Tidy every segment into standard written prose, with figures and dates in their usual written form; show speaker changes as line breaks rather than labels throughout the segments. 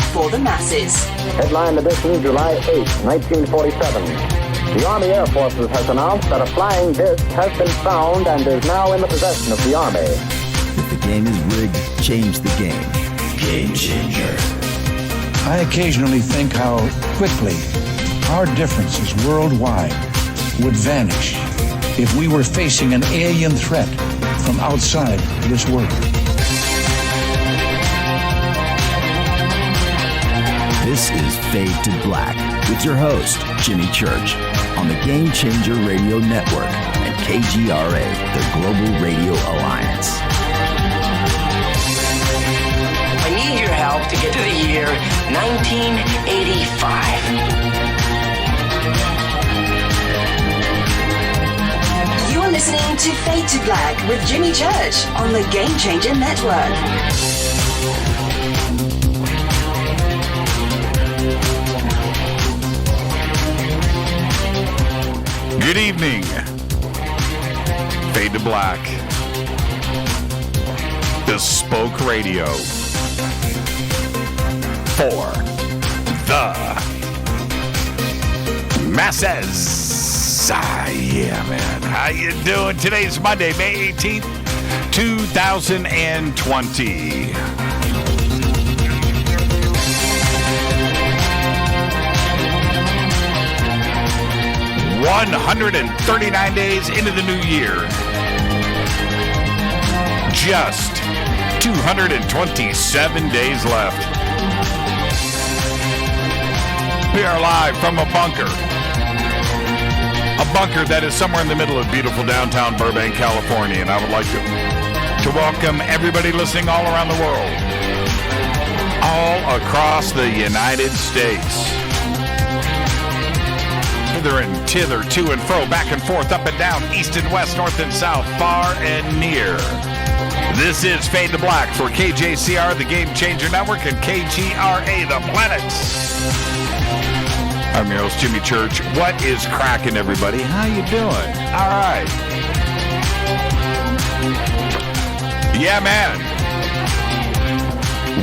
for the masses.
Headline edition, July 8, 1947. The Army Air Forces has announced that a flying disc has been found and is now in the possession of the Army.
If the game is rigged, change the game. Game changer.
I occasionally think how quickly our differences worldwide would vanish if we were facing an alien threat from outside this world.
This is Fade to Black with your host, Jimmy Church, on the Game Changer Radio Network and KGRA, the Global Radio Alliance.
I need your help to get to the year 1985.
You're listening to Fade to Black with Jimmy Church on the Game Changer Network.
Good evening. Fade to Black. Bespoke Radio. For the masses. Yeah, man. How you doing? Today's Monday, May 18th, 2020. 139 days into the new year. Just 227 days left. We are live from a bunker. A bunker that is somewhere in the middle of beautiful downtown Burbank, California. And I would like to welcome everybody listening all around the world. All across the United States. Hither and thither, to and fro, back and forth, up and down, east and west, north and south, far and near. This is Fade to Black for KJCR, the Game Changer Network, and KGRA, the Planets. I'm your host, Jimmy Church. What is cracking, everybody? How you doing? All right. Yeah, man.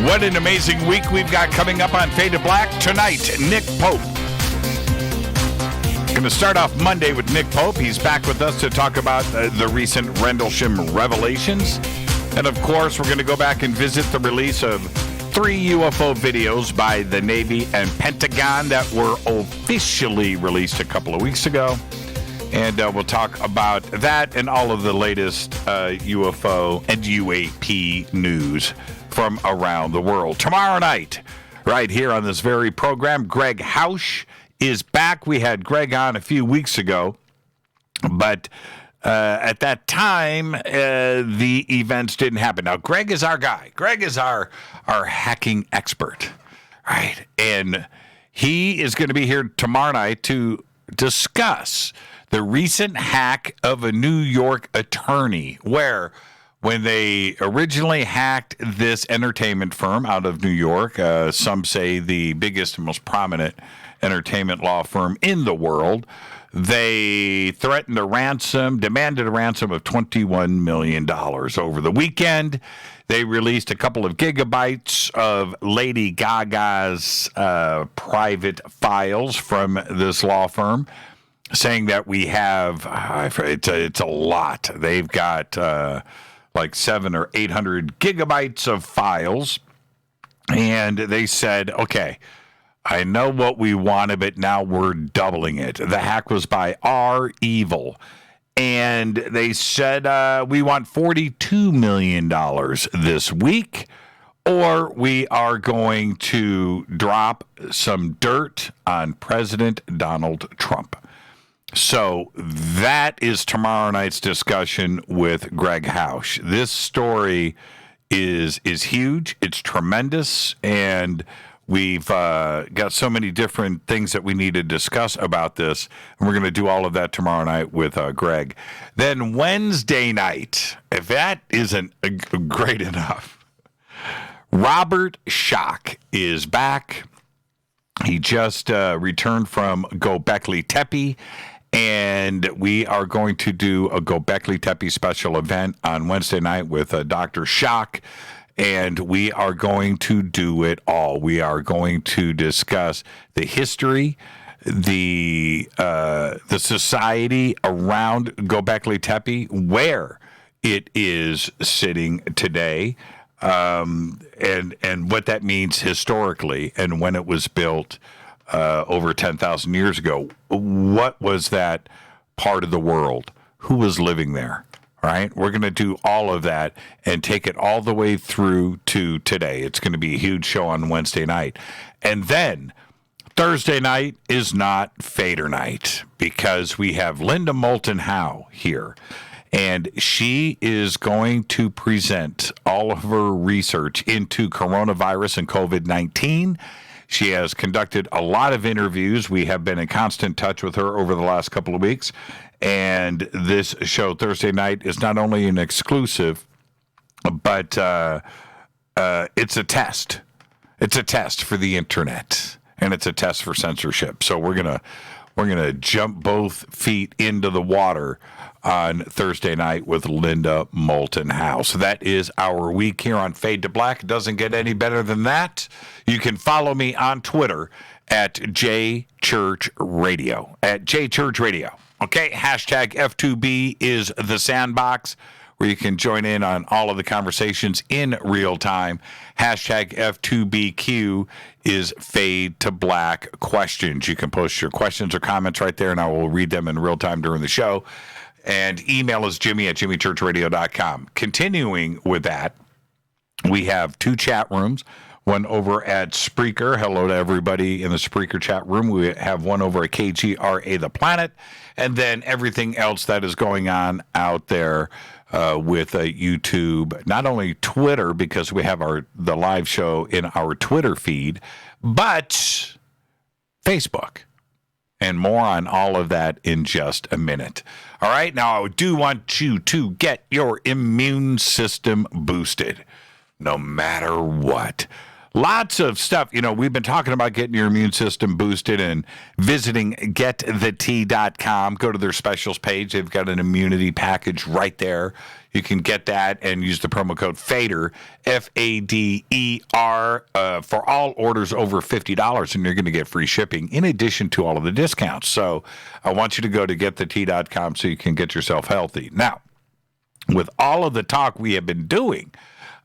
What an amazing week we've got coming up on Fade to Black. Tonight, Nick Pope. Going to start off Monday with Nick Pope. He's back with us to talk about the recent Rendlesham revelations. And, of course, we're going to go back and visit the release of 3 UFO videos by the Navy and Pentagon that were officially released a couple of weeks ago. And we'll talk about that and all of the latest UFO and UAP news from around the world. Tomorrow night, right here on this very program, Greg Hausch is back. We had Greg on a few weeks ago, but at that time, the events didn't happen. Now, Greg is our guy. Greg is our hacking expert, right? And he is going to be here tomorrow night to discuss the recent hack of a New York attorney, where when they originally hacked this entertainment firm out of New York, some say the biggest and most prominent entertainment law firm in the world, they threatened demanded a ransom of $21 million. Over the weekend, they released a couple of gigabytes of Lady Gaga's private files from this law firm, saying that we have, it's a lot. They've got like 700 or 800 gigabytes of files. And they said, okay, I know what we wanted, but now we're doubling it. The hack was by R Evil. And they said, we want $42 million this week, or we are going to drop some dirt on President Donald Trump. So that is tomorrow night's discussion with Greg Hausch. This story is huge. It's tremendous. And we've got so many different things that we need to discuss about this, and we're going to do all of that tomorrow night with Greg. Then Wednesday night, if that isn't great enough, Robert Schoch is back. He just returned from Göbekli Tepe, and we are going to do a Göbekli Tepe special event on Wednesday night with Dr. Schoch. and we are going to do it all. We are going to discuss the history, the society around Göbekli Tepe, where it is sitting today, and what that means historically, and when it was built over 10,000 years ago. What was that part of the world? Who was living there? Right? We're going to do all of that and take it all the way through to today. It's going to be a huge show on Wednesday night. And then Thursday night is not Fader night because we have Linda Moulton Howe here. And she is going to present all of her research into coronavirus and COVID-19. She has conducted a lot of interviews. We have been in constant touch with her over the last couple of weeks. And this show Thursday night is not only an exclusive, but it's a test. It's a test for the internet, and it's a test for censorship. So we're gonna jump both feet into the water on Thursday night with Linda Moulton Howe. So that is our week here on Fade to Black. It doesn't get any better than that. You can follow me on Twitter at JChurchRadio. At JChurchRadio. Okay, hashtag F2B is the sandbox where you can join in on all of the conversations in real time. Hashtag F2BQ is Fade to Black questions. You can post your questions or comments right there, and I will read them in real time during the show. And email is jimmy@jimmychurchradio.com. Continuing with that, we have two chat rooms. One over at Spreaker. Hello to everybody in the Spreaker chat room. We have one over at KGRA The Planet. And then everything else that is going on out there with YouTube. Not only Twitter, because we have the live show in our Twitter feed, but Facebook. And more on all of that in just a minute. All right, now I do want you to get your immune system boosted, no matter what. Lots of stuff. You know, we've been talking about getting your immune system boosted and visiting getthet.com. Go to their specials page. They've got an immunity package right there. You can get that and use the promo code FADER, F-A-D-E-R, for all orders over $50, and you're going to get free shipping in addition to all of the discounts. So I want you to go to getthet.com so you can get yourself healthy. Now, with all of the talk we have been doing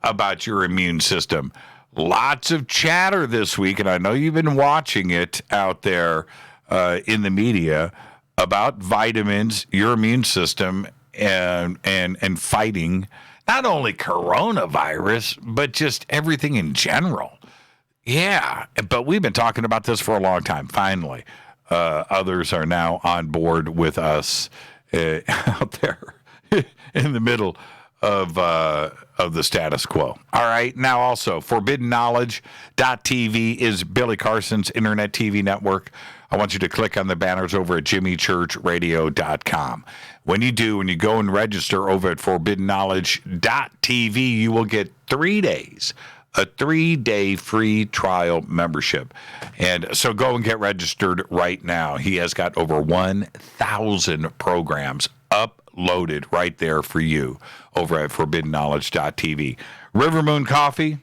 about your immune system, lots of chatter this week, and I know you've been watching it out there in the media about vitamins, your immune system, and fighting not only coronavirus, but just everything in general. Yeah, but we've been talking about this for a long time. Finally, others are now on board with us out there in the middle of the status quo. All right. Now also, ForbiddenKnowledge.tv is Billy Carson's internet TV network. I want you to click on the banners over at JimmyChurchRadio.com. When you do, when you go and register over at ForbiddenKnowledge.tv, you will get 3 days, a 3-day free trial membership. And so go and get registered right now. He has got over 1,000 programs uploaded right there for you over at ForbiddenKnowledge.tv. River Moon Coffee.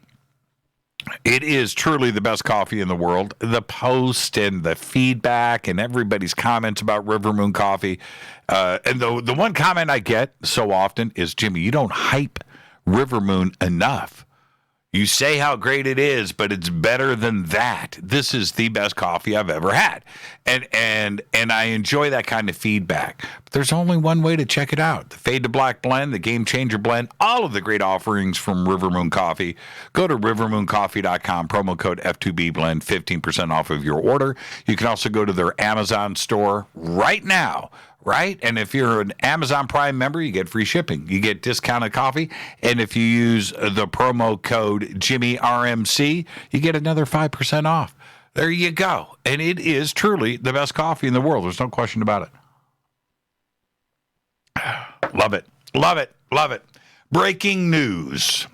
It is truly the best coffee in the world. The post and the feedback and everybody's comments about River Moon Coffee. And the one comment I get so often is, Jimmy, you don't hype River Moon enough. You say how great it is, but it's better than that. This is the best coffee I've ever had. And I enjoy that kind of feedback. But there's only one way to check it out. The Fade to Black blend, the Game Changer blend, all of the great offerings from River Moon Coffee. Go to rivermooncoffee.com, promo code F2B blend, 15% off of your order. You can also go to their Amazon store right now. Right? And if you're an Amazon Prime member, you get free shipping. You get discounted coffee. And if you use the promo code JimmyRMC, you get another 5% off. There you go. And it is truly the best coffee in the world. There's no question about it. Love it. Love it. Love it. Breaking news.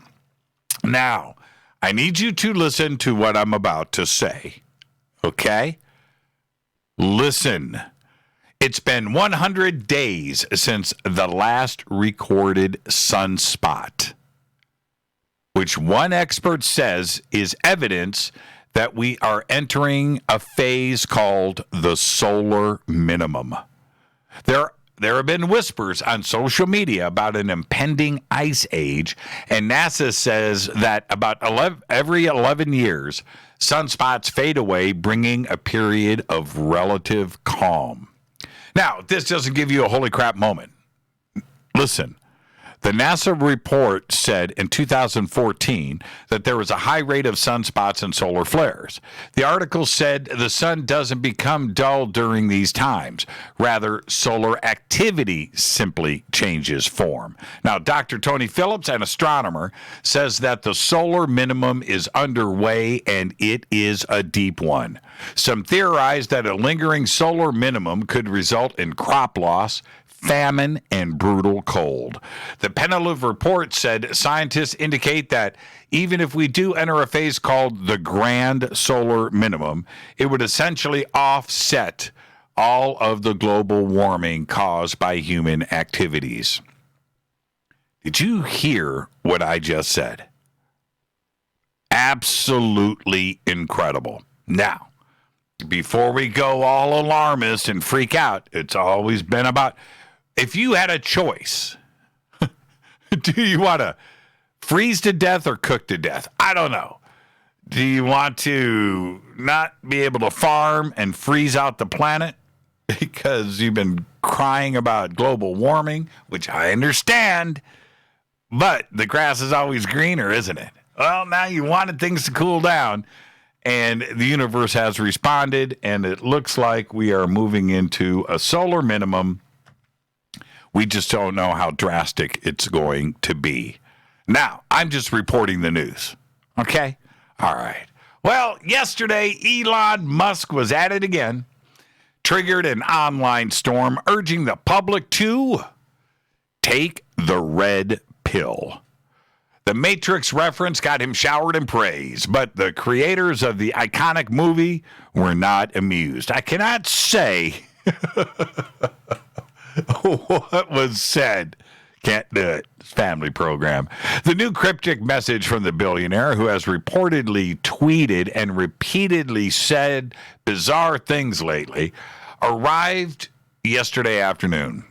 Now, I need you to listen to what I'm about to say. Okay? Listen. It's been 100 days since the last recorded sunspot. which one expert says is evidence that we are entering a phase called the solar minimum. There have been whispers on social media about an impending ice age, and NASA says that about every 11 years, sunspots fade away, bringing a period of relative calm. Now, this doesn't give you a holy crap moment. Listen. The NASA report said in 2014 that there was a high rate of sunspots and solar flares. The article said the sun doesn't become dull during these times. Rather, solar activity simply changes form. Now, Dr. Tony Phillips, an astronomer, says that the solar minimum is underway, and it is a deep one. Some theorize that a lingering solar minimum could result in crop loss, famine, and brutal cold. The Penalove report said scientists indicate that even if we do enter a phase called the grand solar minimum, it would essentially offset all of the global warming caused by human activities. Did you hear what I just said? Absolutely incredible. Now, before we go all alarmist and freak out, it's always been about, if you had a choice, do you want to freeze to death or cook to death? I don't know. Do you want to not be able to farm and freeze out the planet because you've been crying about global warming, which I understand, but the grass is always greener, isn't it? Well, now you wanted things to cool down, and the universe has responded, and it looks like we are moving into a solar minimum. We just don't know how drastic it's going to be. Now, I'm just reporting the news. Okay? All right. Well, yesterday, Elon Musk was at it again, triggered an online storm urging the public to take the red pill. The Matrix reference got him showered in praise, but the creators of the iconic movie were not amused. I cannot say what was said. Can't do it. It's a family program. The new cryptic message from the billionaire, who has reportedly tweeted and repeatedly said bizarre things lately, arrived yesterday afternoon.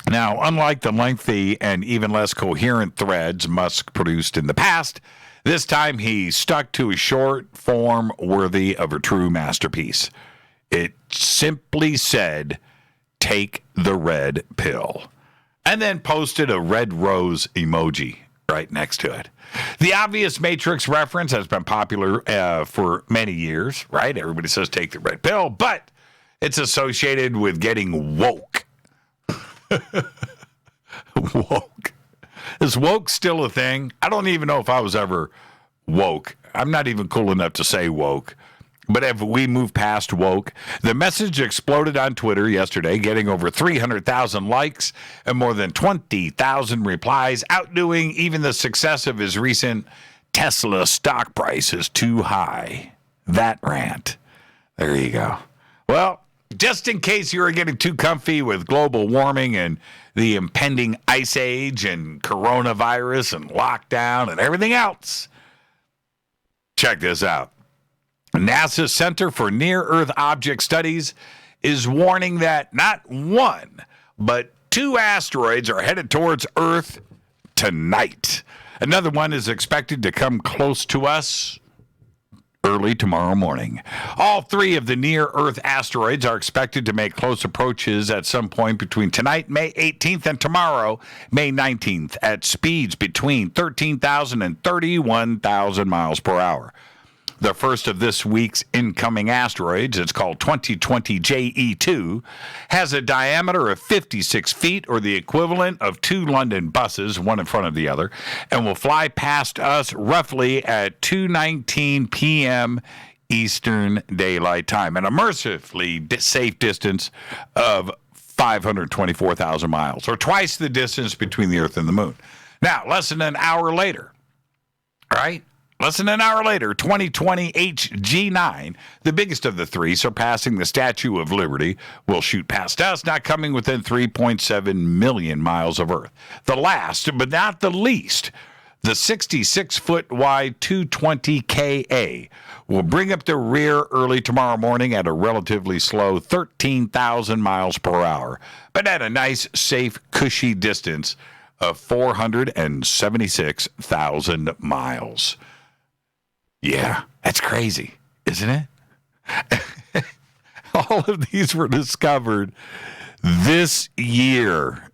Now, unlike the lengthy and even less coherent threads Musk produced in the past, this time he stuck to a short form worthy of a true masterpiece. It simply said, "Take the red pill," and then posted a red rose emoji right next to it. The obvious Matrix reference has been popular for many years, right? Everybody says take the red pill, but it's associated with getting woke. Woke. Is woke still a thing? I don't even know if I was ever woke. I'm not even cool enough to say woke. But have we moved past woke? The message exploded on Twitter yesterday, getting over 300,000 likes and more than 20,000 replies, outdoing even the success of his recent Tesla stock price is too high. That rant. There you go. Well, just in case you were getting too comfy with global warming and the impending ice age and coronavirus and lockdown and everything else, check this out. NASA's Center for Near-Earth Object Studies is warning that not one, but 2 asteroids are headed towards Earth tonight. Another one is expected to come close to us early tomorrow morning. All 3 of the near-Earth asteroids are expected to make close approaches at some point between tonight, May 18th, and tomorrow, May 19th, at speeds between 13,000 and 31,000 miles per hour. The first of this week's incoming asteroids, it's called 2020 JE2, has a diameter of 56 feet, or the equivalent of 2 London buses, one in front of the other, and will fly past us roughly at 2:19 p.m. Eastern Daylight Time, an immersively safe distance of 524,000 miles, or twice the distance between the Earth and the Moon. Now, less than an hour later, all right? Less than an hour later, 2020 HG9, the biggest of the 3, surpassing the Statue of Liberty, will shoot past us, not coming within 3.7 million miles of Earth. The last, but not the least, The 66-foot wide 220KA will bring up the rear early tomorrow morning at a relatively slow 13,000 miles per hour, but at a nice, safe, cushy distance of 476,000 miles. Yeah, that's crazy, isn't it? All of these were discovered this year.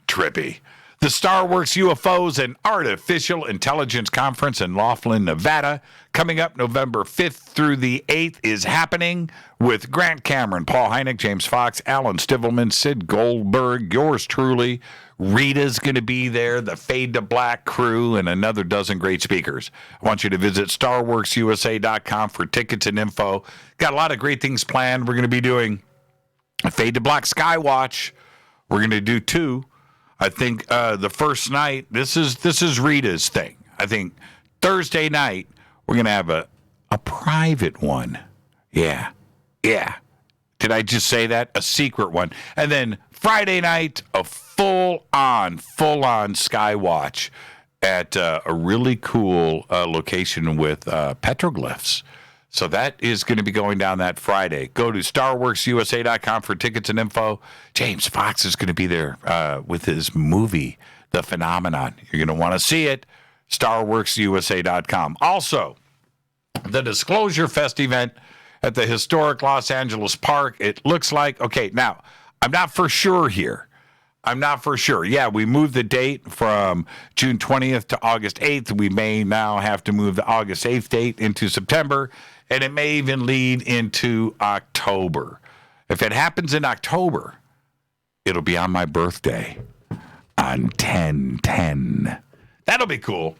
Trippy. The StarWorks UFOs and Artificial Intelligence Conference in Laughlin, Nevada, coming up November 5th through the 8th, is happening with Grant Cameron, Paul Hynek, James Fox, Alan Stivelman, Sid Goldberg, yours truly. Rita's going to be there, the Fade to Black crew, and another dozen great speakers. I want you to visit StarWorksUSA.com for tickets and info. Got a lot of great things planned. We're going to be doing a Fade to Black Skywatch. We're going to do 2. I think the first night, this is Rita's thing. I think Thursday night, we're going to have a private one. Yeah. Did I just say that? A secret one. And then Friday night, a full-on Skywatch at a really cool location with petroglyphs. So that is going to be going down that Friday. Go to StarWorksUSA.com for tickets and info. James Fox is going to be there with his movie, The Phenomenon. You're going to want to see it. StarWorksUSA.com. Also, the Disclosure Fest event at the historic Los Angeles Park. It looks like, okay, now, I'm not for sure here. Yeah, we moved the date from June 20th to August 8th. We may now have to move the August 8th date into September, and it may even lead into October. If it happens in October, it'll be on my birthday on 10/10. That'll be cool.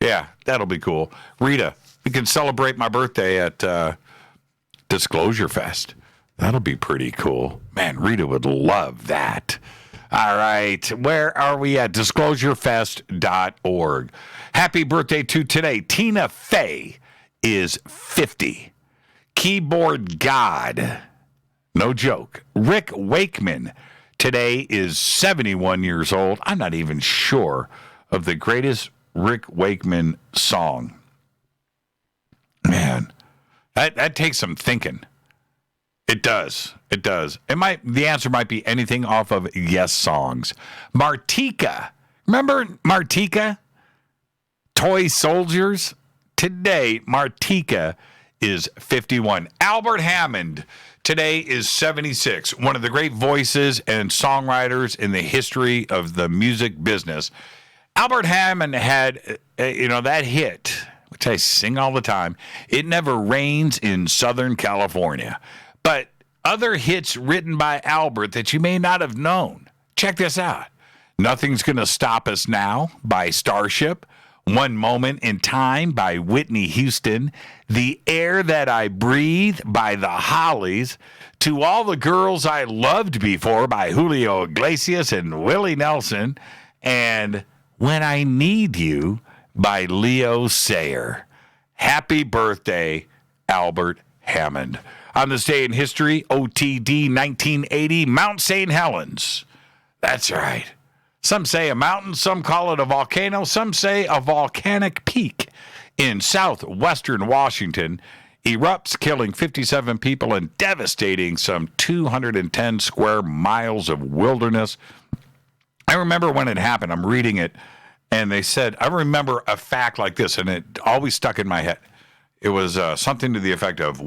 Yeah, that'll be cool. Rita, we can celebrate my birthday at Disclosure Fest. That'll be pretty cool. Man, Rita would love that. All right, where are we at? DisclosureFest.org. Happy birthday to today. Tina Fey is 50. Keyboard God, no joke. Rick Wakeman today is 71 years old. I'm not even sure of the greatest Rick Wakeman song. Man, that takes some thinking. It does. The answer might be anything off of Yes songs. Martika. Remember Martika? Toy Soldiers? Today, Martika is 51. Albert Hammond today is 76. One of the great voices and songwriters in the history of the music business. Albert Hammond had, that hit, which I sing all the time, It Never Rains in Southern California. But other hits written by Albert that you may not have known. Check this out. Nothing's Gonna Stop Us Now by Starship. One Moment in Time by Whitney Houston. The Air That I Breathe by the Hollies. To All the Girls I Loved Before by Julio Iglesias and Willie Nelson. And When I Need You by Leo Sayer. Happy birthday, Albert Hammond. On this day in history, OTD 1980, Mount St. Helens. That's right. Some say a mountain, some call it a volcano, some say a volcanic peak in southwestern Washington erupts, killing 57 people and devastating some 210 square miles of wilderness. I remember when it happened, I'm reading it, and they said, I remember a fact like this, and it always stuck in my head. It was something to the effect of,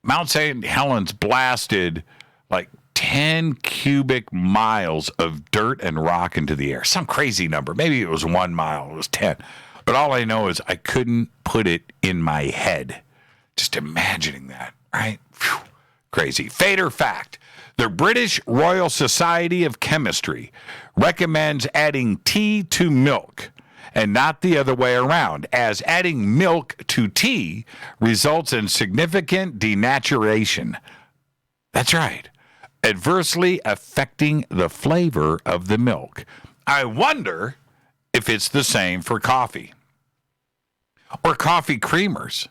Mount St. Helens blasted like 10 cubic miles of dirt and rock into the air. Some crazy number. Maybe it was 1 mile. It was 10. But all I know is I couldn't put it in my head. Just imagining that, right? Whew. Crazy. Fader fact. The British Royal Society of Chemistry recommends adding tea to milk, and not the other way around, as adding milk to tea results in significant denaturation. That's right. Adversely affecting the flavor of the milk. I wonder if it's the same for coffee. Or coffee creamers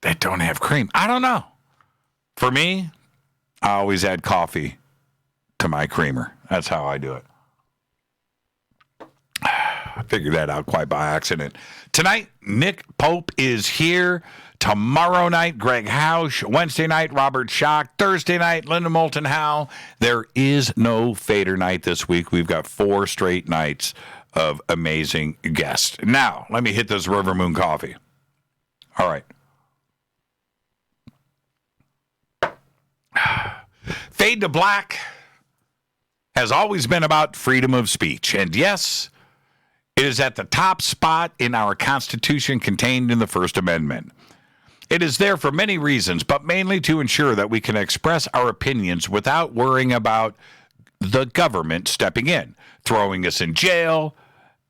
that don't have cream. I don't know. For me, I always add coffee to my creamer. That's how I do it. figured that out quite by accident. Tonight, Nick Pope is here. Tomorrow night, Greg Hausch. Wednesday night, Robert Schock. Thursday night, Linda Moulton Howe. There is no Fader night this week. We've got 4 straight nights of amazing guests. Now, let me hit this River Moon coffee. All right. Fade to Black has always been about freedom of speech. And yes, it is at the top spot in our Constitution contained in the First Amendment. It is there for many reasons, but mainly to ensure that we can express our opinions without worrying about the government stepping in, throwing us in jail,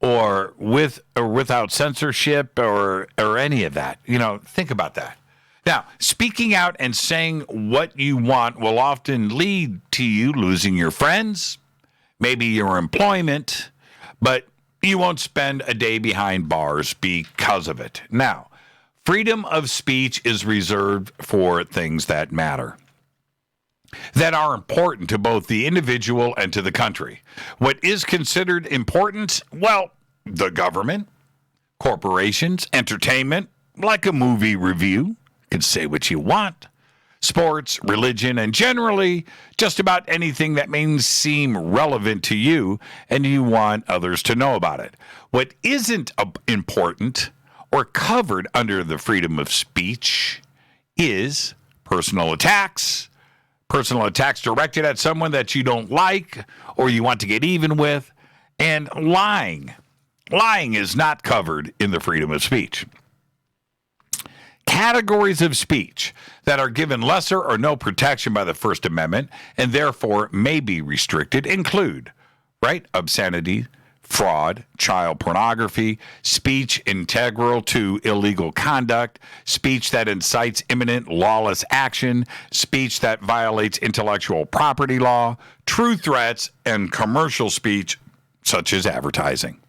or with or without censorship, or any of that. You know, think about that. Now, speaking out and saying what you want will often lead to you losing your friends, maybe your employment, but you won't spend a day behind bars because of it. Now, freedom of speech is reserved for things that matter, that are important to both the individual and to the country. What is considered important? Well, the government, corporations, entertainment, like a movie review, you can say what you want, sports, religion, and generally just about anything that may seem relevant to you and you want others to know about it. What isn't important or covered under the freedom of speech is personal attacks directed at someone that you don't like or you want to get even with, and lying. Lying is not covered in the freedom of speech. Categories of speech that are given lesser or no protection by the First Amendment and therefore may be restricted include, obscenity, fraud, child pornography, speech integral to illegal conduct, speech that incites imminent lawless action, speech that violates intellectual property law, true threats, and commercial speech such as advertising.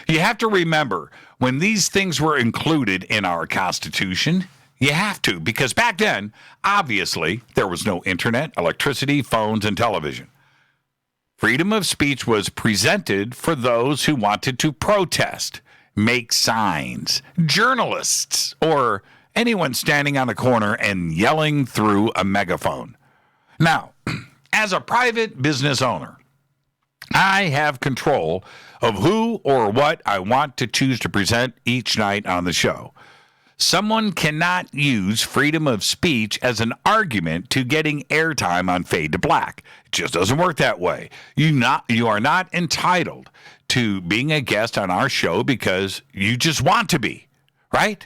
You have to remember, when these things were included in our Constitution, you have to, because back then, obviously, there was no internet, electricity, phones, and television. Freedom of speech was presented for those who wanted to protest, make signs, journalists, or anyone standing on a corner and yelling through a megaphone. Now, as a private business owner, I have control of who or what I want to choose to present each night on the show. Someone cannot use freedom of speech as an argument to getting airtime on Fade to Black. It just doesn't work that way. You are not entitled to being a guest on our show because you just want to be, right?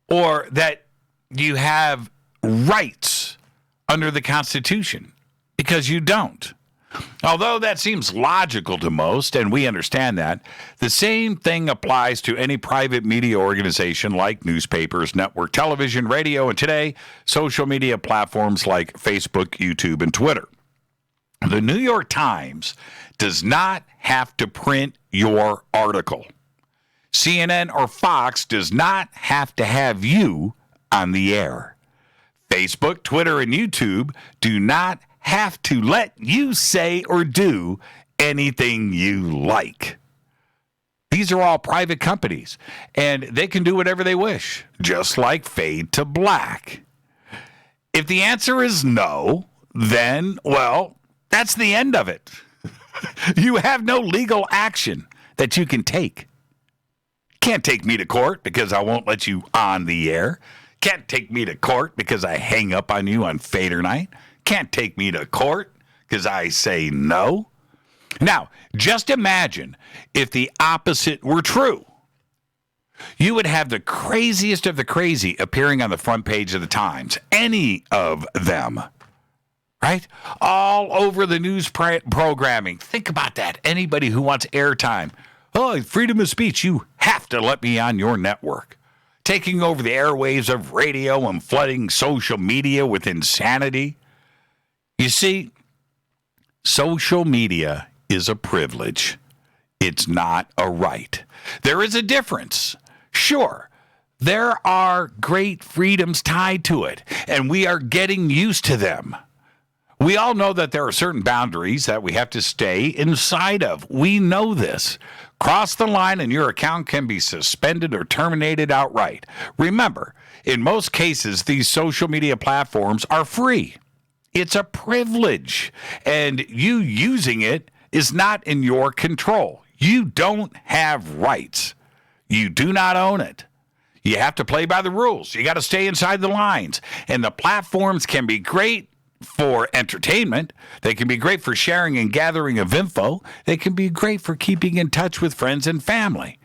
Or that you have rights under the Constitution, because you don't. Although that seems logical to most, and we understand that, the same thing applies to any private media organization like newspapers, network television, radio, and today, social media platforms like Facebook, YouTube, and Twitter. The New York Times does not have to print your article. CNN or Fox does not have to have you on the air. Facebook, Twitter, and YouTube do not have to let you say or do anything you like. These are all private companies, and they can do whatever they wish, just like Fade to Black. If the answer is no, then, well, that's the end of it. You have no legal action that you can take. Can't take me to court because I won't let you on the air. Can't take me to court because I hang up on you on Fader night. Can't take me to court because I say no. Now, just imagine if the opposite were true. You would have the craziest of the crazy appearing on the front page of the Times. Any of them. Right? All over the news programming. Think about that. Anybody who wants airtime. Oh, freedom of speech. You have to let me on your network. Taking over the airwaves of radio and flooding social media with insanity. You see, social media is a privilege. It's not a right. There is a difference. Sure, there are great freedoms tied to it, and we are getting used to them. We all know that there are certain boundaries that we have to stay inside of. We know this. Cross the line and your account can be suspended or terminated outright. Remember, in most cases, these social media platforms are free. It's a privilege, and you using it is not in your control. You don't have rights. You do not own it. You have to play by the rules. You got to stay inside the lines. And the platforms can be great for entertainment. They can be great for sharing and gathering of info. They can be great for keeping in touch with friends and family,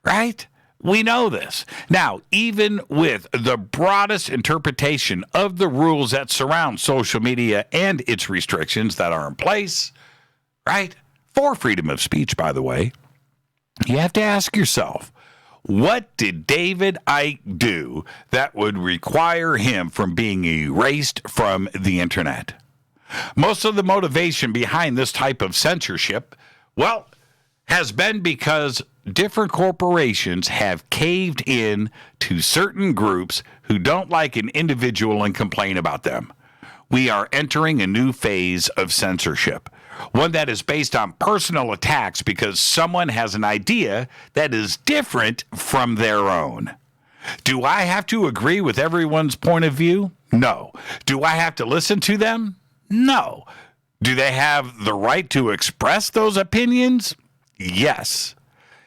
right? We know this. Now, even with the broadest interpretation of the rules that surround social media and its restrictions that are in place, right, for freedom of speech, by the way, you have to ask yourself, what did David Icke do that would require him from being erased from the internet? Most of the motivation behind this type of censorship, well, has been because different corporations have caved in to certain groups who don't like an individual and complain about them. We are entering a new phase of censorship, one that is based on personal attacks because someone has an idea that is different from their own. Do I have to agree with everyone's point of view? No. Do I have to listen to them? No. Do they have the right to express those opinions? Yes.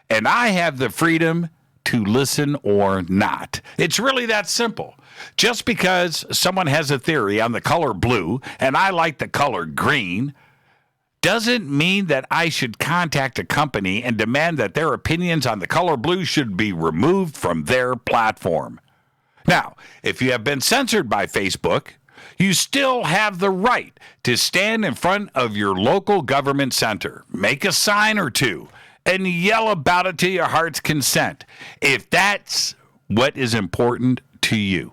And I have the freedom to listen or not. It's really that simple. Just because someone has a theory on the color blue and I like the color green doesn't mean that I should contact a company and demand that their opinions on the color blue should be removed from their platform. Now, if you have been censored by Facebook, you still have the right to stand in front of your local government center, make a sign or two, and yell about it to your heart's content, if that's what is important to you.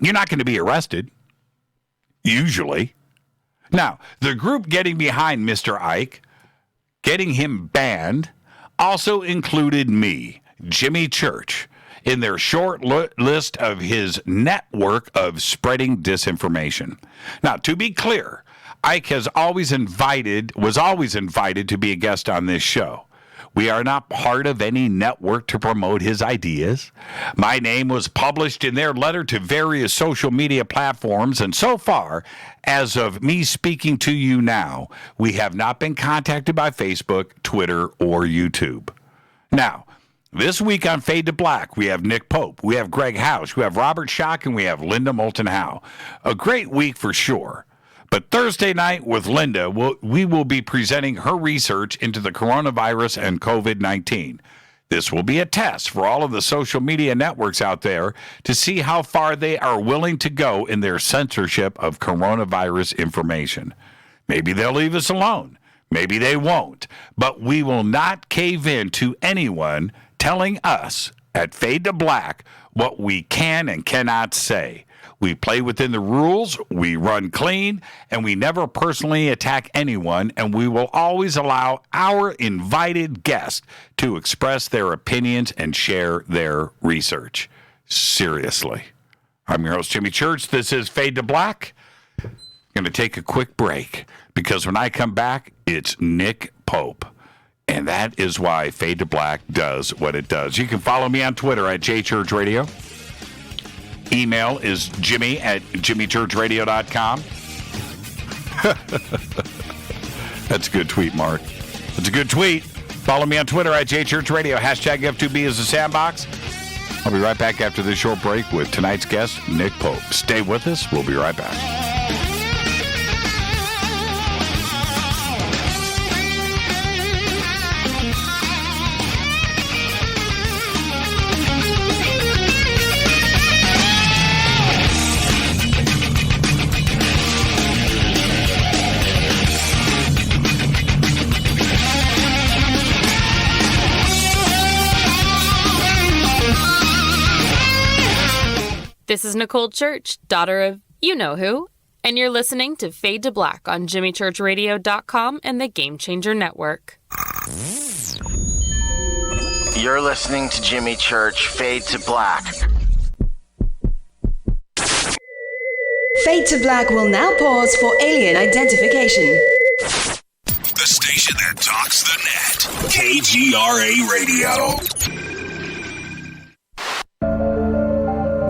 You're not going to be arrested, usually. Now, the group getting behind Mr. Icke, getting him banned, also included me, Jimmy Church, in their short list of his network of spreading disinformation. Now, to be clear, Icke was always invited to be a guest on this show. We are not part of any network to promote his ideas. My name was published in their letter to various social media platforms, and so far, as of me speaking to you now, we have not been contacted by Facebook, Twitter, or YouTube. Now, this week on Fade to Black, we have Nick Pope, we have Greg House, we have Robert Schock, and we have Linda Moulton Howe. A great week for sure. But Thursday night with Linda, we will be presenting her research into the coronavirus and COVID-19. This will be a test for all of the social media networks out there to see how far they are willing to go in their censorship of coronavirus information. Maybe they'll leave us alone. Maybe they won't. But we will not cave in to anyone telling us at Fade to Black what we can and cannot say. We play within the rules, we run clean, and we never personally attack anyone, and we will always allow our invited guests to express their opinions and share their research. Seriously. I'm your host, Jimmy Church. This is Fade to Black. I'm going to take a quick break because when I come back, it's Nick Pope. And that is why Fade to Black does what it does. You can follow me on Twitter at JChurchRadio. Email is jimmy@jimmychurchradio.com. That's a good tweet, Mark. That's a good tweet. Follow me on Twitter at JChurchRadio. Hashtag F2B is the sandbox. I'll be right back after this short break with tonight's guest, Nick Pope. Stay with us. We'll be right back.
This is Nicole Church, daughter of you-know-who, and you're listening to Fade to Black on JimmyChurchRadio.com and the Game Changer Network.
You're listening to Jimmy Church, Fade to Black.
Fade to Black will now pause for alien identification.
The station station that talks the net. KGRA Radio.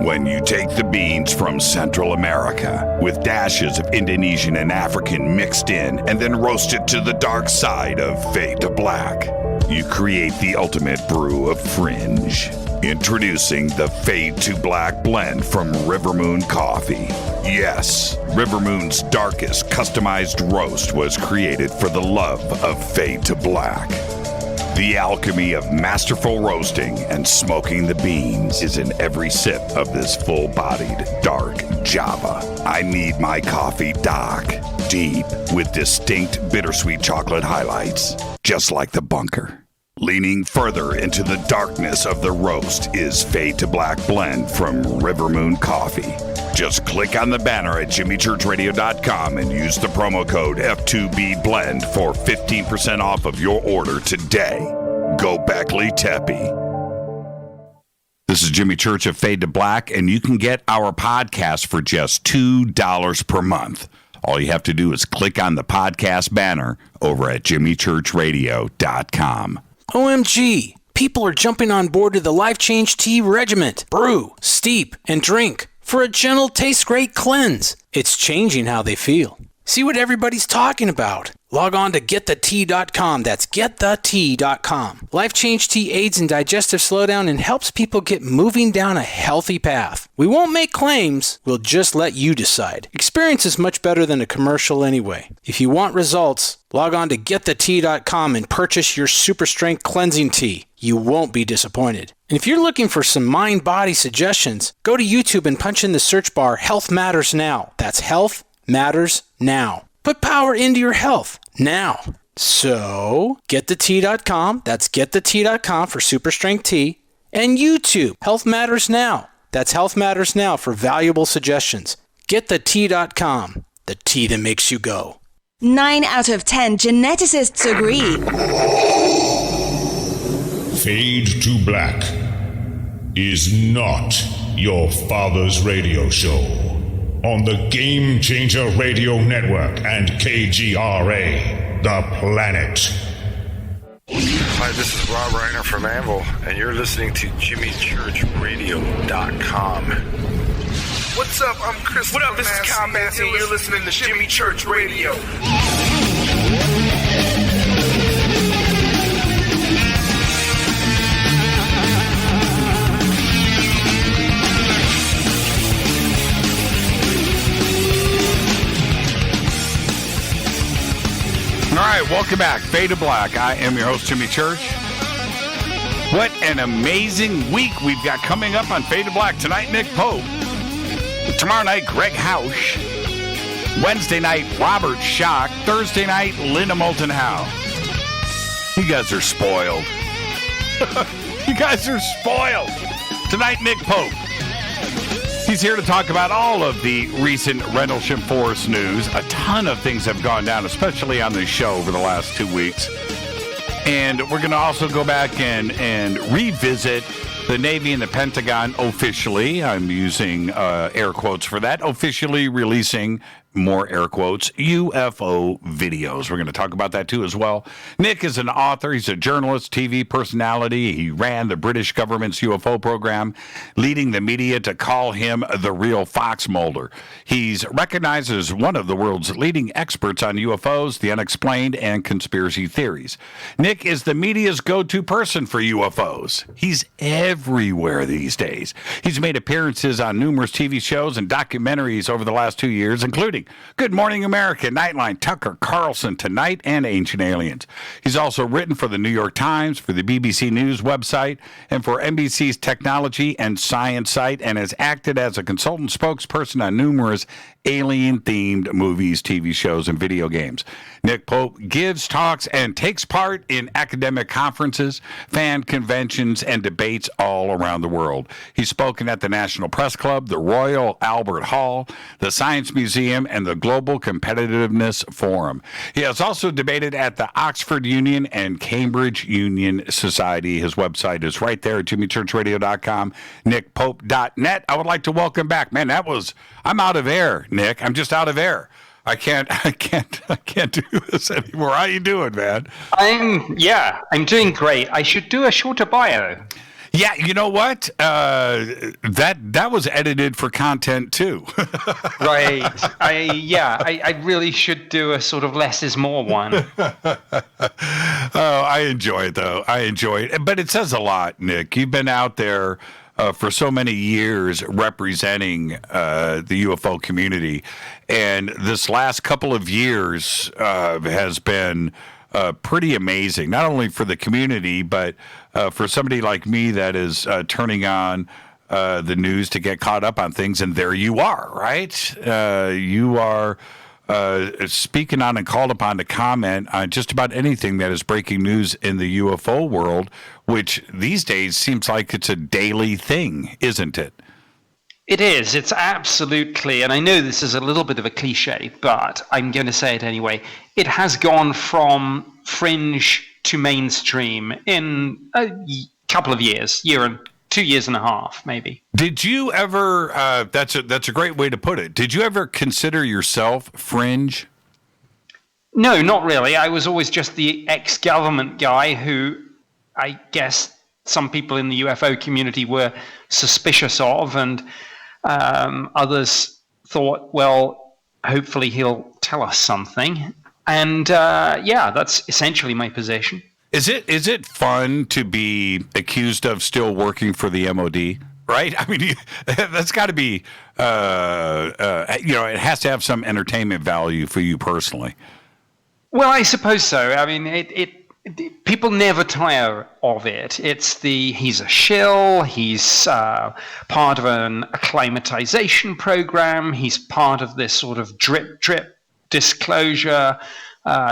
When you take the beans from Central America with dashes of Indonesian and African mixed in and then roast it to the dark side of Fade to Black, you create the ultimate brew of fringe. Introducing the Fade to Black blend from Rivermoon Coffee. Yes, Rivermoon's darkest customized roast was created for the love of Fade to Black. The alchemy of masterful roasting and smoking the beans is in every sip of this full-bodied, dark Java. I need my coffee dark, deep, with distinct bittersweet chocolate highlights, just like the bunker. Leaning further into the darkness of the roast is Fade to Black blend from Rivermoon Coffee. Just click on the banner at jimmychurchradio.com and use the promo code F2BBLEND for 15% off of your order today. Go Beckley Teppy. This is Jimmy Church of Fade to Black, and you can get our podcast for just $2 per month. All you have to do is click on the podcast banner over at jimmychurchradio.com.
OMG! People are jumping on board to the Life Change Tea Regiment. Brew, steep, and drink for a gentle, taste-great cleanse. It's changing how they feel. See what everybody's talking about. Log on to getthetea.com. That's getthetea.com. Life Change Tea aids in digestive slowdown and helps people get moving down a healthy path. We won't make claims. We'll just let you decide. Experience is much better than a commercial anyway. If you want results, log on to getthetea.com and purchase your super strength cleansing tea. You won't be disappointed. And if you're looking for some mind-body suggestions, go to YouTube and punch in the search bar Health Matters Now. That's Health Matters Now. Put power into your health now. So, getthetea.com. That's getthetea.com for super strength tea. And YouTube, Health Matters Now. That's Health Matters Now for valuable suggestions. Getthetea.com. The tea that makes you go.
9 out of 10 geneticists agree.
Fade to Black is not your father's radio show on the Game Changer Radio Network and KGRA, the planet.
Hi, this is Rob Reiner from Anvil, and you're listening to JimmyChurchRadio.com. What's up? I'm Chris. What up? This is Kyle Massey, and you're listening to Jimmy Church Radio.
All right, welcome back. Fade to Black. I am your host, Jimmy Church. What an amazing week we've got coming up on Fade to Black. Tonight, Nick Pope. Tomorrow night, Greg Hausch. Wednesday night, Robert Schock. Thursday night, Linda Moulton Howe. You guys are spoiled. You guys are spoiled. Tonight, Nick Pope. He's here to talk about all of the recent Rendlesham Forest news. A ton of things have gone down, especially on this show over the last 2 weeks. And we're going to also go back and revisit the Navy and the Pentagon officially, I'm using air quotes for that, officially releasing, more air quotes, UFO videos. We're going to talk about that too as well. Nick is an author. He's a journalist, TV personality. He ran the British government's UFO program, leading the media to call him the real Fox Mulder. He's recognized as one of the world's leading experts on UFOs, the unexplained, and conspiracy theories. Nick is the media's go-to person for UFOs. He's everywhere these days. He's made appearances on numerous TV shows and documentaries over the last 2 years, including Good Morning America, Nightline, Tucker Carlson, Tonight, and Ancient Aliens. He's also written for the New York Times, for the BBC News website, and for NBC's technology and science site, and has acted as a consultant spokesperson on numerous alien-themed movies, TV shows, and video games. Nick Pope gives talks and takes part in academic conferences, fan conventions, and debates all around the world. He's spoken at the National Press Club, the Royal Albert Hall, the Science Museum, and the Global Competitiveness Forum. He has also debated at the Oxford Union and Cambridge Union Society. His website is right there at jimmychurchradio.com, nickpope.net. I would like to welcome back. Man, I'm out of air, Nick. I'm just out of air. I can't do this anymore. How you doing, man?
I'm doing great. I should do a shorter bio.
Yeah, you know what? That was edited for content too.
Right. I really should do a sort of less is more one.
I enjoy it though. I enjoy it, but it says a lot, Nick. You've been out there for so many years representing the UFO community, and this last couple of years has been pretty amazing, not only for the community, but for somebody like me that is turning on the news to get caught up on things. And there you are, right? You are speaking on and called upon to comment on just about anything that is breaking news in the UFO world, which these days seems like it's a daily thing, isn't it?
It is. It's absolutely, and I know this is a little bit of a cliche, but I'm going to say it anyway. It has gone from fringe to mainstream in a couple of years, 2 years and a half, maybe.
Did you ever? That's a great way to put it. Did you ever consider yourself fringe?
No, not really. I was always just the ex-government guy who, I guess, some people in the UFO community were suspicious of, and others thought, well, hopefully he'll tell us something. And that's essentially my position.
Is it fun to be accused of still working for the MOD? Right? I mean, that's got to be, it has to have some entertainment value for you personally.
Well, I suppose so. I mean, people never tire of it. He's a shill. He's part of an acclimatization program. He's part of this sort of drip disclosure.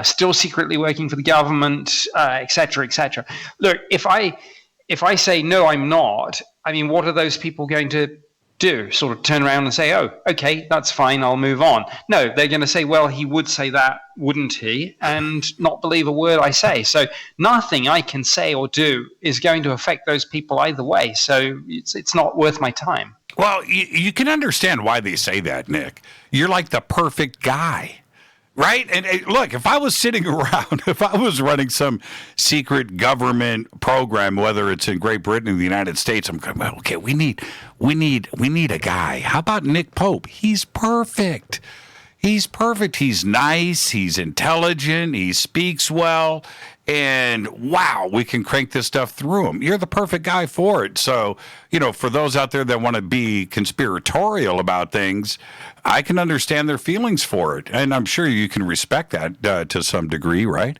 Still secretly working for the government, et cetera, et cetera. Look, if I say no, I'm not. I mean, what are those people going to do? Sort of turn around and say, "Oh, okay, that's fine. I'll move on." No, they're going to say, "Well, he would say that, wouldn't he?" and not believe a word I say. So nothing I can say or do is going to affect those people either way. So it's not worth my time.
Well, you can understand why they say that, Nick. You're like the perfect guy. Right? And look, if I was sitting around, if I was running some secret government program, whether it's in Great Britain or the United States, I'm going, well, okay, we need a guy. How about Nick Pope? He's perfect. He's perfect. He's nice. He's intelligent. He speaks well. And wow, we can crank this stuff through him. You're the perfect guy for it. So, for those out there that want to be conspiratorial about things, I can understand their feelings for it. And I'm sure you can respect that to some degree, right?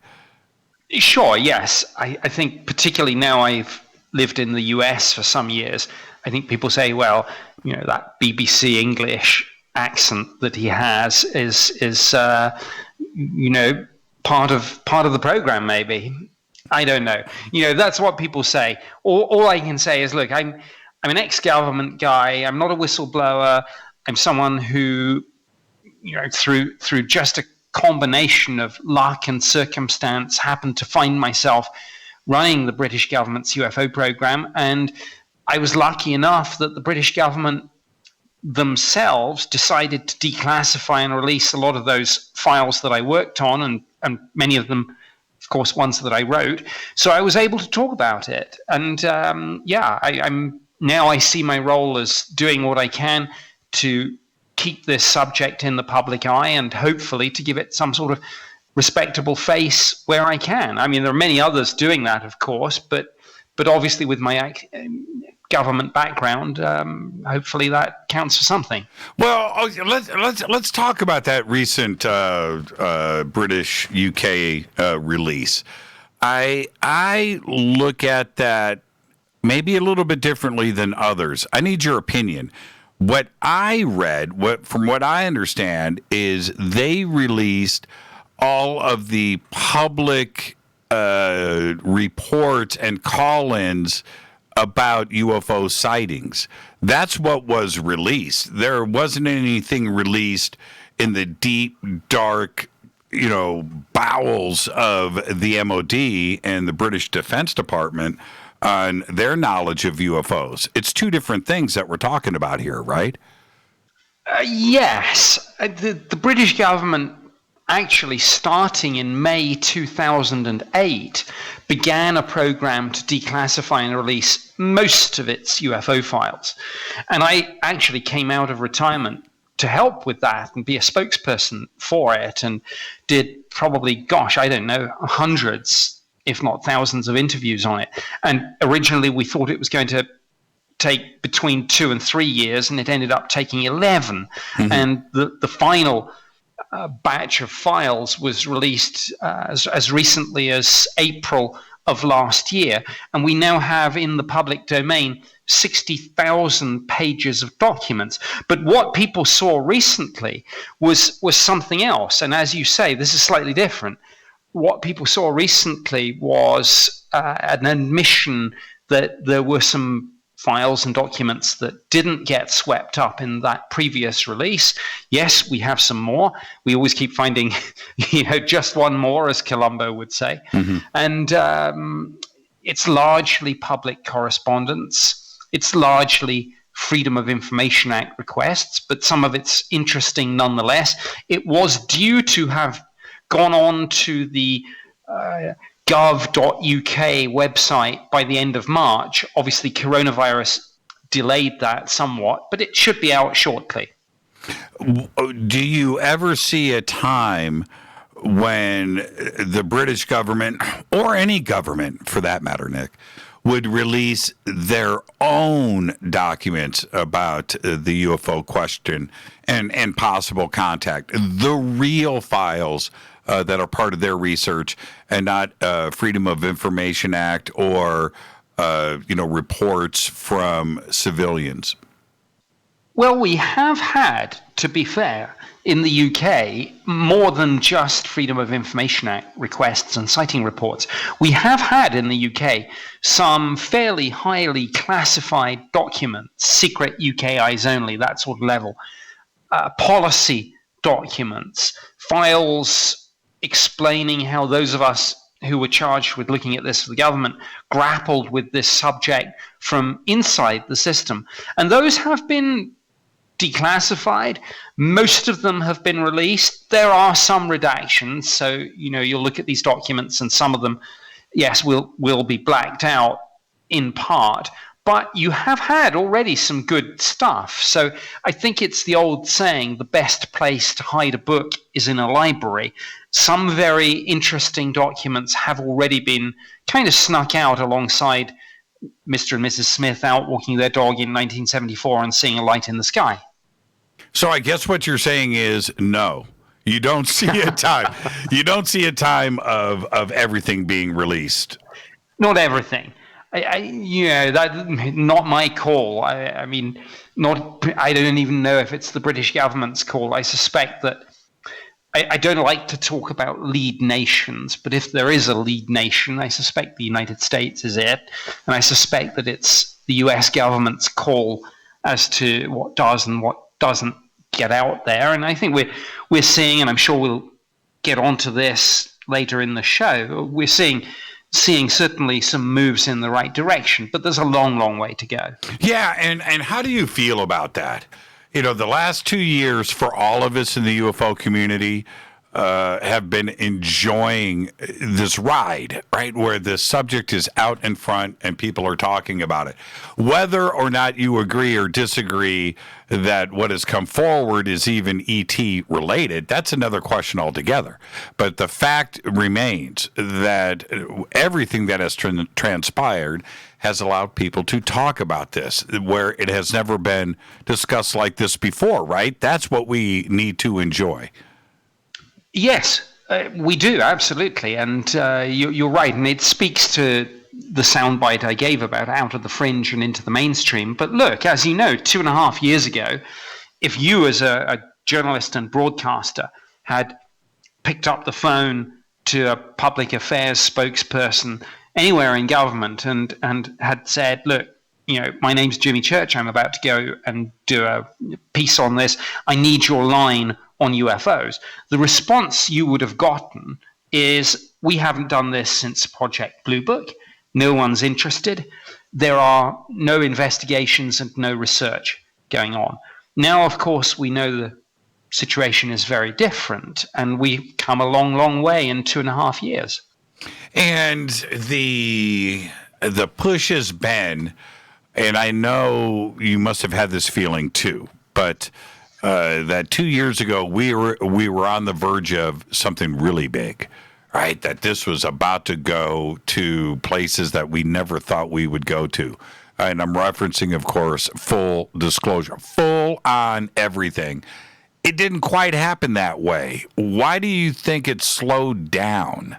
Sure, yes. I think particularly now I've lived in the US for some years, I think people say, well, that BBC English accent that he has is part of the program, maybe. I don't know. That's what people say. All I can say is, look, I'm an ex-government guy. I'm not a whistleblower. I'm someone who, through just a combination of luck and circumstance, happened to find myself running the British government's UFO program. And I was lucky enough that the British government themselves decided to declassify and release a lot of those files that I worked on, and many of them, of course, ones that I wrote. So I was able to talk about it. And I see my role as doing what I can to keep this subject in the public eye and hopefully to give it some sort of respectable face where I can. I mean, there are many others doing that, of course, but obviously with my government background, hopefully that counts for something.
Well, let's talk about that recent British UK release. I look at that maybe a little bit differently than others. I need your opinion. What I read, from what I understand, is they released all of the public reports and call-ins about UFO sightings. That's what was released. There wasn't anything released in the deep, dark, bowels of the MOD and the British Defense Department on their knowledge of UFOs. It's two different things that we're talking about here, right?
Yes. The British government, actually starting in May 2008, began a program to declassify and release most of its UFO files. And I actually came out of retirement to help with that and be a spokesperson for it, and did probably, I don't know, hundreds, if not thousands of interviews on it. And originally we thought it was going to take between 2 and 3 years, and it ended up taking 11. Mm-hmm. And the final batch of files was released as recently as April of last year, and we now have in the public domain 60,000 pages of documents. But what people saw recently was something else, and as you say, this is slightly different. What people saw recently was an admission that there were some files and documents that didn't get swept up in that previous release. Yes, we have some more. We always keep finding, just one more, as Columbo would say. Mm-hmm. And it's largely public correspondence. It's largely Freedom of Information Act requests, but some of it's interesting nonetheless. It was due to have gone on to the gov.uk website by the end of March. Obviously, coronavirus delayed that somewhat, but it should be out shortly.
Do you ever see a time when the British government, or any government for that matter, Nick, would release their own documents about the UFO question and possible contact, the real files that are part of their research, and not Freedom of Information Act or reports from civilians?
Well, we have had, to be fair, in the UK, more than just Freedom of Information Act requests and sighting reports. We have had in the UK some fairly highly classified documents, secret UK eyes only, that sort of level, policy documents, files explaining how those of us who were charged with looking at this for the government grappled with this subject from inside the system. And those have been declassified. Most of them have been released. There are some redactions. So, you'll look at these documents and some of them, yes, will be blacked out in part. But you have had already some good stuff. So I think it's the old saying, the best place to hide a book is in a library. Some very interesting documents have already been kind of snuck out alongside Mr. and Mrs. Smith out walking their dog in 1974 and seeing a light in the sky.
So I guess what you're saying is no. You don't see a time. You don't see a time of everything being released.
Not everything. That not my call. I don't even know if it's the British government's call. I suspect that I don't like to talk about lead nations, but if there is a lead nation, I suspect the United States is it, and I suspect that it's the US government's call as to what does and what doesn't get out there. And I think we're seeing, and I'm sure we'll get onto this later in the show, we're seeing certainly some moves in the right direction, but there's a long, long way to go.
Yeah, and how do you feel about that? The last 2 years for all of us in the UFO community have been enjoying this ride, right, where the subject is out in front and people are talking about it. Whether or not you agree or disagree that what has come forward is even ET related, that's another question altogether. But the fact remains that everything that has transpired has allowed people to talk about this, where it has never been discussed like this before, right? That's what we need to enjoy.
Yes, we do, absolutely. And you're right, and it speaks to the soundbite I gave about out of the fringe and into the mainstream. But look, as you know, 2.5 years ago, if you as a journalist and broadcaster had picked up the phone to a public affairs spokesperson anywhere in government and had said, look, my name's Jimmy Church, I'm about to go and do a piece on this, I need your line on UFOs, the response you would have gotten is, we haven't done this since Project Blue Book. No one's interested. There are no investigations and no research going on. Now, of course, we know the situation is very different, and we've come a long, long way in 2.5 years.
And the push has been, and I know you must have had this feeling too, but that 2 years ago we were on the verge of something really big, right? That this was about to go to places that we never thought we would go to. And I'm referencing, of course, full disclosure, full on everything. It didn't quite happen that way. Why do you think it slowed down?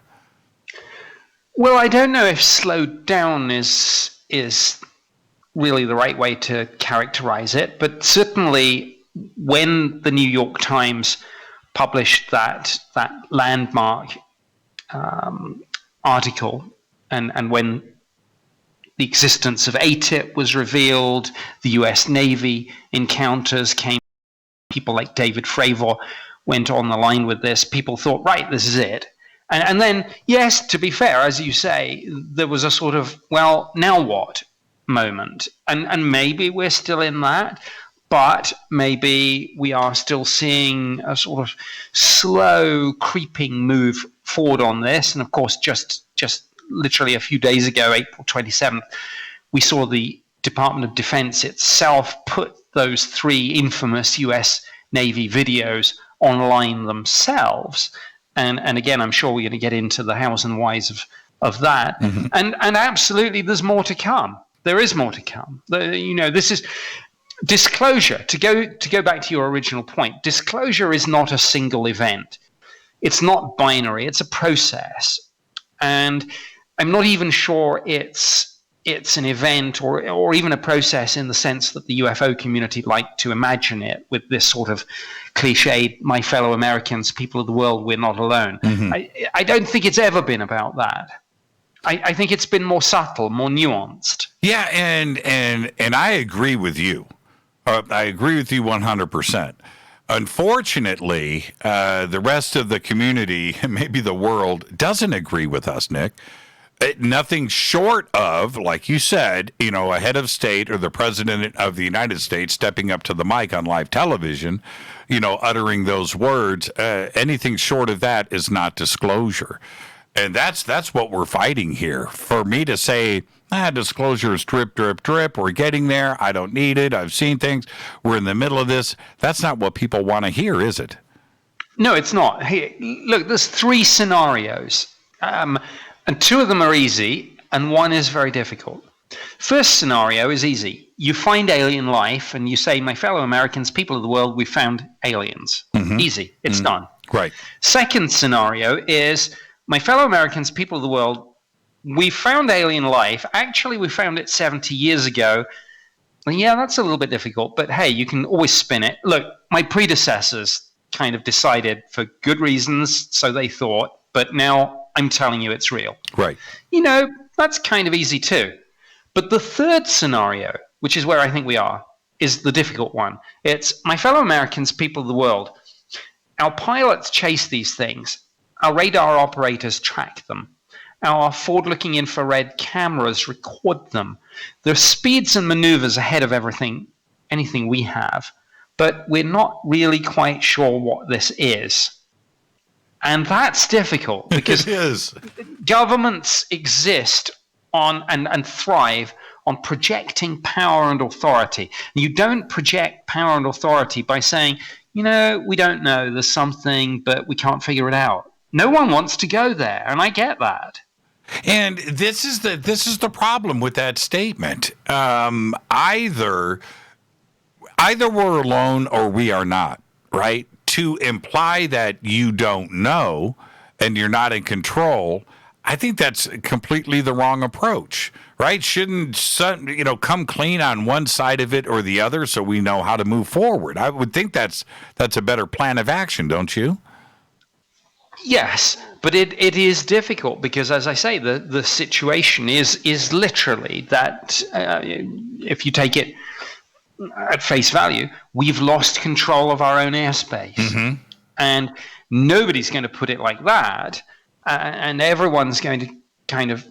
Well, I don't know if slowed down is really the right way to characterize it, but certainly when the New York Times published that landmark article, and when the existence of ATIP was revealed, the U.S. Navy encounters came, people like David Fravor went on the line with this, people thought, right, this is it. And then, yes, to be fair, as you say, there was a sort of, well, now what moment. And maybe we're still in that, but maybe we are still seeing a sort of slow creeping move forward on this. And of course, just literally a few days ago, April 27th, we saw the Department of Defense itself put those 3 infamous U.S. Navy videos online themselves. And again, I'm sure we're going to get into the hows and whys of that. Mm-hmm. And absolutely, there's more to come. There is more to come. This is disclosure. To go back to your original point, disclosure is not a single event. It's not binary. It's a process. And I'm not even sure it's an event or even a process in the sense that the UFO community like to imagine it, with this sort of cliche, my fellow Americans, people of the world, we're not alone. Mm-hmm. I don't think it's ever been about that. I think it's been more subtle, more nuanced.
Yeah, and I agree with you. I agree with you 100%. Unfortunately, the rest of the community, maybe the world, doesn't agree with us, Nick. Nothing short of, like you said, a head of state or the president of the United States stepping up to the mic on live television, uttering those words. Anything short of that is not disclosure. And that's what we're fighting here. For me to say, disclosure is drip, drip, drip, we're getting there, I don't need it, I've seen things, we're in the middle of this, that's not what people want to hear, is it?
No, it's not. Hey, look, there's 3 scenarios. And 2 of them are easy, and 1 is very difficult. First scenario is easy. You find alien life, and you say, my fellow Americans, people of the world, we found aliens. Mm-hmm. Easy. It's done.
Right.
Second scenario is, my fellow Americans, people of the world, we found alien life. Actually, we found it 70 years ago. And yeah, that's a little bit difficult, but hey, you can always spin it. Look, my predecessors kind of decided for good reasons, so they thought, but now I'm telling you it's real.
Right.
That's kind of easy too. But the third scenario, which is where I think we are, is the difficult one. It's, my fellow Americans, people of the world, our pilots chase these things. Our radar operators track them. Our forward-looking infrared cameras record them. Their speeds and maneuvers ahead of anything we have. But we're not really quite sure what this is. And that's difficult because
it is.
Governments exist on and thrive on projecting power and authority. You don't project power and authority by saying, we don't know, there's something, but we can't figure it out. No one wants to go there, and I get that.
And this is the problem with that statement. Either we're alone or we are not, right? To imply that you don't know and you're not in control, I think that's completely the wrong approach, right? Shouldn't come clean on one side of it or the other so we know how to move forward? I would think that's a better plan of action, don't you?
Yes, but it is difficult because, as I say, the situation is literally that if you take it at face value, we've lost control of our own airspace. Mm-hmm. And nobody's going to put it like that, and everyone's going to kind of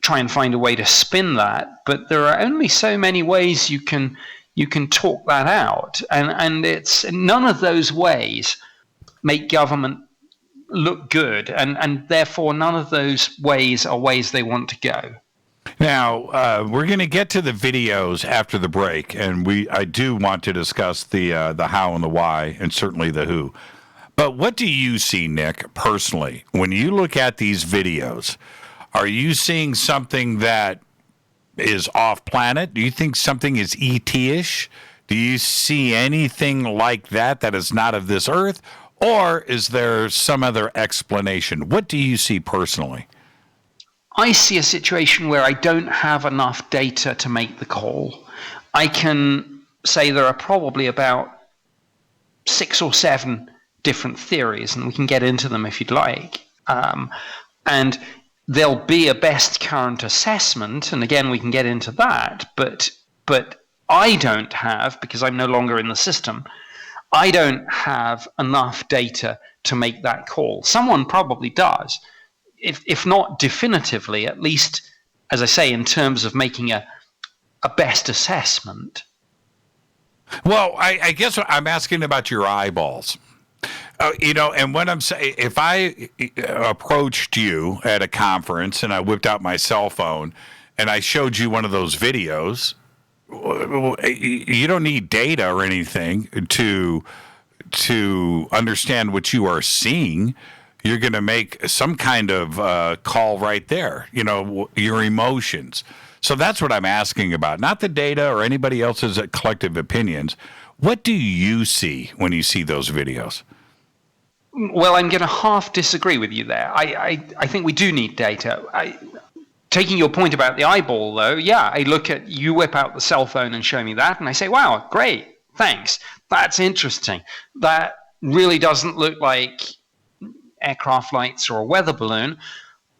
try and find a way to spin that. But there are only so many ways you can you can talk that out. And it's none of those ways make government look good, and therefore none of those ways are ways they want to go.
Now, we're going to get to the videos after the break, and I do want to discuss the how and the why, and certainly the who. But what do you see, Nick, personally, when you look at these videos? Are you seeing something that is off-planet? Do you think something is ET-ish? Do you see anything like that is not of this earth? Or is there some other explanation? What do you see personally?
I see a situation where I don't have enough data to make the call. I can say there are probably about 6 or 7 different theories, and we can get into them if you'd like. And there'll be a best current assessment, and again, we can get into that, but I don't have, because I'm no longer in the system, I don't have enough data to make that call. Someone probably does. If not definitively, at least, as I say, in terms of making a best assessment.
Well, I guess I'm asking about your eyeballs. And what I'm saying, if I approached you at a conference and I whipped out my cell phone and I showed you one of those videos, you don't need data or anything to understand what you are seeing. You're going to make some kind of call right there, your emotions. So that's what I'm asking about, not the data or anybody else's collective opinions. What do you see when you see those videos?
Well, I'm going to half disagree with you there. I think we do need data. Taking your point about the eyeball, though, yeah, I look at, you whip out the cell phone and show me that, and I say, wow, great, thanks. That's interesting. That really doesn't look like aircraft lights or a weather balloon,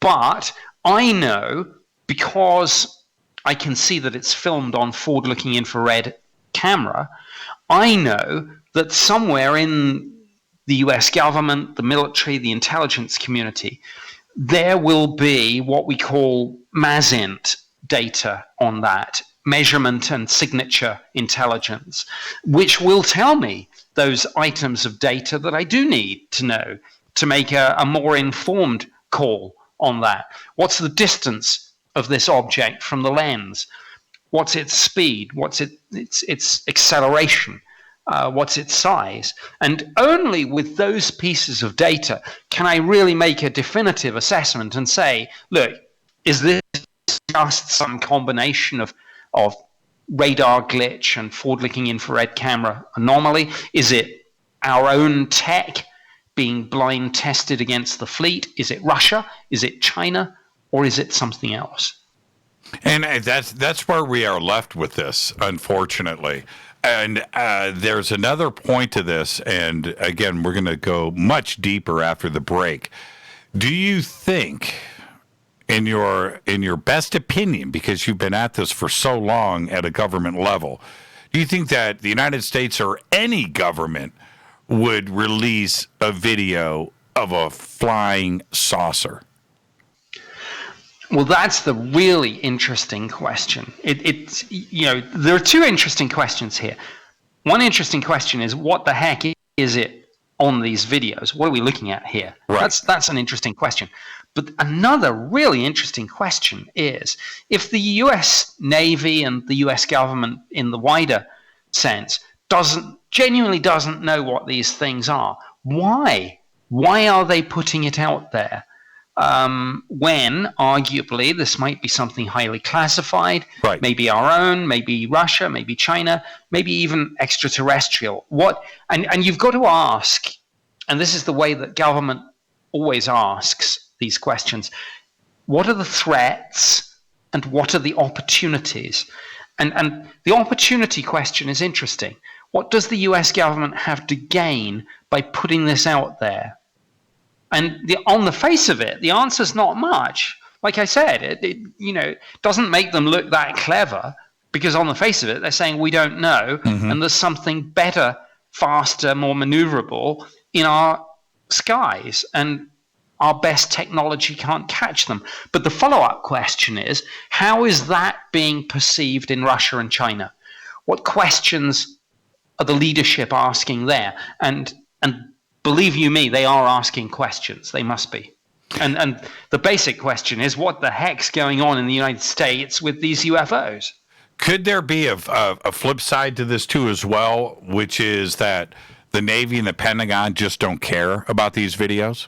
but I know, because I can see that it's filmed on forward-looking infrared camera, I know that somewhere in the US government, the military, the intelligence community, there will be what we call MASINT data on that, measurement and signature intelligence, which will tell me those items of data that I do need to know to make a more informed call on that. What's the distance of this object from the lens? What's its speed? What's its acceleration? What's its size? And only with those pieces of data can I really make a definitive assessment and say, look, is this just some combination of radar glitch and forward-looking infrared camera anomaly? Is it our own tech being blind tested against the fleet? Is it Russia? Is it China? Or is it something else?
And that's where we are left with this, unfortunately. And there's another point to this, and again, we're going to go much deeper after the break. Do you think, in your best opinion, because you've been at this for so long at a government level, do you think that the United States or any government would release a video of a flying saucer?
Well, that's the really interesting question. There are two interesting questions here. One interesting question is, what the heck is it on these videos? What are we looking at here? Right. That's an interesting question. But another really interesting question is, if the US Navy and the US government in the wider sense genuinely doesn't know what these things are, why are they putting it out there? When arguably this might be something highly classified, right. Maybe our own, maybe Russia, maybe China, maybe even extraterrestrial. And you've got to ask, and this is the way that government always asks these questions, what are the threats and what are the opportunities? And the opportunity question is interesting. What does the US government have to gain by putting this out there? And on the face of it, the answer's not much. Like I said, it doesn't make them look that clever, because on the face of it, they're saying we don't know, and there's something better, faster, more maneuverable in our skies, and our best technology can't catch them. But the follow-up question is, how is that being perceived in Russia and China? What questions are the leadership asking there? And believe you me, they are asking questions. They must be. And the basic question is, what the heck's going on in the United States with these UFOs?
Could there be a flip side to this too as well, which is that the Navy and the Pentagon just don't care about these videos?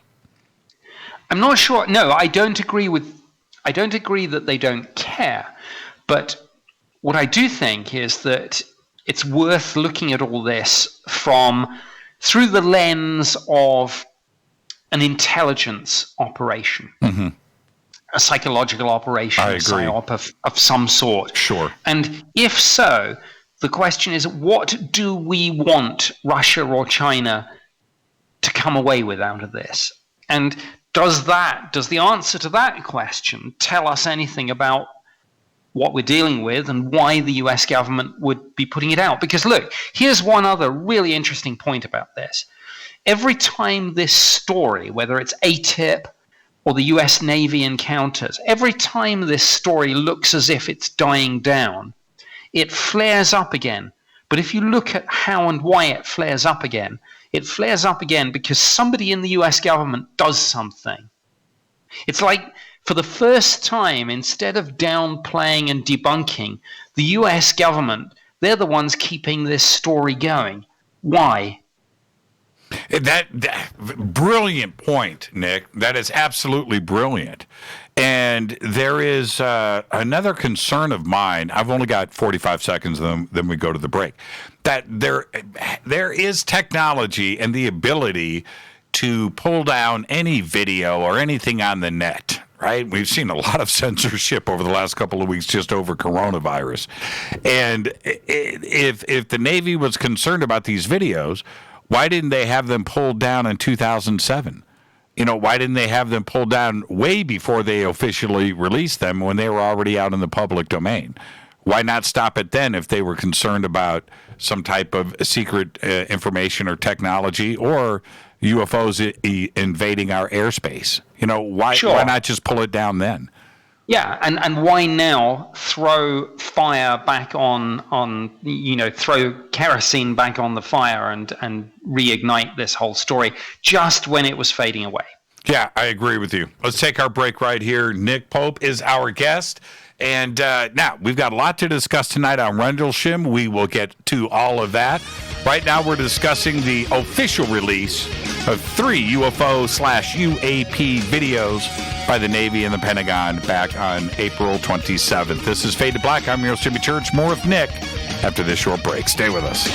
I'm not sure. No, I don't agree that they don't care. But what I do think is that it's worth looking at all this through the lens of an intelligence operation, a psychological operation, a psyop of some sort.
Sure.
And if so, the question is, what do we want Russia or China to come away with out of this? And does the answer to that question tell us anything about what we're dealing with and why the US government would be putting it out? Because look, here's one other really interesting point about this. Every time this story, whether it's ATIP or the US Navy encounters, every time this story looks as if it's dying down, it flares up again. But if you look at how and why it flares up again because somebody in the US government does something. It's like, for the first time, instead of downplaying and debunking, the US government, they're the ones keeping this story going. Why?
That brilliant point, Nick. That is absolutely brilliant. And there is another concern of mine. I've only got 45 seconds, then we go to the break. That there is technology and the ability to pull down any video or anything on the net, right? We've seen a lot of censorship over the last couple of weeks just over coronavirus. And if the Navy was concerned about these videos, why didn't they have them pulled down in 2007? Why didn't they have them pulled down way before they officially released them when they were already out in the public domain? Why not stop it then if they were concerned about some type of secret information or technology or UFOs invading our airspace? Why not just pull it down then?
Yeah, and why now throw fire back throw kerosene back on the fire and reignite this whole story just when it was fading away?
Yeah, I agree with you. Let's take our break right here. Nick Pope is our guest. And now we've got a lot to discuss tonight on Rendlesham. We will get to all of that. Right now we're discussing the official release of 3 UFO/UAP videos by the Navy and the Pentagon back on April 27th. This is Fade to Black. I'm your host, Jimmy Church. More with Nick after this short break. Stay with us.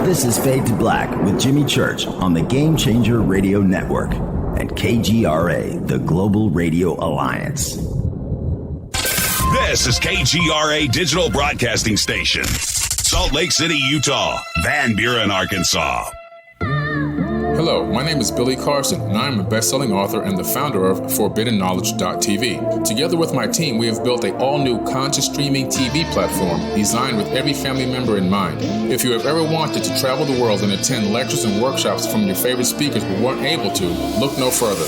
This is Fade to Black with Jimmy Church on the Game Changer Radio Network and KGRA, the Global Radio Alliance.
This is KGRA Digital Broadcasting Station, Salt Lake City, Utah, Van Buren, Arkansas.
Hello, my name is Billy Carson, and I am a best-selling author and the founder of ForbiddenKnowledge.tv. Together with my team, we have built an all-new conscious streaming TV platform designed with every family member in mind. If you have ever wanted to travel the world and attend lectures and workshops from your favorite speakers but weren't able to, look no further.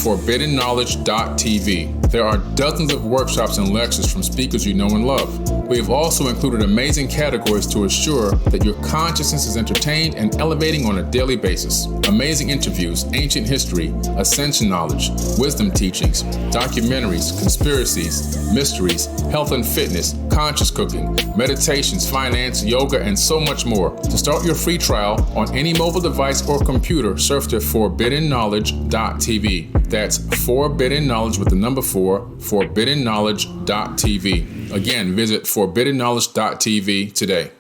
ForbiddenKnowledge.tv. There are dozens of workshops and lectures from speakers you know and love. We have also included amazing categories to assure that your consciousness is entertained and elevating on a daily basis. Amazing interviews, ancient history, ascension knowledge, wisdom teachings, documentaries, conspiracies, mysteries, health and fitness, conscious cooking, meditations, finance, yoga, and so much more. To start your free trial on any mobile device or computer, surf to ForbiddenKnowledge.tv. That's Forbidden Knowledge with the number 4, ForbiddenKnowledge.tv. Again, visit ForbiddenKnowledge.tv today.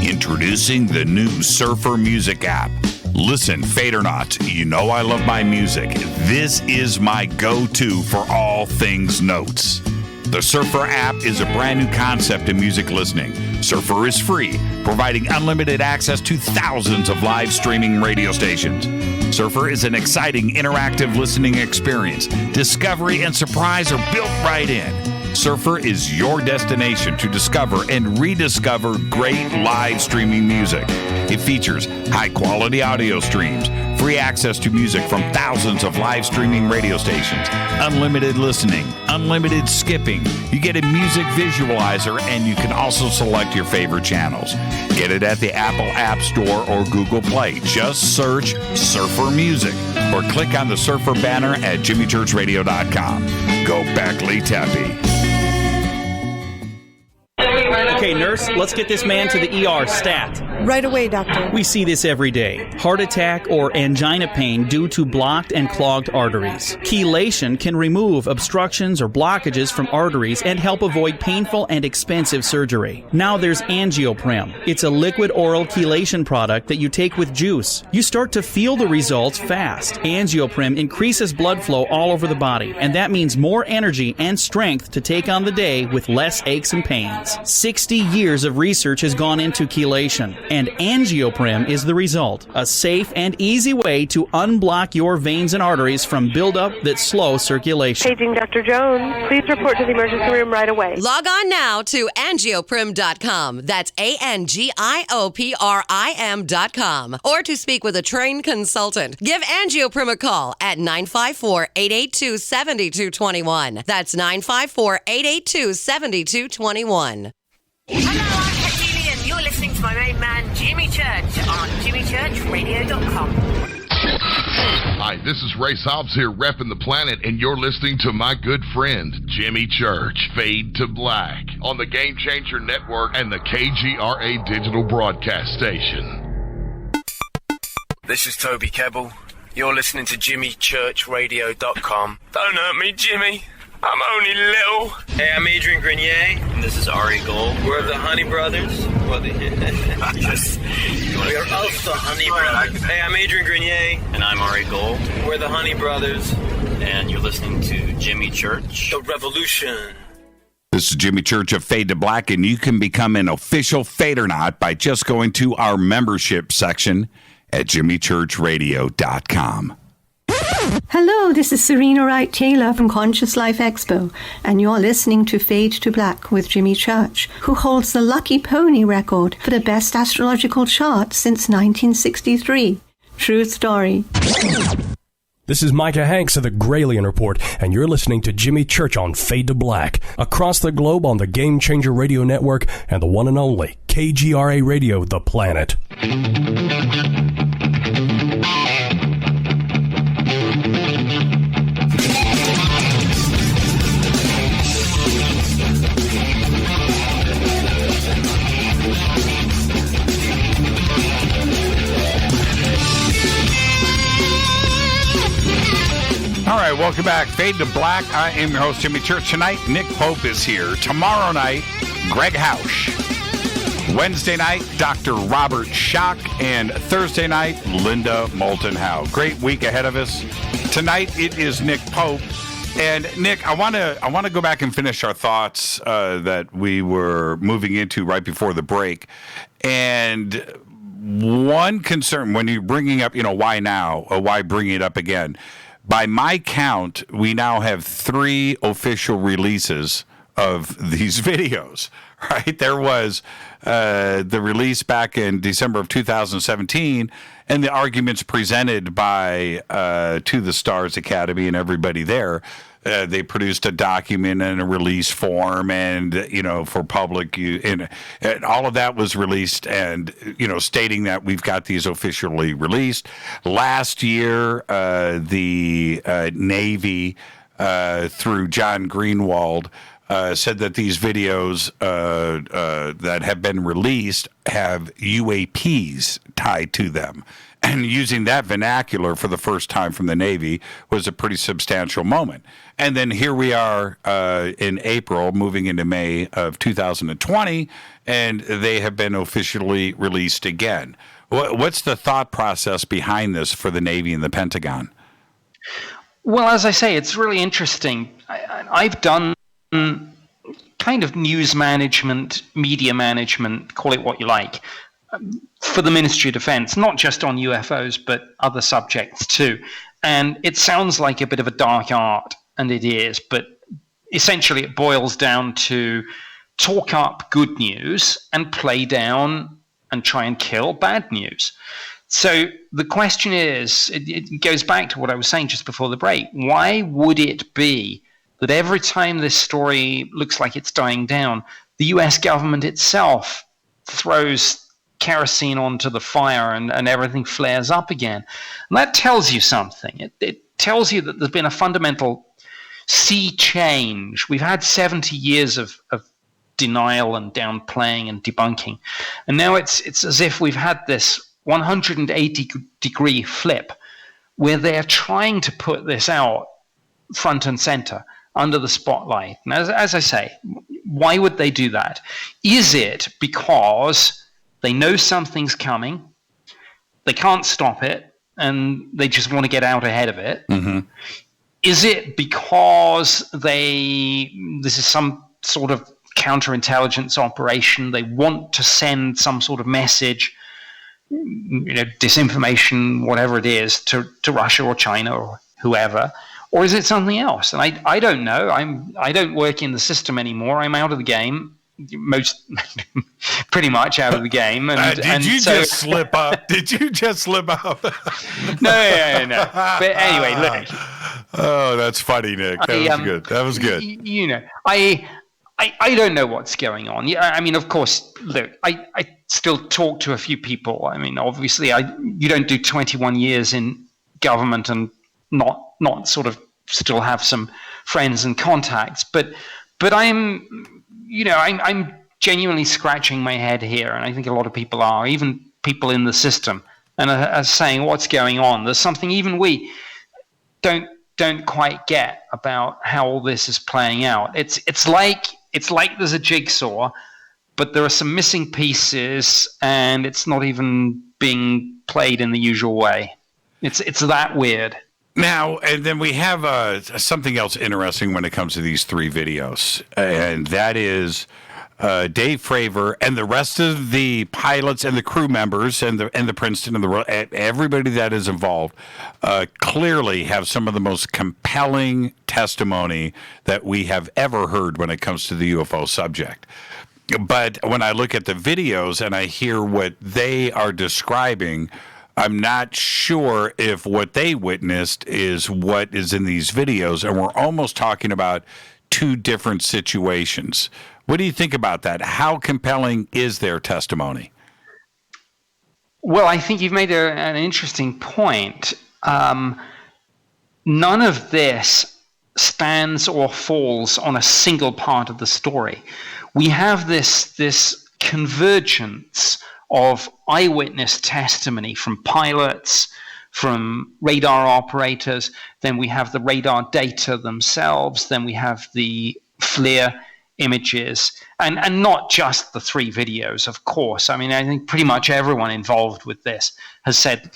Introducing the new Surfer Music app. Listen, fade or not, you know I love my music. This is my go-to for all things notes. The Surfer app is a brand new concept in music listening. Surfer is free, providing unlimited access to thousands of live streaming radio stations. Surfer is an exciting, interactive listening experience. Discovery and surprise are built right in. Surfer is your destination to discover and rediscover great live streaming music. It features high-quality audio streams, free access to music from thousands of live streaming radio stations, unlimited listening, unlimited skipping. You get a music visualizer, and you can also select your favorite channels. Get it at the Apple App Store or Google Play. Just search Surfer Music or click on the Surfer banner at jimmychurchradio.com. Go Beckley Tappy.
Okay, nurse, let's get this man to the ER stat.
Right away, doctor.
We see this every day. Heart attack or angina pain due to blocked and clogged arteries. Chelation can remove obstructions or blockages from arteries and help avoid painful and expensive surgery. Now there's Angioprim. It's a liquid oral chelation product that you take with juice. You start to feel the results fast. Angioprim increases blood flow all over the body, and that means more energy and strength to take on the day with less aches and pains. 60 years of research has gone into chelation, and Angioprim is the result. A safe and easy way to unblock your veins and arteries from buildup that slow circulation.
Paging Dr. Jones. Please report to the emergency room right away.
Log on now to angioprim.com. That's ANGIOPRIM.com. Or to speak with a trained consultant. Give Angioprim a call at 954-882-7221. That's 954-882-7221.
Hello, I'm Katie, and you're listening to my main man, Jimmy Church, on jimmychurchradio.com.
Hi, this is Ray Hobbs here, repping the planet, and you're listening to my good friend, Jimmy Church, Fade to Black, on the Game Changer Network and the KGRA Digital Broadcast Station.
This is Toby Kebbell. You're listening to jimmychurchradio.com. Don't hurt me, Jimmy. I'm only little.
Hey, I'm Adrian Grenier.
And this is Ari Gold.
We're the Honey Brothers.
We're also
Honey Brothers. Hey, I'm Adrian Grenier.
And I'm Ari Gold.
We're the Honey Brothers.
And you're listening to Jimmy Church.
The Revolution.
This is Jimmy Church of Fade to Black, and you can become an official Fadernaut by just going to our membership section at jimmychurchradio.com.
Hello, this is Serena Wright Taylor from Conscious Life Expo, and you're listening to Fade to Black with Jimmy Church, who holds the Lucky Pony record for the best astrological chart since 1963. True story.
This is Micah Hanks of the Gralien Report, and you're listening to Jimmy Church on Fade to Black, across the globe on the Game Changer Radio Network and the one and only KGRA Radio, The Planet.
All right, welcome back. Fade to Black. I am your host, Jimmy Church. Tonight, Nick Pope is here. Tomorrow night, Greg Hausch. Wednesday night, Dr. Robert Schock. And Thursday night, Linda Moulton Howe. Great week ahead of us. Tonight, it is Nick Pope. And Nick, I want to go back and finish our thoughts that we were moving into right before the break. And one concern when you're bringing up, why now? Or why bring it up again? By my count, we now have 3 official releases of these videos, right? There was the release back in December of 2017 and the arguments presented by To the Stars Academy and everybody there. They produced a document and a release form and, for public, and all of that was released and, stating that we've got these officially released. Last year, the Navy, through John Greenwald, said that these videos that have been released have UAPs tied to them. And using that vernacular for the first time from the Navy was a pretty substantial moment. And then here we are in April, moving into May of 2020, and they have been officially released again. What's the thought process behind this for the Navy and the Pentagon?
Well, as I say, it's really interesting. I've done kind of news management, media management, call it what you like, for the Ministry of Defense, not just on UFOs, but other subjects too. And it sounds like a bit of a dark art, and it is, but essentially it boils down to talk up good news and play down and try and kill bad news. So the question is, it goes back to what I was saying just before the break. Why would it be that every time this story looks like it's dying down, the US government itself throws kerosene onto the fire and everything flares up again? And that tells you something. It tells you that there's been a fundamental sea change. We've had 70 years of denial and downplaying and debunking. And now it's as if we've had this 180-degree flip where they're trying to put this out front and center under the spotlight. And as I say, why would they do that? Is it because they know something's coming, they can't stop it, and they just want to get out ahead of it?
Mm-hmm.
Is it because this is some sort of counterintelligence operation? They want to send some sort of message, disinformation, whatever it is, to Russia or China or whoever? Or is it something else? And I don't know. I don't work in the system anymore. I'm out of the game. Pretty much out of the game.
Did you just slip up? Did you just slip up?
No. But anyway, look.
Oh, that's funny, Nick. That was good.
I don't know what's going on. Yeah, I mean, of course, look, I still talk to a few people. I mean, obviously, you don't do 21 years in government and not sort of still have some friends and contacts. But I'm genuinely scratching my head here, and I think a lot of people are, even people in the system, and are saying, what's going on? There's something even we don't quite get about how all this is playing out. It's like there's a jigsaw, but there are some missing pieces, and it's not even being played in the usual way. It's that weird.
Now, and then we have something else interesting when it comes to these three videos, and that is Dave Fravor and the rest of the pilots and the crew members and the Princeton and everybody that is involved clearly have some of the most compelling testimony that we have ever heard when it comes to the UFO subject. But when I look at the videos and I hear what they are describing, I'm not sure if what they witnessed is what is in these videos, and we're almost talking about two different situations. What do you think about that? How compelling is their testimony?
Well, I think you've made an interesting point. None of this stands or falls on a single part of the story. We have this convergence of eyewitness testimony from pilots, from radar operators, then we have the radar data themselves, then we have the FLIR images, and not just the three videos, of course. I mean, I think pretty much everyone involved with this has said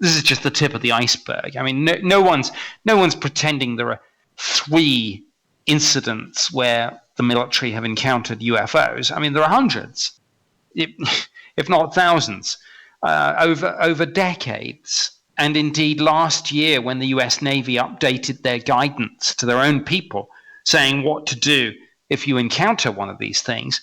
this is just the tip of the iceberg. I mean, no one's pretending there are three incidents where the military have encountered UFOs. I mean, there are hundreds, if not thousands, over decades. And indeed, last year, when the US Navy updated their guidance to their own people, saying what to do if you encounter one of these things,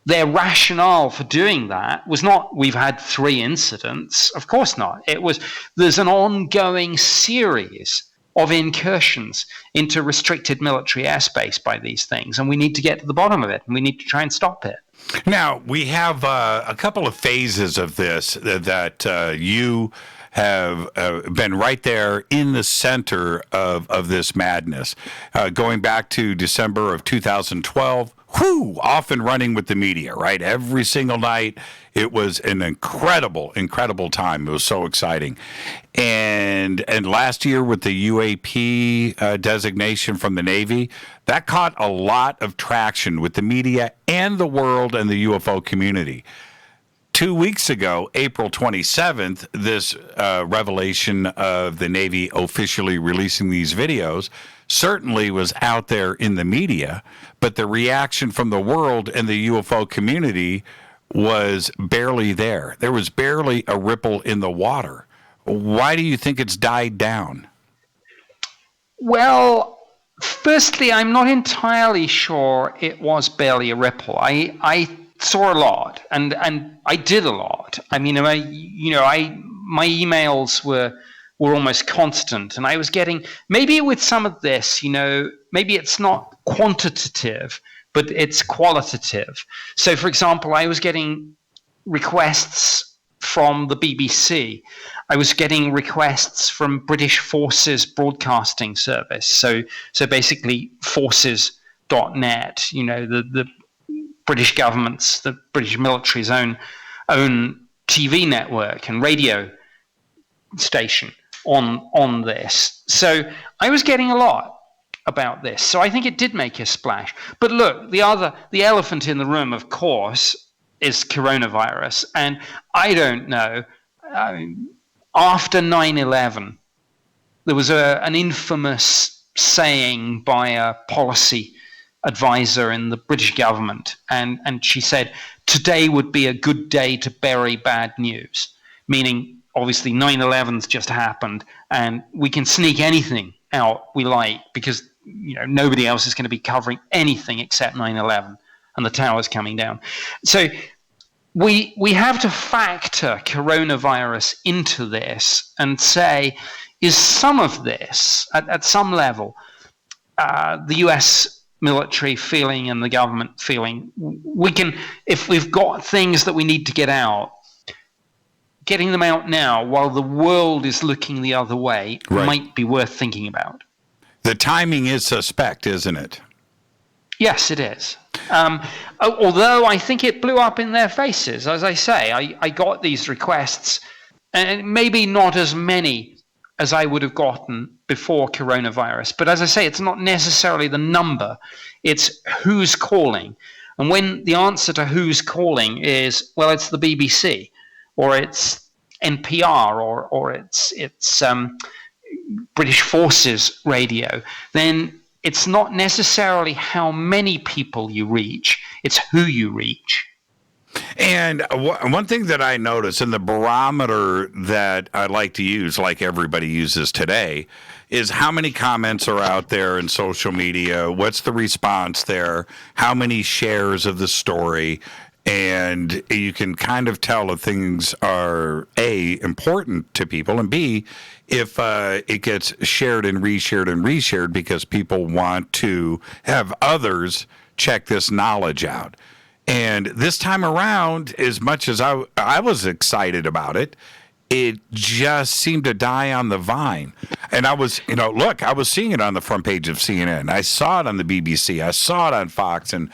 their rationale for doing that was not, we've had three incidents. Of course not. It was, there's an ongoing series of incursions into restricted military airspace by these things, and we need to get to the bottom of it, and we need to try and stop it.
Now, we have a couple of phases of this that you have been right there in the center of this madness. Going back to December of 2012, off and running with the media, right? Every single night. It was an incredible time. It was so exciting. And last year with the UAP designation from the Navy, that caught a lot of traction with the media and the world and the UFO community. 2 weeks ago, April 27th, this revelation of the Navy officially releasing these videos certainly was out there in the media, but the reaction from the world and the UFO community was barely there. There was barely a ripple in the water. Why do you think it's died down?
Well, firstly, I'm not entirely sure it was barely a ripple. I saw a lot, and I did a lot. I mean, my emails were almost constant, and I was getting, maybe with some of this, maybe it's not quantitative, but it's qualitative. So, for example, I was getting requests from the BBC. I was getting requests from British Forces Broadcasting Service. So basically forces.net, the British government's, the British military's own TV network and radio station on this. So I was getting a lot about this. So I think it did make a splash. But look, the elephant in the room, of course, is coronavirus. And I don't know, after 9/11, there was an infamous saying by a policy advisor in the British government, and she said, today would be a good day to bury bad news, meaning obviously 9/11's just happened, and we can sneak anything out we like because nobody else is going to be covering anything except 9/11 and the towers coming down. So we have to factor coronavirus into this and say, is some of this, at some level, the US military feeling and the government feeling, we can, if we've got things that we need to get out, getting them out now while the world is looking the other way might be worth thinking about.
The timing is suspect, isn't it?
Yes, it is. Although I think it blew up in their faces. As I say, I got these requests, and maybe not as many as I would have gotten before coronavirus. But as I say, it's not necessarily the number. It's who's calling. And when the answer to who's calling is, well, it's the BBC, or it's NPR, or it's British Forces Radio, then it's not necessarily how many people you reach, it's who you reach.
And one thing that I notice, and the barometer that I like to use, like everybody uses today, is how many comments are out there in social media, what's the response there, how many shares of the story, and you can kind of tell if things are, A, important to people, and B, if it gets shared and reshared because people want to have others check this knowledge out. And this time around, as much as I was excited about it, it just seemed to die on the vine. And I was, I was seeing it on the front page of CNN. I saw it on the BBC. I saw it on Fox and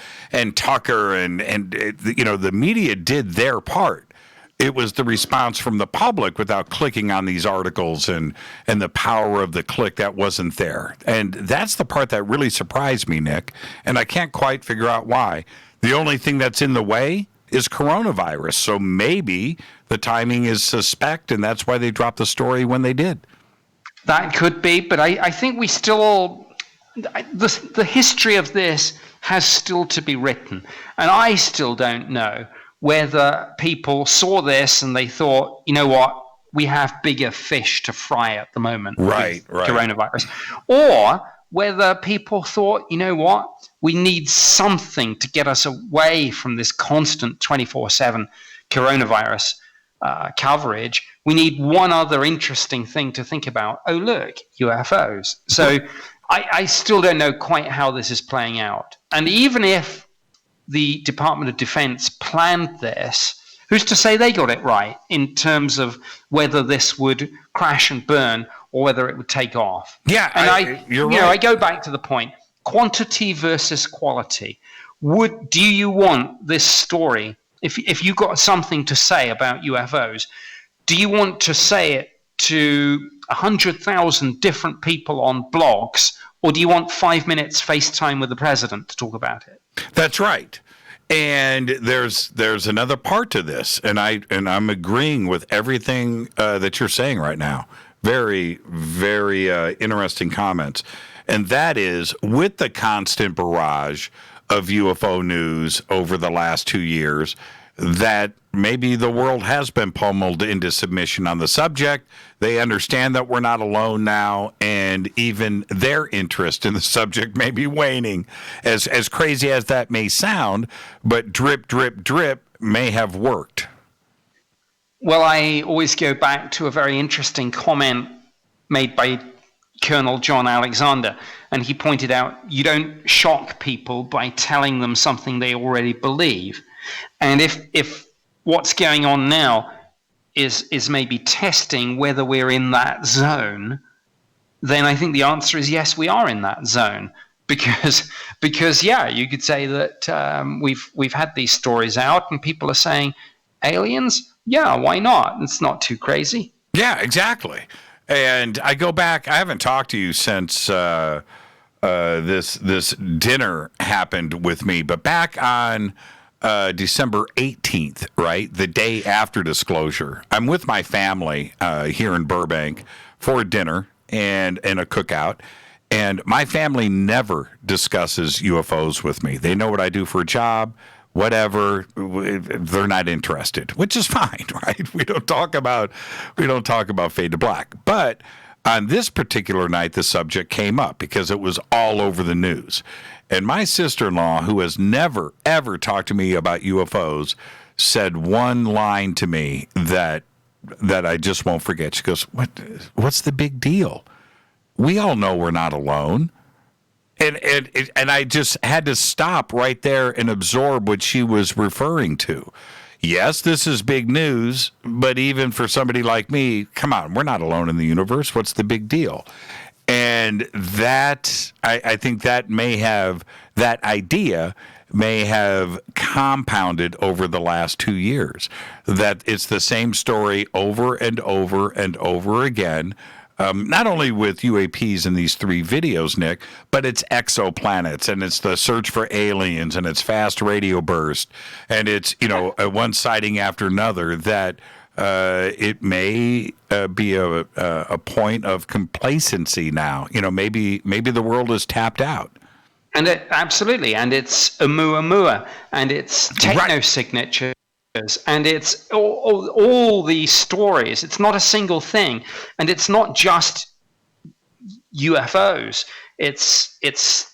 Tucker and the media did their part. It was the response from the public without clicking on these articles and the power of the click that wasn't there. And that's the part that really surprised me, Nick. And I can't quite figure out why. The only thing that's in the way is coronavirus. So maybe the timing is suspect, and that's why they dropped the story when they did.
That could be, but I think we still, the history of this has still to be written. And I still don't know whether people saw this and they thought, you know what, we have bigger fish to fry at the moment.
Right.
Coronavirus. Or whether people thought, you know what, we need something to get us away from this constant 24/7 coronavirus coverage. We need one other interesting thing to think about. Oh, look, UFOs. So I still don't know quite how this is playing out. And even if the Department of Defense planned this, who's to say they got it right in terms of whether this would crash and burn or whether it would take off?
Yeah,
and
you're right.
I go back to the point, quantity versus quality. Do you want this story, if you got something to say about UFOs, do you want to say it to 100,000 different people on blogs, or do you want 5 minutes FaceTime with the president to talk about it?
That's right. And there's another part to this, and I'm agreeing with everything that you're saying right now. Very, very interesting comments. And that is, with the constant barrage of UFO news over the last 2 years, that maybe the world has been pummeled into submission on the subject. They understand that we're not alone now, and even their interest in the subject may be waning. As crazy as that may sound, but drip, drip, drip may have worked.
Well, I always go back to a very interesting comment made by Colonel John Alexander, and he pointed out you don't shock people by telling them something they already believe. And if what's going on now is maybe testing whether we're in that zone, then I think the answer is yes, we are in that zone. Because yeah, you could say that we've had these stories out, and people are saying aliens. Yeah, why not? It's not too crazy.
Yeah, exactly. And I go back. I haven't talked to you since this dinner happened with me, but back on December 18th, right, the day after disclosure, I'm with my family here in Burbank for dinner and a cookout. And my family never discusses UFOs with me. They know what I do for a job. Whatever, they're not interested, which is fine, right? We don't talk about Fade to Black. But on this particular night, the subject came up because it was all over the news. And my sister-in-law, who has never, ever talked to me about UFOs, said one line to me that I just won't forget. She goes, "What's the big deal? We all know we're not alone." And I just had to stop right there and absorb what she was referring to. Yes, this is big news, but even for somebody like me, come on, we're not alone in the universe. What's the big deal? And that, I think that idea may have compounded over the last 2 years, that it's the same story over and over and over again. Not only with UAPs in these 3 videos, Nick, but it's exoplanets, and it's the search for aliens, and it's fast radio burst, and it's, one sighting after another, that it may be a point of complacency now. Maybe the world is tapped out.
And absolutely, and it's Oumuamua, and it's techno-signature. And it's all these stories. It's not a single thing, and it's not just UFOs. It's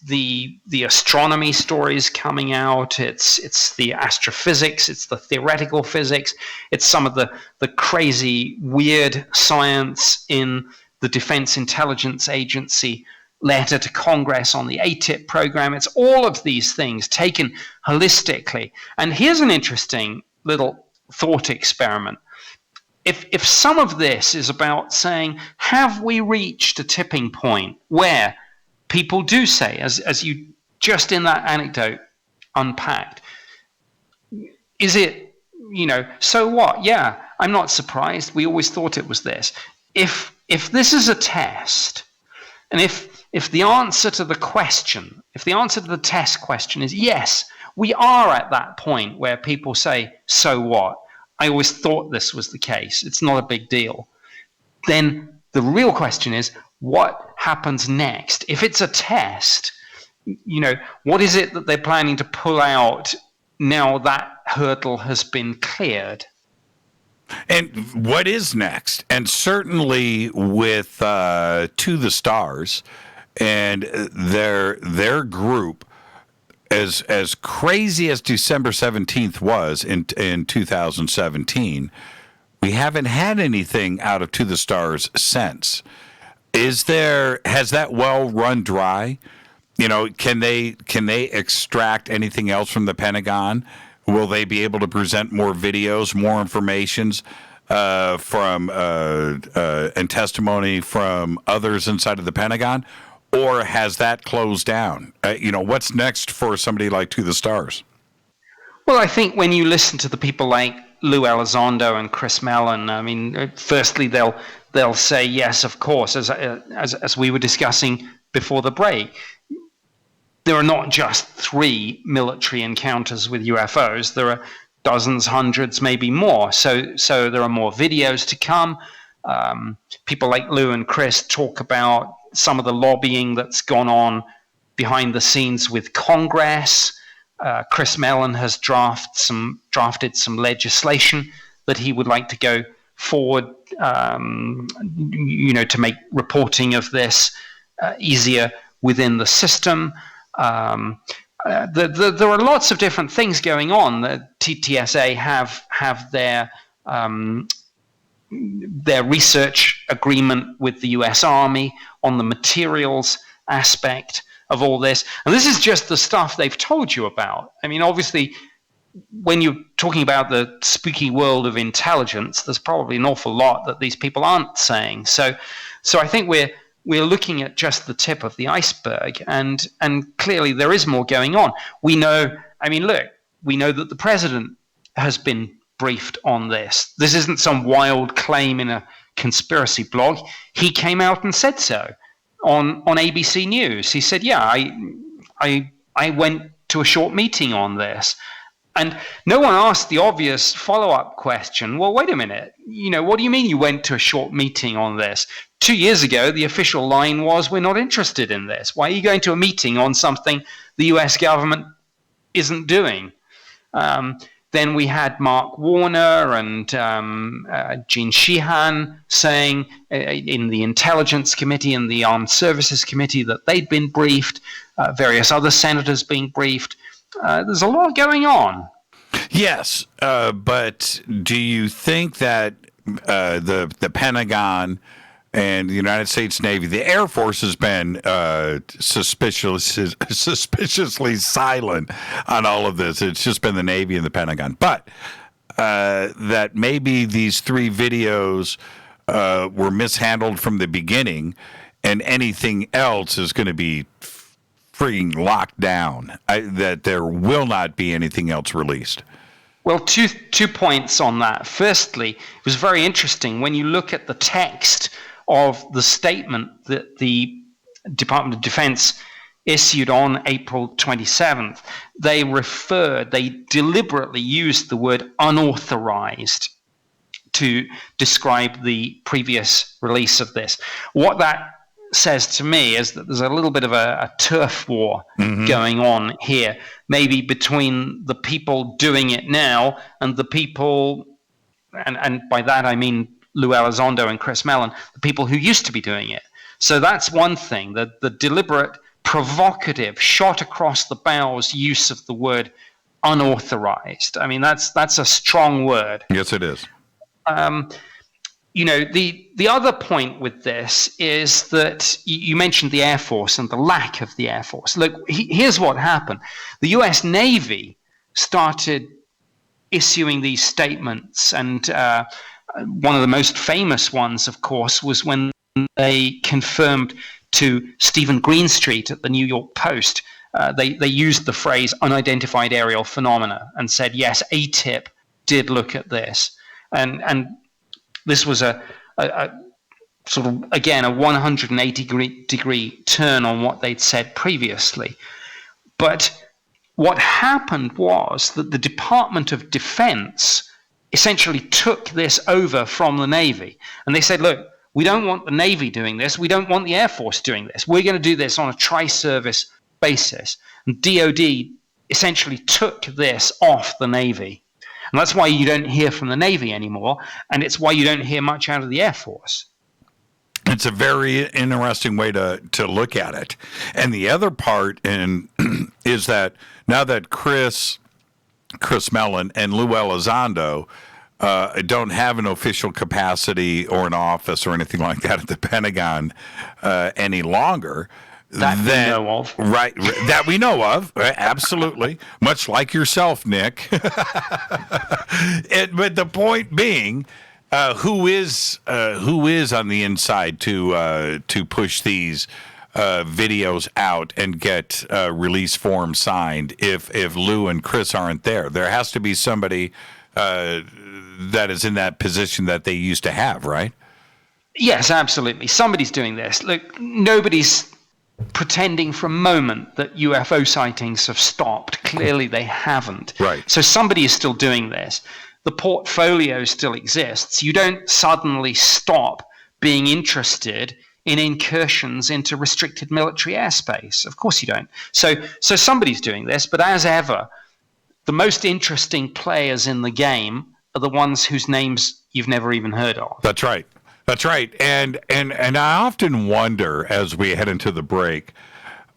the astronomy stories coming out. It's the astrophysics. It's the theoretical physics. It's some of the crazy, weird science in the Defense Intelligence Agency letter to Congress on the ATIP program. It's all of these things taken holistically. And here's an interesting little thought experiment. If some of this is about saying, have we reached a tipping point where people do say, as you just in that anecdote unpacked, is it, so what? Yeah, I'm not surprised. We always thought it was this. If this is a test, and if the answer to the question, if the answer to the test question is yes, we are at that point where people say, so what? I always thought this was the case. It's not a big deal. Then the real question is, what happens next? If it's a test, what is it that they're planning to pull out now that hurdle has been cleared?
And what is next? And certainly with To the Stars and their group, as crazy as December 17th was in 2017, we haven't had anything out of To the Stars since. Has that well run dry? Can they extract anything else from the Pentagon? Will they be able to present more videos, more informations from and testimony from others inside of the Pentagon? Or has that closed down? What's next for somebody like To the Stars?
Well, I think when you listen to the people like Lou Elizondo and Chris Mellon, firstly they'll say yes, of course, as we were discussing before the break. There are not just 3 military encounters with UFOs. There are dozens, hundreds, maybe more. So there are more videos to come. People like Lou and Chris talk about some of the lobbying that's gone on behind the scenes with Congress. Chris Mellon has drafted some legislation that he would like to go forward, to make reporting of this easier within the system. There are lots of different things going on. The TTSA have their research agreement with the US Army on the materials aspect of all this. And this is just the stuff they've told you about. I mean, obviously, when you're talking about the spooky world of intelligence, there's probably an awful lot that these people aren't saying. So I think we're looking at just the tip of the iceberg, and clearly there is more going on. We know that the president has been briefed on this. This isn't some wild claim in a conspiracy blog. He came out and said so on ABC News. He said, yeah, I went to a short meeting on this. And no one asked the obvious follow-up question, well, wait a minute, what do you mean you went to a short meeting on this? 2 years ago, the official line was, we're not interested in this. Why are you going to a meeting on something the US government isn't doing? Then we had Mark Warner and Gene Sheehan saying in the Intelligence Committee and the Armed Services Committee that they'd been briefed, various other senators being briefed. There's a lot going on.
Yes, but do you think that the Pentagon and the United States Navy, the Air Force has been suspiciously silent on all of this? It's just been the Navy and the Pentagon. But that maybe these 3 videos were mishandled from the beginning, and anything else is going to be freaking locked down, that there will not be anything else released.
Well, two points on that. Firstly, it was very interesting when you look at the text of the statement that the Department of Defense issued on April 27th. They deliberately used the word unauthorized to describe the previous release of this. What that says to me is that there's a little bit of a turf war going on here, maybe between the people doing it now and the people, and by that I mean Lou Elizondo and Chris Mellon, the people who used to be doing it. So that's one thing, the deliberate, provocative, shot across the bows use of the word unauthorized. I mean, that's a strong word.
Yes, it is.
The other point with this is that you mentioned the Air Force and the lack of the Air Force. Look, here's what happened. The US Navy started issuing these statements, and one of the most famous ones, of course, was when they confirmed to Stephen Greenstreet at the New York Post. They used the phrase unidentified aerial phenomena and said, yes, ATIP did look at this. And this was a sort of, again, a 180-degree turn on what they'd said previously. But what happened was that the Department of Defense essentially took this over from the Navy. And they said, look, we don't want the Navy doing this. We don't want the Air Force doing this. We're going to do this on a tri-service basis. And DOD essentially took this off the Navy. And that's why you don't hear from the Navy anymore, and it's why you don't hear much out of the Air Force.
It's a very interesting way to look at it. And the other part is that now that Chris Mellon and Lou Elizondo don't have an official capacity or an office or anything like that at the Pentagon any longer,
that we know of.
Right, that we know of, absolutely. Much like yourself, Nick. But the point being, who is on the inside to push these videos out and get release forms signed if Lou and Chris aren't there? There has to be somebody that is in that position that they used to have, right?
Yes, absolutely. Somebody's doing this. Look, nobody's pretending for a moment that UFO sightings have stopped. Clearly they haven't.
Right.
So somebody is still doing this. The portfolio still exists. You don't suddenly stop being interested in incursions into restricted military airspace. Of course you don't. So somebody's doing this, but as ever, the most interesting players in the game are the ones whose names you've never even heard of.
That's right. That's right. And I often wonder, as we head into the break,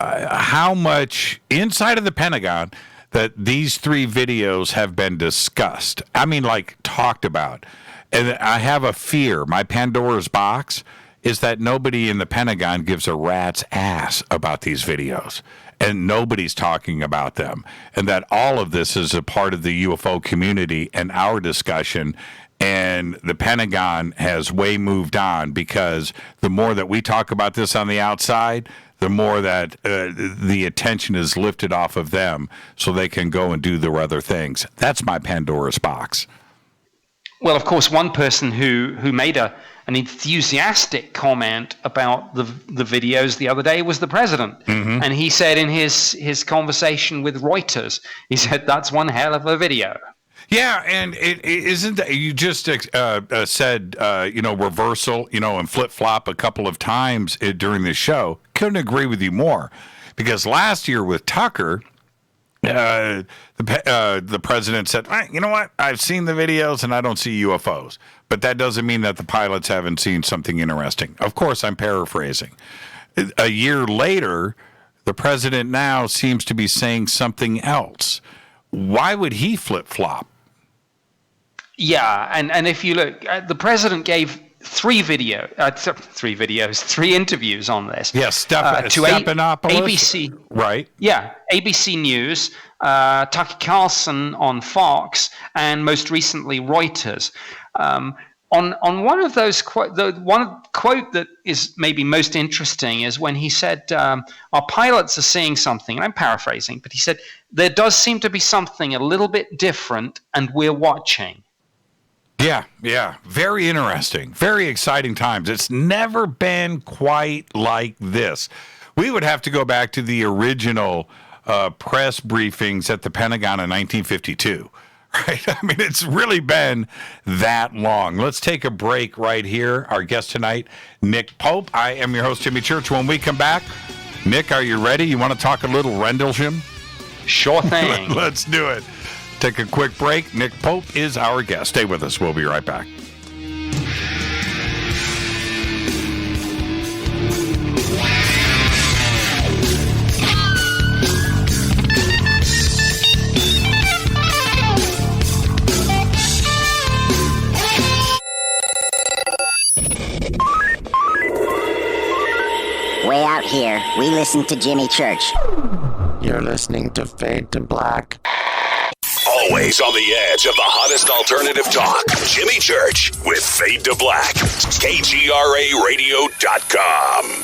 how much inside of the Pentagon that these 3 videos have been discussed. I mean, like, talked about. And I have a fear, my Pandora's box, is that nobody in the Pentagon gives a rat's ass about these videos. And nobody's talking about them. And that all of this is a part of the UFO community and our discussion. And the Pentagon has way moved on, because the more that we talk about this on the outside, the more that the attention is lifted off of them so they can go and do their other things. That's my Pandora's box.
Well, of course, one person who made an enthusiastic comment about the videos the other day was the president. Mm-hmm. And he said in his conversation with Reuters, he said, that's one hell of a video.
Yeah, and it isn't that you just said, reversal, and flip-flop a couple of times during the show. Couldn't agree with you more, because last year with Tucker, the president said, you know what, I've seen the videos and I don't see UFOs, but that doesn't mean that the pilots haven't seen something interesting. Of course, I'm paraphrasing. A year later, the president now seems to be saying something else. Why would he flip-flop?
Yeah, and if you look, the president gave 3 interviews on this.
Yes, Stephanopoulos.
ABC.
Right.
Yeah, ABC News, Tucker Carlson on Fox, and most recently Reuters. On one of those one quote that is maybe most interesting is when he said, our pilots are seeing something, and I'm paraphrasing, but he said, there does seem to be something a little bit different, and we're watching.
Yeah. Very interesting. Very exciting times. It's never been quite like this. We would have to go back to the original press briefings at the Pentagon in 1952. Right? I mean, it's really been that long. Let's take a break right here. Our guest tonight, Nick Pope. I am your host, Jimmy Church. When we come back, Nick, are you ready? You want to talk a little Rendlesham?
Sure thing.
Let's do it. Take a quick break. Nick Pope is our guest. Stay with us. We'll be right back.
Way out here, we listen to Jimmy Church.
You're listening to Fade to Black.
Always on the edge of the hottest alternative talk. Jimmy Church with Fade to Black. KGRARadio.com.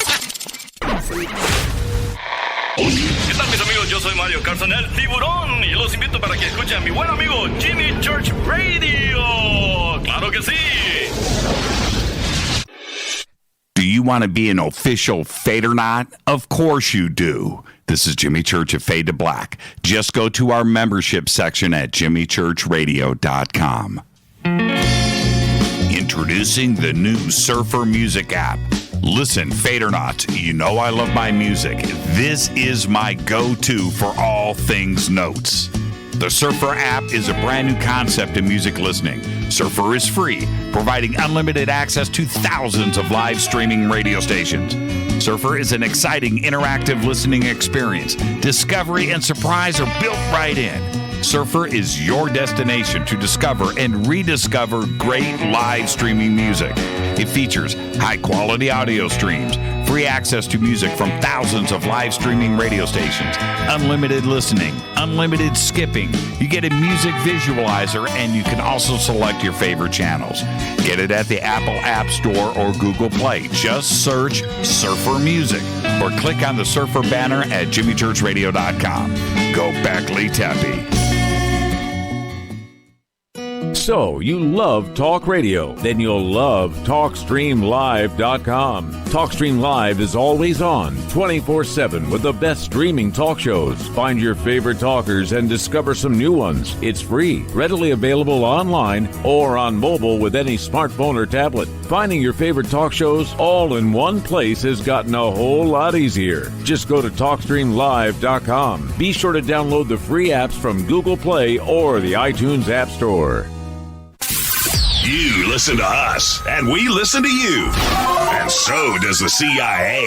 ¿Qué tal, mis amigos? Yo soy Mario Carson, el tiburón, y los invito para que escuchen a mi buen amigo Jimmy Church Radio. ¡Claro que sí!
Do you want to be an official Fadernaut? Of course you do. This is Jimmy Church of Fade to Black. Just go to our membership section at jimmychurchradio.com. Introducing the new Surfer Music app. Listen, Fadernauts, you know I love my music. This is my go-to for all things notes. The Surfer app is a brand new concept in music listening. Surfer is free, providing unlimited access to thousands of live streaming radio stations. Surfer is an exciting, interactive listening experience. Discovery and surprise are built right in. Surfer is your destination to discover and rediscover great live streaming music. It features high-quality audio streams, free access to music from thousands of live streaming radio stations, unlimited listening, unlimited skipping. You get a music visualizer, and you can also select your favorite channels. Get it at the Apple App Store or Google Play. Just search Surfer Music or click on the Surfer banner at jimmychurchradio.com. Go Beckley Teppy.
So, you love talk radio? Then you'll love TalkStreamLive.com. TalkStream Live is always on, 24/7, with the best streaming talk shows. Find your favorite talkers and discover some new ones. It's free, readily available online or on mobile with any smartphone or tablet. Finding your favorite talk shows all in one place has gotten a whole lot easier. Just go to TalkStreamLive.com. Be sure to download the free apps from Google Play or the iTunes App Store.
You listen to us, and we listen to you. And so does the CIA.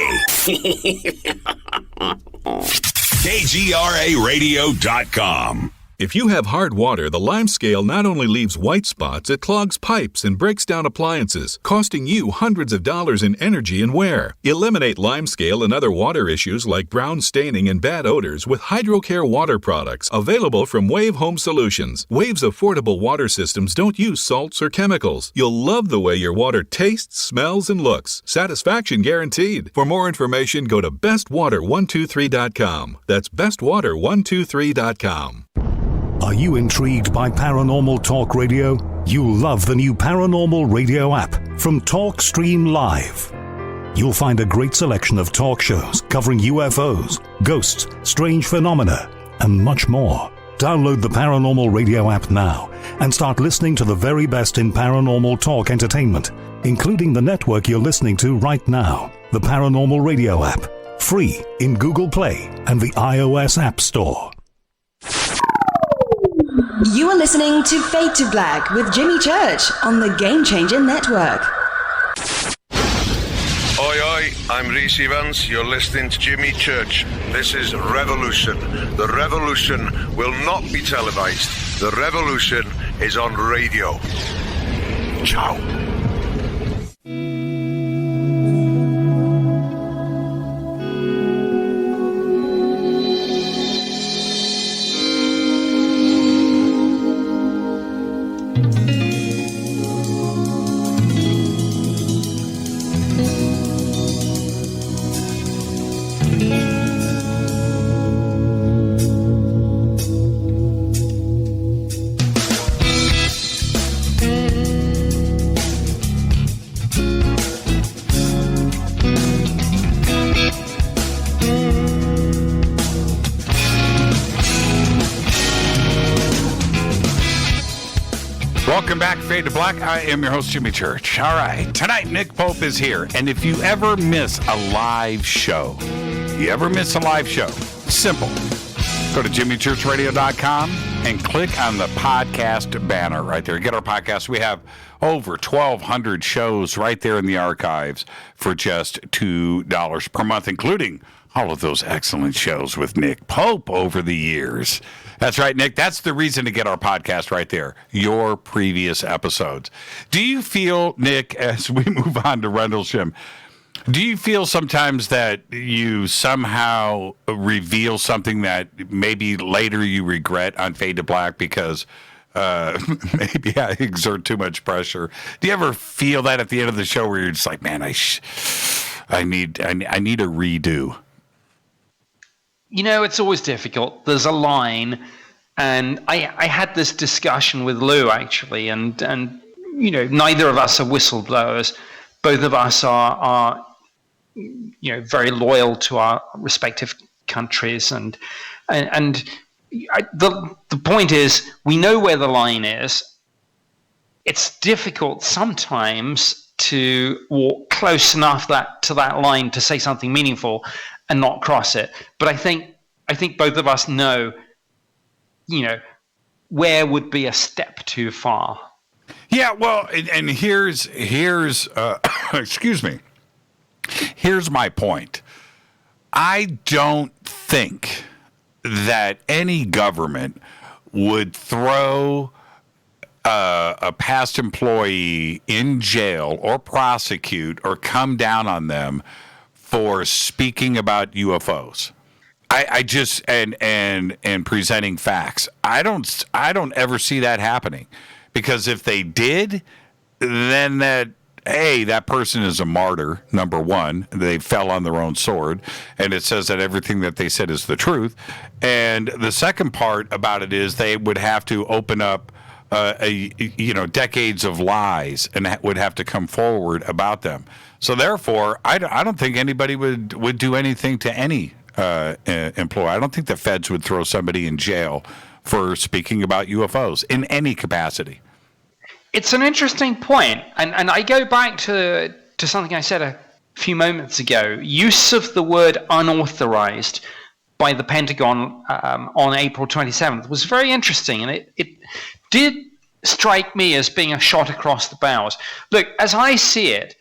KGRARadio.com.
If you have hard water, the lime scale not only leaves white spots, it clogs pipes and breaks down appliances, costing you hundreds of dollars in energy and wear. Eliminate lime scale and other water issues like brown staining and bad odors with HydroCare water products available from Wave Home Solutions. Wave's affordable water systems don't use salts or chemicals. You'll love the way your water tastes, smells, and looks. Satisfaction guaranteed. For more information, go to bestwater123.com. That's bestwater123.com.
Are you intrigued by paranormal talk radio? You'll love the new paranormal radio app from TalkStream Live. You'll find a great selection of talk shows covering UFOs, ghosts, strange phenomena, and much more. Download the paranormal radio app now and start listening to the very best in paranormal talk entertainment, including the network you're listening to right now, the paranormal radio app, free in Google Play and the iOS App Store.
You are listening to Fade to Black with Jimmy Church on the Game Changer Network.
Oi, oi, I'm Reese Evans. You're listening to Jimmy Church. This is Revolution. The revolution will not be televised. The revolution is on radio. Ciao.
Welcome back, Fade to Black. I am your host, Jimmy Church. All right, tonight Nick Pope is here, and if you ever miss a live show, simple. Go to jimmychurchradio.com and click on the podcast banner right there. Get our podcast. We have over 1,200 shows right there in the archives for just $2 per month, including all of those excellent shows with Nick Pope over the years. That's right, Nick. That's the reason to get our podcast right there, your previous episodes. Do you feel, Nick, as we move on to Rendlesham, do you feel sometimes that you somehow reveal something that maybe later you regret on Fade to Black because maybe I exert too much pressure? Do you ever feel that at the end of the show where you're just like, man, I need a redo?
You know, it's always difficult. There's a line, and I had this discussion with Lou, actually, and you know, neither of us are whistleblowers. Both of us are you know, very loyal to our respective countries, and the point is, we know where the line is. It's difficult sometimes to walk close enough to that line to say something meaningful and not cross it. But I think both of us know, you know, where would be a step too far.
Yeah, well, and here's excuse me. Here's my point. I don't think that any government would throw a past employee in jail or prosecute or come down on them for speaking about UFOs. I just and presenting facts. I don't ever see that happening, because if they did, then that person is a martyr. Number one, they fell on their own sword, and it says that everything that they said is the truth. And the second part about it is they would have to open up decades of lies and would have to come forward about them. So therefore, I don't think anybody would do anything to any employee. I don't think the feds would throw somebody in jail for speaking about UFOs in any capacity.
It's an interesting point, and I go back to something I said a few moments ago. Use of the word unauthorized by the Pentagon on April 27th was very interesting, and it did strike me as being a shot across the bows. Look, as I see it,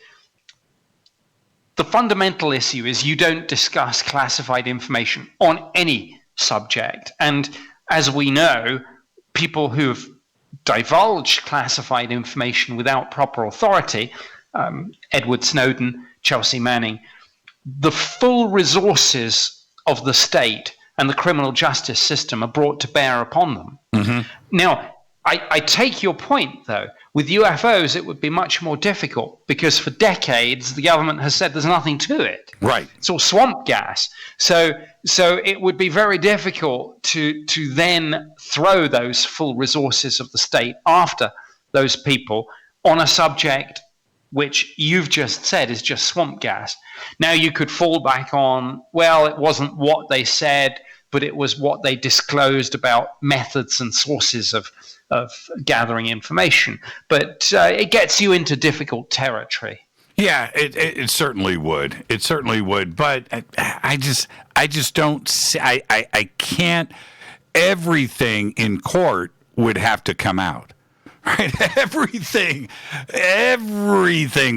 the fundamental issue is you don't discuss classified information on any subject. And as we know, people who've divulged classified information without proper authority, Edward Snowden, Chelsea Manning, the full resources of the state and the criminal justice system are brought to bear upon them. Mm-hmm. Now, I take your point, though. With UFOs, it would be much more difficult because for decades, the government has said there's nothing to it.
Right.
It's all swamp gas. So it would be very difficult to then throw those full resources of the state after those people on a subject which you've just said is just swamp gas. Now you could fall back on, well, it wasn't what they said, but it was what they disclosed about methods and sources of gathering information. But it gets you into difficult territory.
Yeah, it certainly would. It certainly would. But I just don't see, I can't, everything in court would have to come out. Right? Everything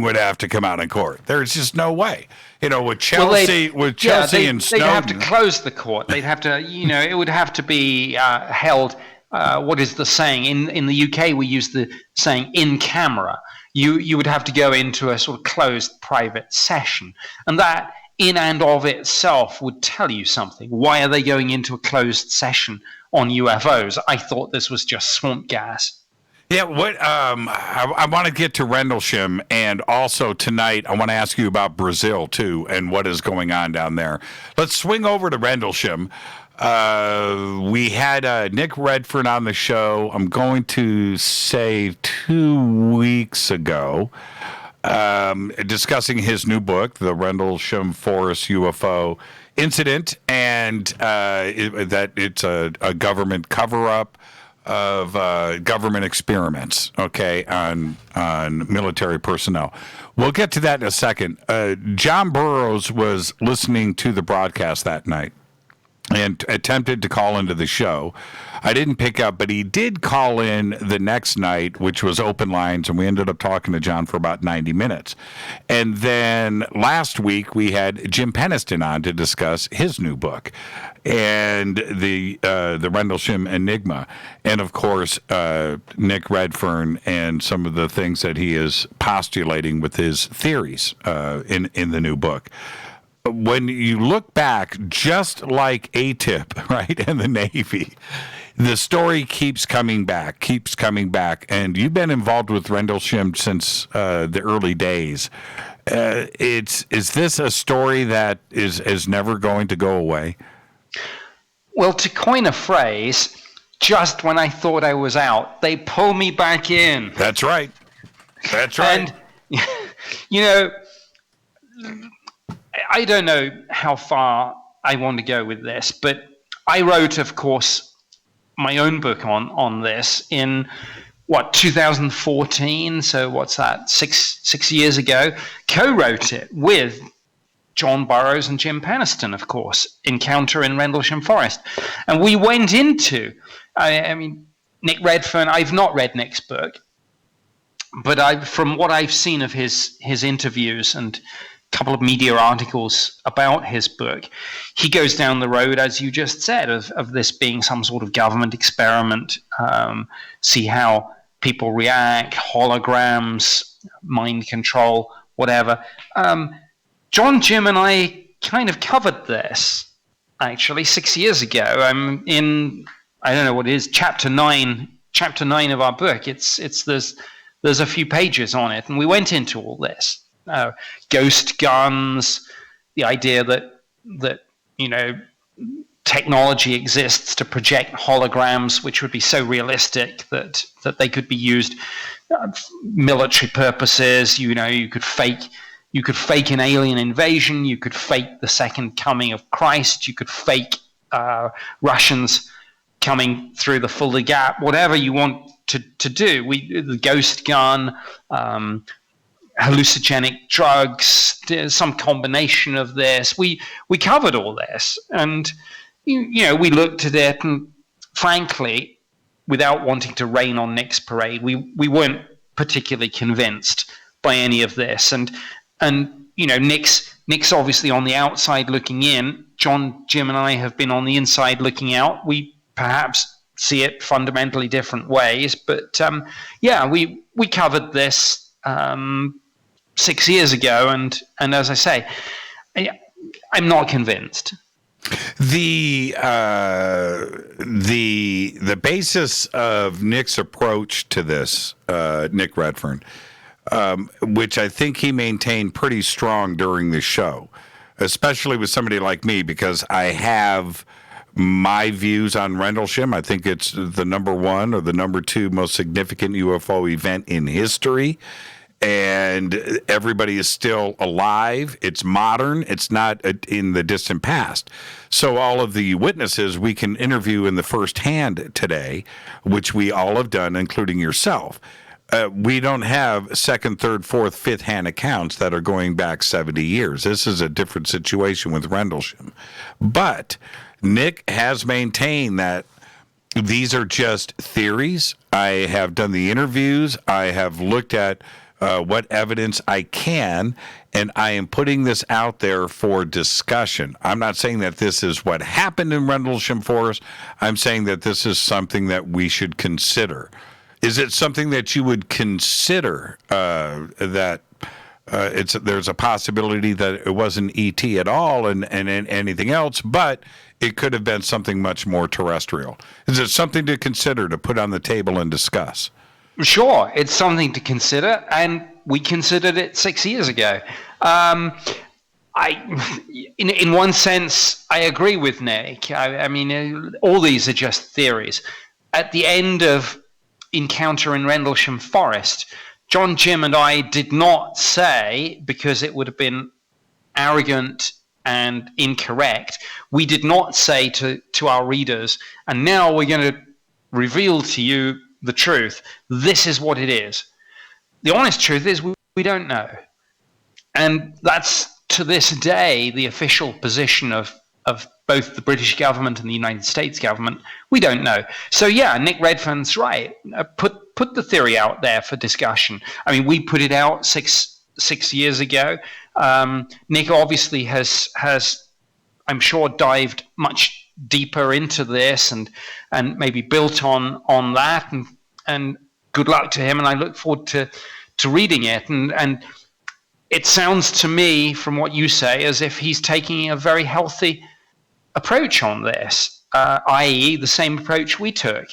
would have to come out in court. There's just no way. With Chelsea, and Snowden.
They'd have to close the court. They'd have to, it would have to be held. What is the saying? In the UK, we use the saying in camera. You would have to go into a sort of closed private session. And that in and of itself would tell you something. Why are they going into a closed session on UFOs? I thought this was just swamp gas.
Yeah, I want to get to Rendlesham, and also tonight I want to ask you about Brazil too and what is going on down there. Let's swing over to Rendlesham. We had Nick Redfern on the show, I'm going to say 2 weeks ago, discussing his new book, The Rendlesham Forest UFO Incident, and that it's a government cover-up of government experiments, on military personnel. We'll get to that in a second. John Burroughs was listening to the broadcast that night and attempted to call into the show. I didn't pick up, but he did call in the next night, which was open lines, and we ended up talking to John for about 90 minutes. And then last week, we had Jim Peniston on to discuss his new book and the Rendlesham Enigma, and of course, Nick Redfern and some of the things that he is postulating with his theories in the new book. When you look back, just like ATIP, right, and the Navy, the story keeps coming back, and you've been involved with Rendlesham since the early days. Is this a story that is never going to go away?
Well, to coin a phrase, just when I thought I was out, they pull me back in.
That's right.
And, I don't know how far I want to go with this, but I wrote, of course, my own book on this in 2014. So what's that? Six years ago. Co-wrote it with John Burroughs and Jim Peniston, of course. Encounter in Rendlesham Forest, and we went into. Nick Redfern. I've not read Nick's book, but from what I've seen of his interviews and couple of media articles about his book, he goes down the road, as you just said, of this being some sort of government experiment, see how people react, holograms, mind control, whatever. John, Jim, and I kind of covered this, actually, 6 years ago. I'm in, I don't know what it is, chapter 9 of our book. There's a few pages on it, and we went into all this. Ghost guns, the idea that technology exists to project holograms, which would be so realistic that they could be used military purposes. You could fake an alien invasion. You could fake the second coming of Christ. You could fake Russians coming through the Fulda Gap. Whatever you want to do, the ghost gun, hallucinogenic drugs, some combination of this. We covered all this, and we looked at it, and frankly, without wanting to rain on Nick's parade, we weren't particularly convinced by any of this. And Nick's obviously on the outside looking in. John, Jim, and I have been on the inside looking out. We perhaps see it fundamentally different ways, but we covered this 6 years ago, and as I say, I'm not convinced.
The basis of Nick's approach to this, Nick Redfern, which I think he maintained pretty strong during the show, especially with somebody like me, because I have my views on Rendlesham. I think it's the number one or the number two most significant UFO event in history. And everybody is still alive. It's modern. It's not in the distant past. So all of the witnesses we can interview in the first hand today, which we all have done, including yourself. We don't have second, third, fourth, fifth hand accounts that are going back 70 years. This is a different situation with Rendlesham. But Nick has maintained that these are just theories. I have done the interviews. I have looked at what evidence I can, and I am putting this out there for discussion. I'm not saying that this is what happened in Rendlesham Forest. I'm saying that this is something that we should consider. Is it something that you would consider that there's a possibility that it wasn't ET at all and anything else, but it could have been something much more terrestrial? Is it something to consider, to put on the table and discuss?
Sure, it's something to consider, and we considered it 6 years ago. In one sense, I agree with Nick. I mean, all these are just theories. At the end of Encounter in Rendlesham Forest, John, Jim, and I did not say, because it would have been arrogant and incorrect, we did not say to our readers, and now we're going to reveal to you the truth. This is what it is. The honest truth is we don't know. And that's, to this day, the official position of both the British government and the United States government. We don't know. So yeah, Nick Redfern's right. Put the theory out there for discussion. I mean, we put it out six years ago. Nick obviously has I'm sure dived much deeper into this and maybe built on that, and good luck to him, and I look forward to reading it, and it sounds to me from what you say as if he's taking a very healthy approach on this, i.e. the same approach we took.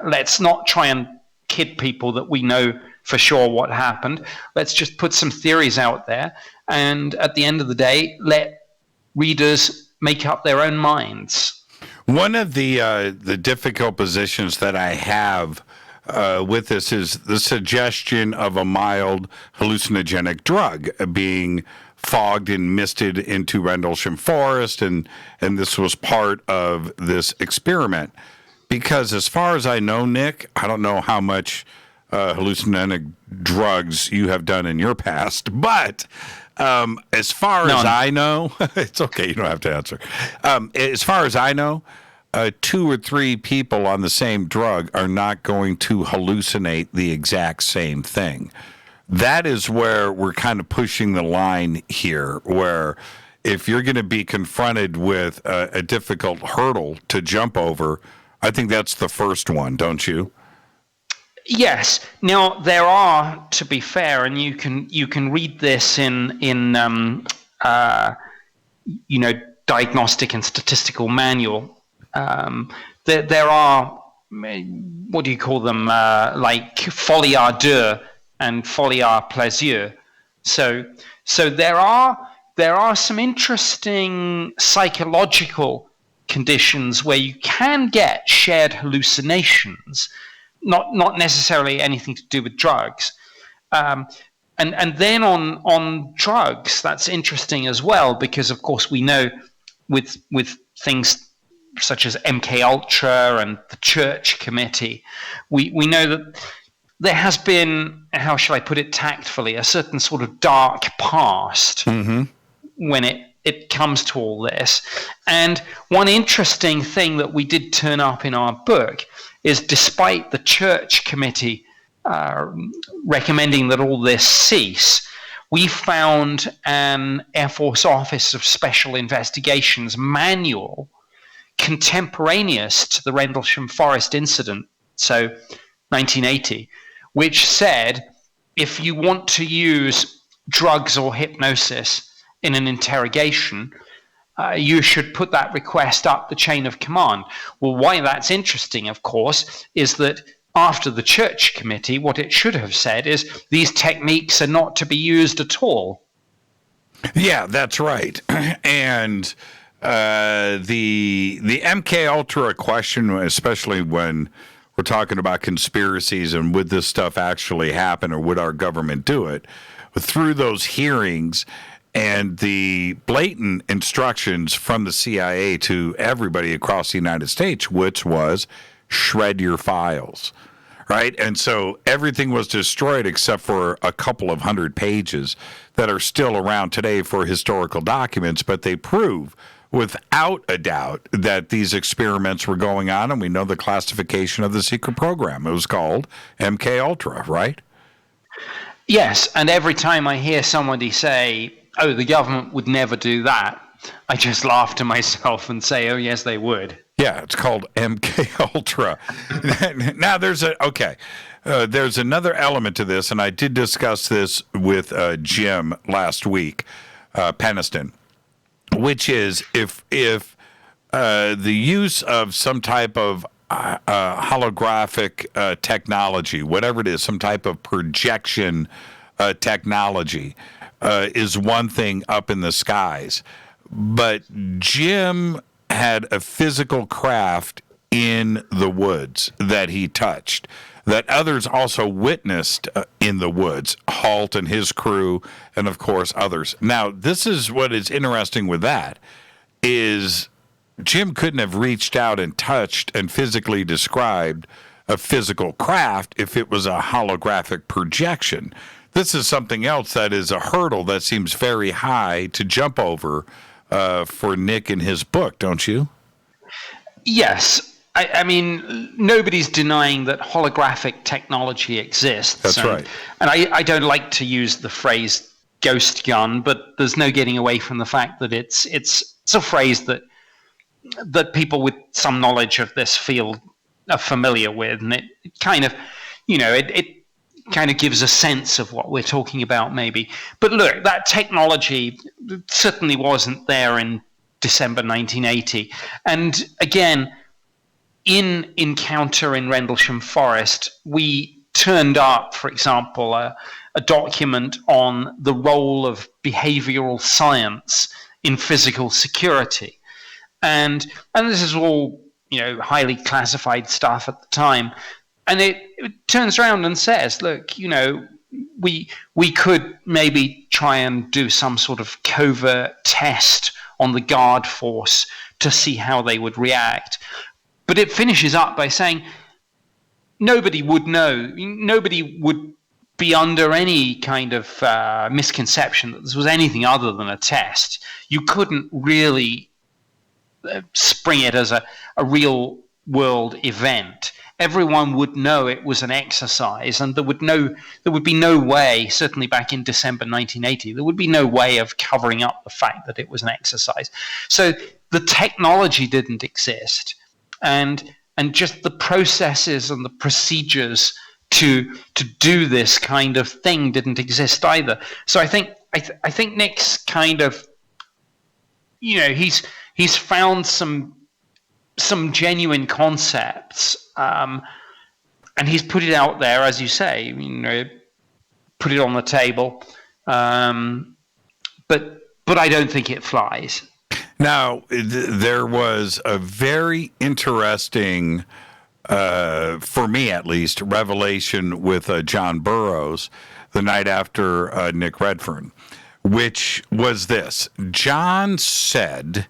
Let's not try and kid people that we know for sure what happened. Let's just put some theories out there, and at the end of the day, let readers make up their own minds.
One of the difficult positions that I have with this is the suggestion of a mild hallucinogenic drug being fogged and misted into Rendlesham Forest, and this was part of this experiment. Because as far as I know, Nick, I don't know how much hallucinogenic drugs you have done in your past, but as far as I know, it's okay, you don't have to answer. As far as I know, 2 or 3 people on the same drug are not going to hallucinate the exact same thing. That is where we're kind of pushing the line here, where if you're going to be confronted with a difficult hurdle to jump over, I think that's the first one, don't you?
Yes. Now there are, to be fair, and you can read this in Diagnostic and Statistical Manual. There are, what do you call them, like folie à deux and folie à plaisir. So there are some interesting psychological conditions where you can get shared hallucinations, not necessarily anything to do with drugs. And then on drugs, that's interesting as well, because of course we know with things such as MK Ultra and the Church Committee, we know that there has been, how shall I put it tactfully, a certain sort of dark past when it comes to all this. And one interesting thing that we did turn up in our book is, despite the Church Committee recommending that all this cease, we found an Air Force Office of Special Investigations manual contemporaneous to the Rendlesham Forest incident, so 1980, which said if you want to use drugs or hypnosis in an interrogation, you should put that request up the chain of command. Well, why that's interesting, of course, is that after the Church Committee, what it should have said is these techniques are not to be used at all.
Yeah, that's right. And the MK Ultra question, especially when we're talking about conspiracies and would this stuff actually happen or would our government do it, through those hearings and the blatant instructions from the CIA to everybody across the United States, which was shred your files, right? And so everything was destroyed except for a couple of 100 pages that are still around today for historical documents, but they prove without a doubt that these experiments were going on, and we know the classification of the secret program. It was called MK Ultra, right?
Yes, and every time I hear somebody say, oh, the government would never do that, I just laugh to myself and say, oh, yes, they would.
Yeah, it's called MK Ultra. Now, there's another element to this, and I did discuss this with Jim last week, Peniston, which is if the use of some type of holographic technology, whatever it is, some type of projection technology, is one thing up in the skies. But Jim had a physical craft in the woods that he touched, that others also witnessed in the woods, Halt and his crew, and of course others. Now, this is what is interesting with that, is Jim couldn't have reached out and touched and physically described a physical craft if it was a holographic projection. This is something else that is a hurdle that seems very high to jump over for Nick in his book, don't you?
Yes. I mean, nobody's denying that holographic technology exists.
That's right.
And I don't like to use the phrase ghost gun, but there's no getting away from the fact that it's a phrase that people with some knowledge of this field are familiar with, and it kind of, it kind of gives a sense of what we're talking about, maybe. But look, that technology certainly wasn't there in December 1980. And again, in Encounter in Rendlesham Forest, we turned up, for example, a document on the role of behavioral science in physical security. And this is all, highly classified stuff at the time. And it turns around and says, look, we could maybe try and do some sort of covert test on the guard force to see how they would react. But it finishes up by saying nobody would know, nobody would be under any kind of misconception that this was anything other than a test. You couldn't really spring it as a real world event. Everyone would know it was an exercise, and there would be no way, certainly back in December 1980, there would be no way of covering up the fact that it was an exercise. So the technology didn't exist, and just the processes and the procedures to do this kind of thing didn't exist either. So I think Nick's kind of, he's found some genuine concepts, and he's put it out there, as you say, put it on the table, but I don't think it flies.
Now, there was a very interesting, for me at least, revelation with John Burroughs the night after Nick Redfern, which was this. John said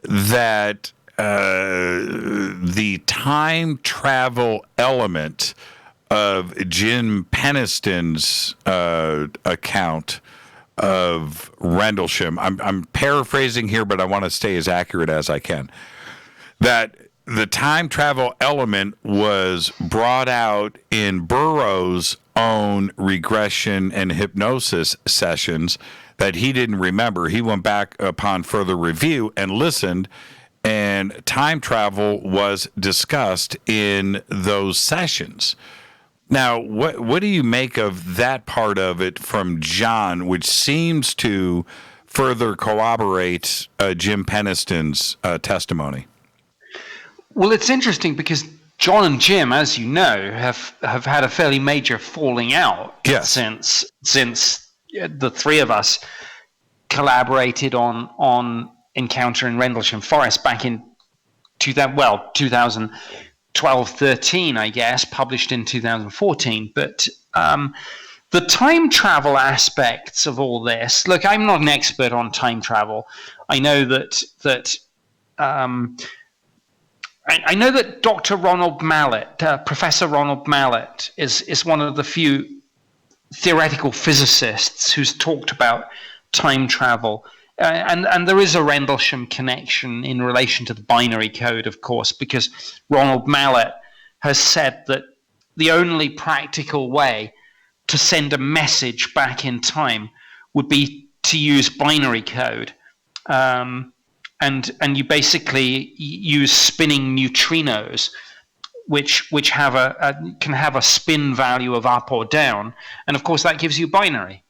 that the time travel element of Jim Peniston's account of Rendlesham, I'm paraphrasing here, but I want to stay as accurate as I can, that the time travel element was brought out in Burroughs' own regression and hypnosis sessions that he didn't remember. He went back upon further review and listened, and time travel was discussed in those sessions. Now, what do you make of that part of it from John, which seems to further corroborate Jim Peniston's testimony?
Well, it's interesting because John and Jim, as you know, have had a fairly major falling out since the three of us collaborated on Encounter in Rendlesham Forest back in 2012-13, I guess, published in 2014. But the time travel aspects of all this, look, I'm not an expert on time travel. I know that I know that Dr. Ronald Mallet, Professor Ronald Mallet, is one of the few theoretical physicists who's talked about time travel. And there is a Rendlesham connection in relation to the binary code, of course, because Ronald Mallet has said that the only practical way to send a message back in time would be to use binary code. And you basically use spinning neutrinos, which can have a spin value of up or down, and of course that gives you binary.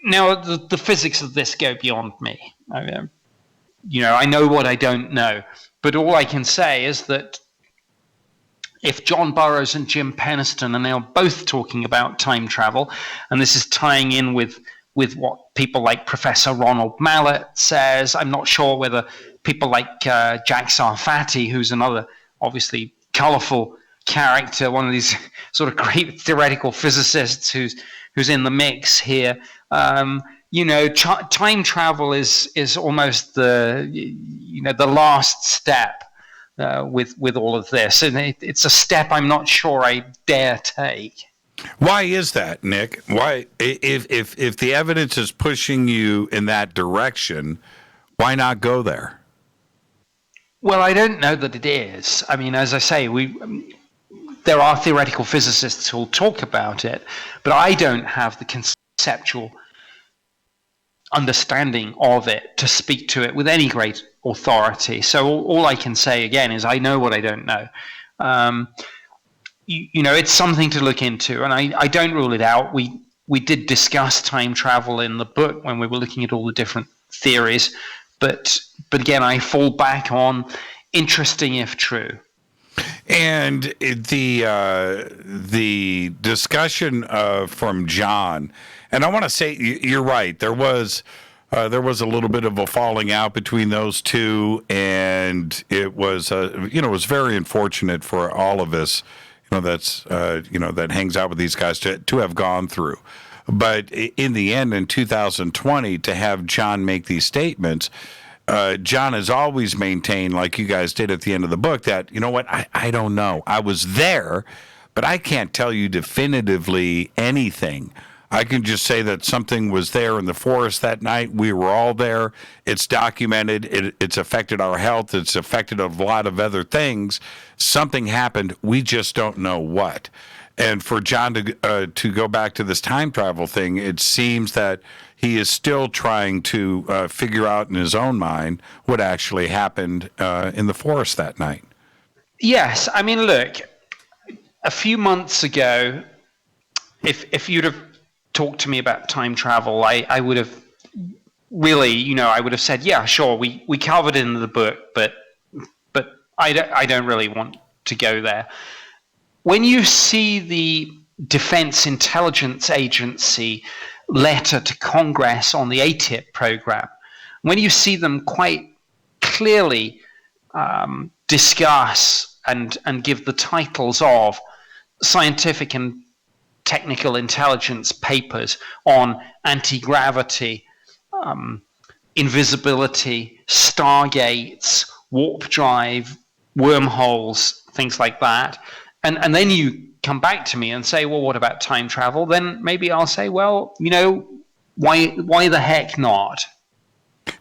Now the physics of this go beyond me. I know what I don't know, but all I can say is that if John Burroughs and Jim Peniston are now both talking about time travel, and this is tying in with what people like Professor Ronald Mallet says. I'm not sure whether people like Jack Sarfati, who's another obviously colorful character, one of these sort of great theoretical physicists who's in the mix here. Time travel is almost the last step with all of this, and it's a step I'm not sure I dare take.
Why is that, Nick? Why, if the evidence is pushing you in that direction, why not go there?
Well, I don't know that it is. I mean, as I say, there are theoretical physicists who will talk about it, but I don't have the conceptual understanding of it to speak to it with any great authority. So all I can say again is I know what I don't know. It's something to look into, and I don't rule it out. We did discuss time travel in the book when we were looking at all the different theories, but again, I fall back on interesting if true.
And the discussion from John, and I want to say you're right. There was a little bit of a falling out between those two, and it was it was very unfortunate for all of us. That hangs out with these guys to have gone through. But in the end, in 2020, to have John make these statements, John has always maintained, like you guys did at the end of the book, that, you know what, I don't know. I was there, but I can't tell you definitively anything. I can just say that something was there in the forest that night. We were all there. It's documented. It's affected our health. It's affected a lot of other things. Something happened. We just don't know what. And for John to go back to this time travel thing, it seems that he is still trying to figure out in his own mind what actually happened in the forest that night.
Yes. I mean, look, a few months ago, if you'd have talked to me about time travel, I would have really, I would have said, yeah, sure, we covered it in the book, but I don't really want to go there. When you see the Defense Intelligence Agency letter to Congress on the ATIP program, when you see them quite clearly discuss and give the titles of scientific and technical intelligence papers on anti-gravity, invisibility, stargates, warp drive, wormholes, things like that, and then you come back to me and say, well, what about time travel? Then maybe I'll say, well, why the heck not?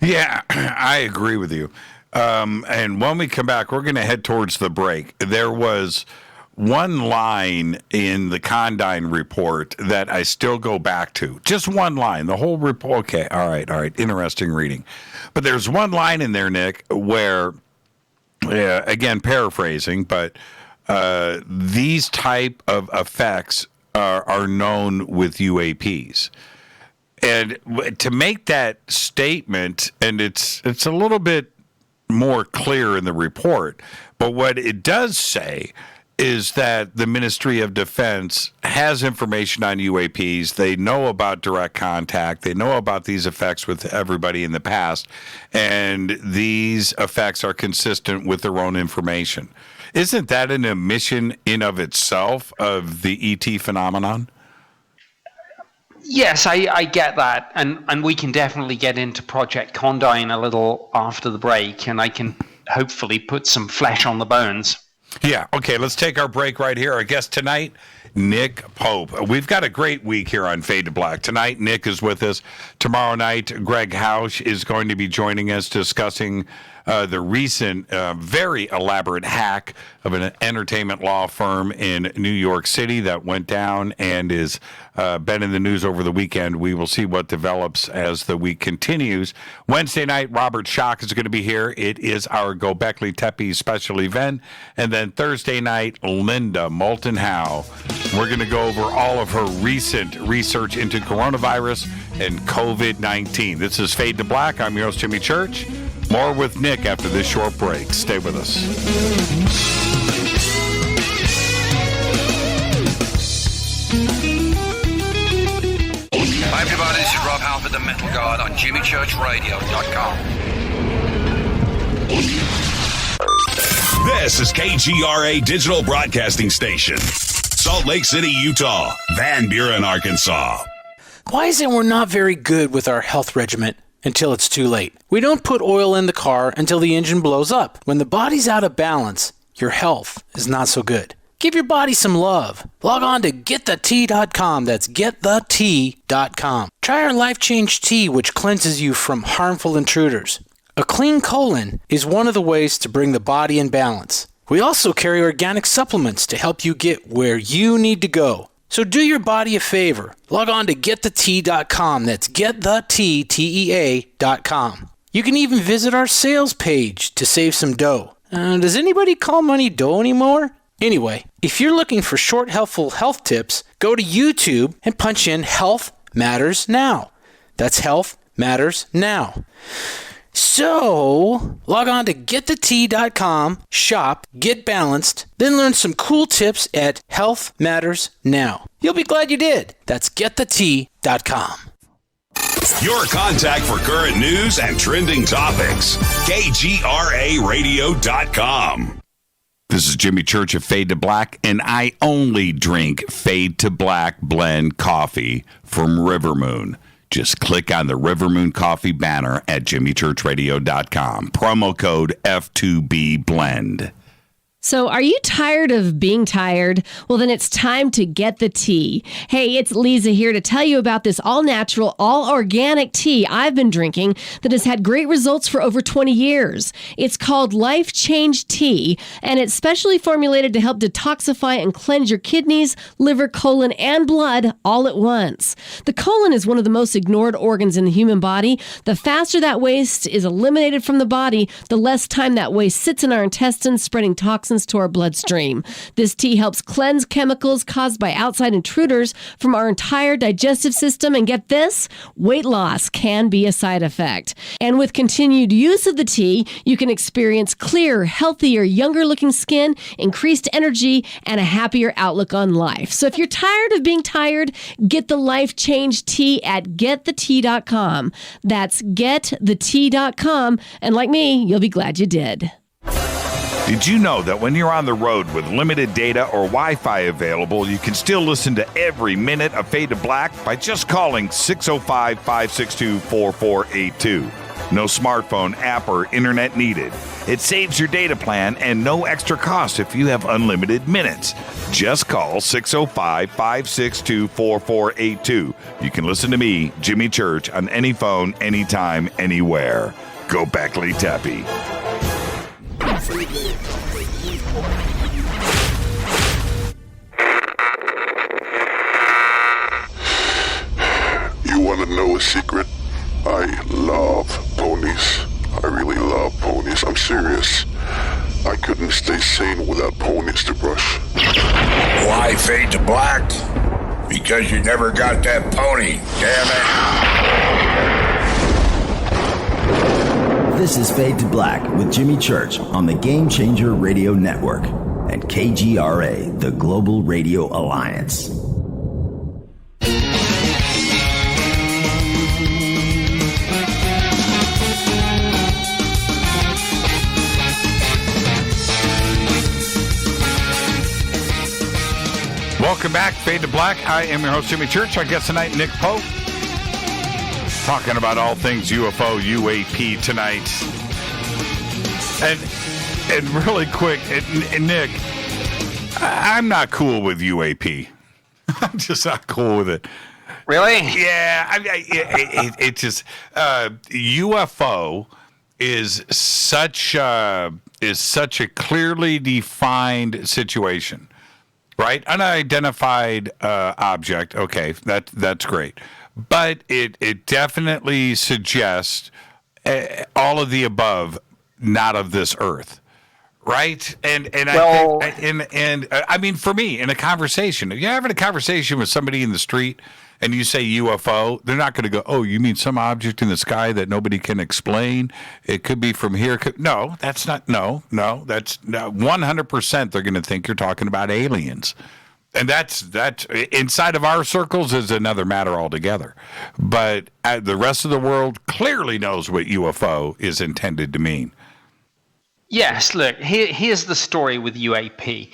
Yeah, I agree with you. And when we come back, we're going to head towards the break. There was one line in the Condign report that I still go back to. Just one line. The whole report. Okay, all right. Interesting reading. But there's one line in there, Nick, where, again, paraphrasing, but these type of effects are known with UAPs. And to make that statement, and it's a little bit more clear in the report, but what it does say is that the Ministry of Defense has information on UAPs. They know about direct contact. They know about these effects with everybody in the past, and these effects are consistent with their own information. Isn't that an admission in of itself of the ET phenomenon?
Yes, I get that, and we can definitely get into Project Condign a little after the break, and I can hopefully put some flesh on the bones.
Yeah, okay, let's take our break right here. Our guest tonight, Nick Pope. We've got a great week here on Fade to Black. Tonight, Nick is with us. Tomorrow night, Greg Hausch is going to be joining us discussing the recent, very elaborate hack of an entertainment law firm in New York City that went down and is been in the news over the weekend. We will see what develops as the week continues. Wednesday night, Robert Schock is going to be here. It is our Gobekli Tepe special event. And then Thursday night, Linda Moulton Howe. We're going to go over all of her recent research into coronavirus and COVID-19. This is Fade to Black. I'm your host, Jimmy Church. More with Nick after this short break. Stay with us.
Hi, everybody. This is Rob Halford, the Metal Guard on JimmyChurchRadio.com.
This is KGRA Digital Broadcasting Station. Salt Lake City, Utah. Van Buren, Arkansas.
Why is it we're not very good with our health regimen until it's too late? We don't put oil in the car until the engine blows up. When the body's out of balance, your health is not so good. Give your body some love. Log on to GetTheT.com. That's GetTheT.com. Try our Life Change Tea, which cleanses you from harmful intruders. A clean colon is one of the ways to bring the body in balance. We also carry organic supplements to help you get where you need to go. So do your body a favor. Log on to GetTheT.com. That's GetTheT.com. You can even visit our sales page to save some dough. Does anybody call money dough anymore? Anyway, if you're looking for short, helpful health tips, go to YouTube and punch in Health Matters Now. That's Health Matters Now. So, log on to GetTheT.com, shop, get balanced, then learn some cool tips at Health Matters Now. You'll be glad you did. That's GetTheT.com.
Your contact for current news and trending topics. KGRARadio.com.
This is Jimmy Church of Fade to Black, and I only drink Fade to Black blend coffee from River Moon. Just click on the River Moon Coffee banner at jimmychurchradio.com. Promo code F2B Blend.
So are you tired of being tired? Well, then it's time to get the tea. Hey, it's Lisa here to tell you about this all-natural, all-organic tea I've been drinking that has had great results for over 20 years. It's called Life Change Tea, and it's specially formulated to help detoxify and cleanse your kidneys, liver, colon, and blood all at once. The colon is one of the most ignored organs in the human body. The faster that waste is eliminated from the body, the less time that waste sits in our intestines, spreading toxins toxins to our bloodstream. This tea helps cleanse chemicals caused by outside intruders from our entire digestive system. And get this, weight loss can be a side effect. And with continued use of the tea, you can experience clearer, healthier, younger-looking skin, increased energy, and a happier outlook on life. So if you're tired of being tired, get the Life Change Tea at getthetea.com. That's getthetea.com. And like me, you'll be glad you did.
Did you know that when you're on the road with limited data or Wi-Fi available, you can still listen to every minute of Fade to Black by just calling 605-562-4482? No smartphone, app, or internet needed. It saves your data plan and no extra cost if you have unlimited minutes. Just call 605-562-4482. You can listen to me, Jimmy Church, on any phone, anytime, anywhere. Go Beckley Tappy.
You want to know a secret? I love ponies. I really love ponies. I'm serious. I couldn't stay sane without ponies to brush.
Why fade to black? Because you never got that pony, damn it.
This is Fade to Black with Jimmy Church on the Game Changer Radio Network and KGRA, the Global Radio Alliance.
Welcome back, Fade to Black. I am your host, Jimmy Church. Our guest tonight, Nick Pope. Talking about all things UFO, UAP tonight. And really quick, and Nick, I'm not cool with UAP. I'm just not cool with it.
Really?
Yeah. It just UFO is such a clearly defined situation. Right? Unidentified object. Okay, that's great. But it definitely suggests all of the above, not of this earth. Right? And I mean, for me, in a conversation, if you're having a conversation with somebody in the street and you say UFO, they're not going to go, oh, you mean some object in the sky that nobody can explain? It could be from here. No, that's not. No, that's 100%. They're going to think you're talking about aliens. And that's inside of our circles is another matter altogether. But the rest of the world clearly knows what UFO is intended to mean.
Yes, look, here's the story with UAP.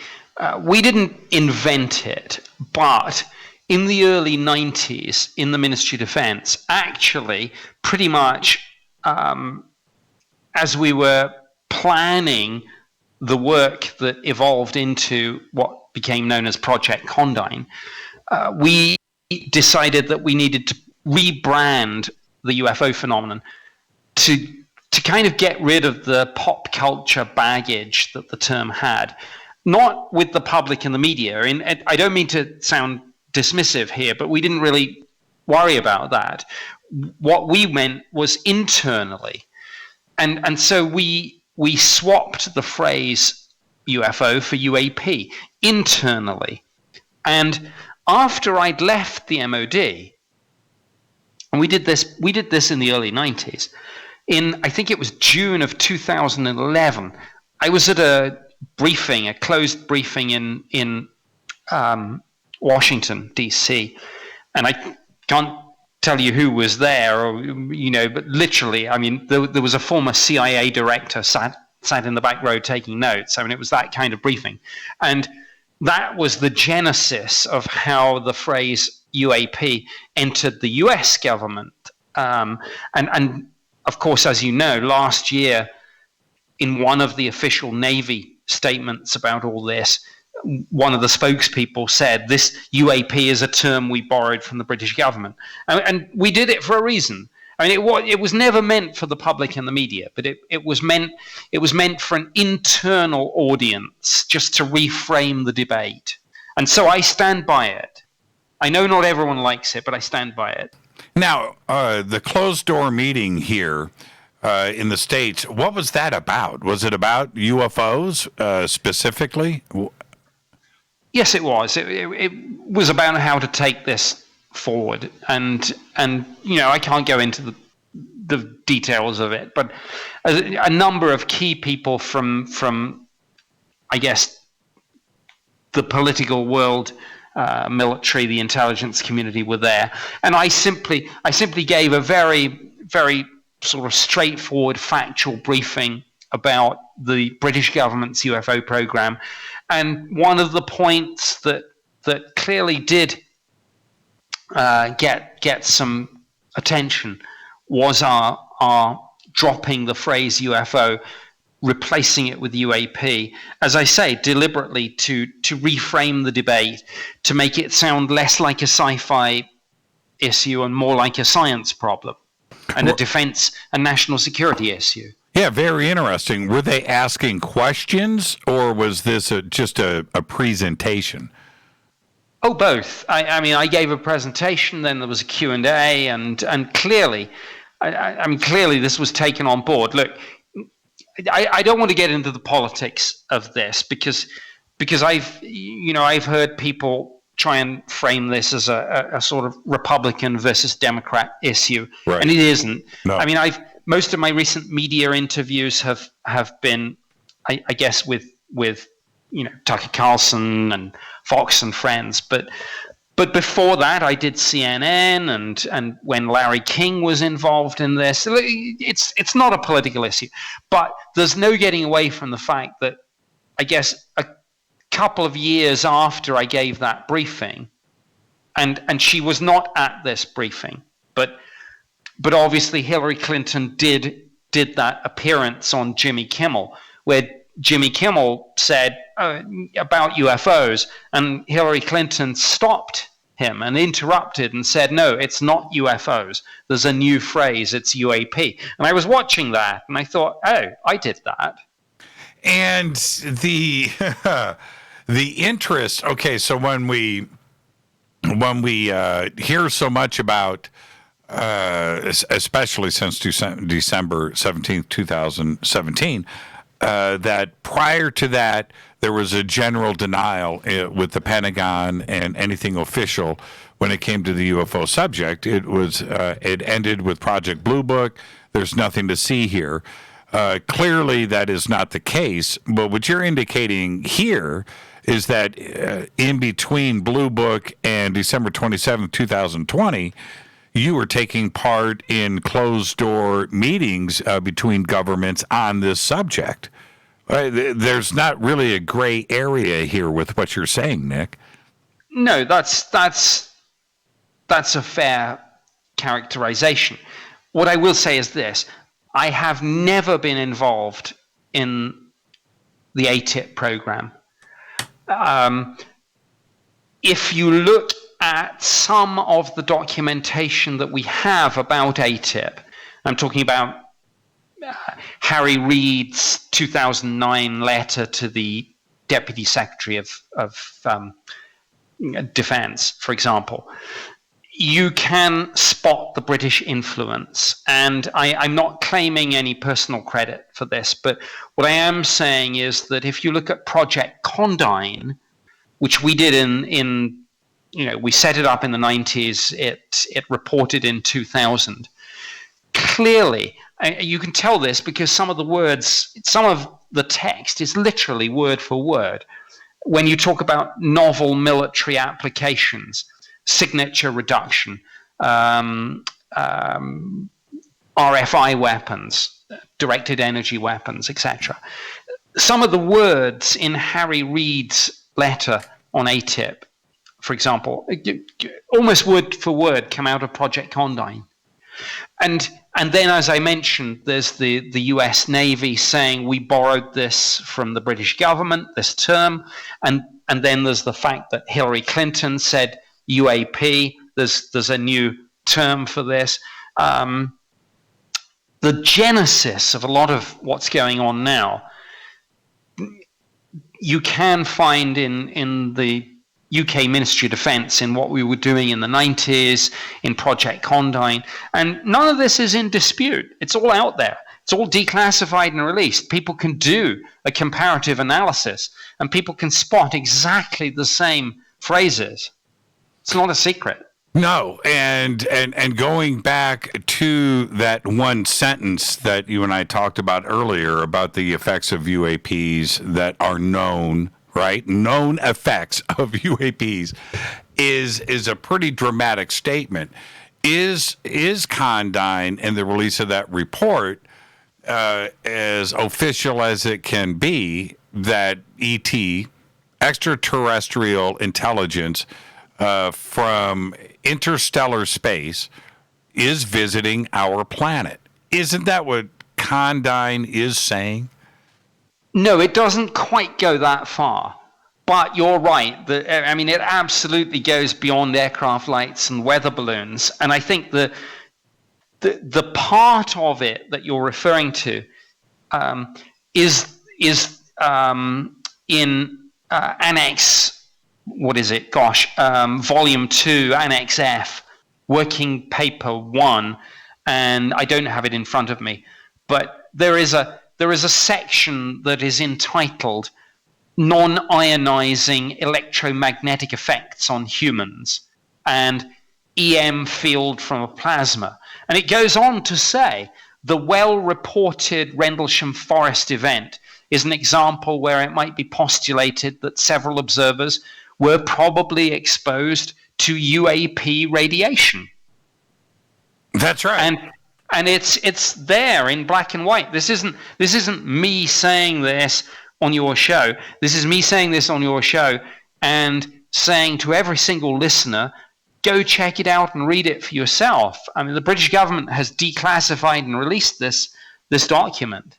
We didn't invent it, but in the early 90s, in the Ministry of Defense, actually, pretty much as we were planning the work that evolved into what became known as Project Condign, we decided that we needed to rebrand the UFO phenomenon to kind of get rid of the pop culture baggage that the term had, not with the public and the media. And I don't mean to sound dismissive here, but we didn't really worry about that. What we meant was internally. And so we swapped the phrase UFO for UAP internally. And after I'd left the MOD, and we did this in the early 90s, I think it was June of 2011, I was at a closed briefing in Washington, D.C., and I can't tell you who was there, but literally, I mean, there was a former CIA director sat in the back row taking notes. I mean, it was that kind of briefing. And that was the genesis of how the phrase UAP entered the U.S. government. And of course, as you know, last year, in one of the official Navy statements about all this, one of the spokespeople said this UAP is a term we borrowed from the British government. And we did it for a reason. I mean, it was never meant for the public and the media, but it was meant for an internal audience, just to reframe the debate. And so I stand by it. I know not everyone likes it, but I stand by it.
Now, the closed door meeting here in the States. What was that about? Was it about UFOs specifically?
Yes, it was. It was about how to take this forward, and I can't go into the details of it, but a number of key people from I guess the political world, military, the intelligence community were there, and I simply gave a very, very sort of straightforward, factual briefing about the British government's UFO program. And one of the points that clearly did get some attention was our dropping the phrase UFO, replacing it with UAP, as I say, deliberately to reframe the debate, to make it sound less like a sci-fi issue and more like a science problem and a defense and national security issue.
Yeah, very interesting. Were they asking questions, or was this just a presentation?
Oh, both. I mean, I gave a presentation, then there was a Q&A, and clearly, clearly this was taken on board. Look, I don't want to get into the politics of this because I've heard people try and frame this as a sort of Republican versus Democrat issue, right. And it isn't. No. I mean, most of my recent media interviews have been, I guess, with Tucker Carlson and Fox and Friends, but before that I did CNN and when Larry King was involved in this. It's not a political issue, but there's no getting away from the fact that I guess a couple of years after I gave that briefing, and she was not at this briefing, but obviously Hillary Clinton did that appearance on Jimmy Kimmel, where Jimmy Kimmel said about UFOs, and Hillary Clinton stopped him and interrupted and said, no, it's not UFOs. There's a new phrase, it's UAP. And I was watching that, and I thought, oh, I did that.
And the interest, okay, so when we hear so much about, especially since December 17th, 2017, that prior to that, there was a general denial with the Pentagon and anything official when it came to the UFO subject. It ended with Project Blue Book. There's nothing to see here. Clearly, that is not the case. But what you're indicating here is that in between Blue Book and December 27th, 2020, you were taking part in closed-door meetings between governments on this subject. There's not really a gray area here with what you're saying, Nick.
No, that's a fair characterization. What I will say is this. I have never been involved in the ATIP program. If you look at some of the documentation that we have about ATIP, I'm talking about Harry Reid's 2009 letter to the Deputy Secretary of Defense, for example, you can spot the British influence. And I'm not claiming any personal credit for this, but what I am saying is that if you look at Project Condign, which we did we set it up in the 90s, it reported in 2000. Clearly, you can tell this because some of the text is literally word for word. When you talk about novel military applications, signature reduction, RFI weapons, directed energy weapons, etc. Some of the words in Harry Reid's letter on ATIP, for example, almost word for word come out of Project Condign. And then, as I mentioned, there's the US Navy saying we borrowed this from the British government, this term. And then there's the fact that Hillary Clinton said UAP, there's a new term for this. The genesis of a lot of what's going on now, you can find in the UK Ministry of Defence, in what we were doing in the 90s, in Project Condign. And none of this is in dispute. It's all out there. It's all declassified and released. People can do a comparative analysis, and people can spot exactly the same phrases. It's not a secret.
No, and going back to that one sentence that you and I talked about earlier about the effects of UAPs that are known, right? Known effects of UAPs is a pretty dramatic statement. Is Condign and the release of that report as official as it can be that ET, extraterrestrial intelligence from interstellar space, is visiting our planet? Isn't that what Condign is saying?
No, it doesn't quite go that far. But you're right. I mean, it absolutely goes beyond aircraft lights and weather balloons. And I think the part of it that you're referring to is in Annex, what is it? Volume 2, Annex F, Working Paper 1, and I don't have it in front of me. But there is a section that is entitled Non-ionizing electromagnetic effects on humans and EM field from a plasma. And it goes on to say the well-reported Rendlesham Forest event is an example where it might be postulated that several observers were probably exposed to UAP radiation.
That's right.
And it's there in black and white. This isn't me saying this on your show. This is me saying this on your show and saying to every single listener, go check it out and read it for yourself. I mean, the British government has declassified and released this document.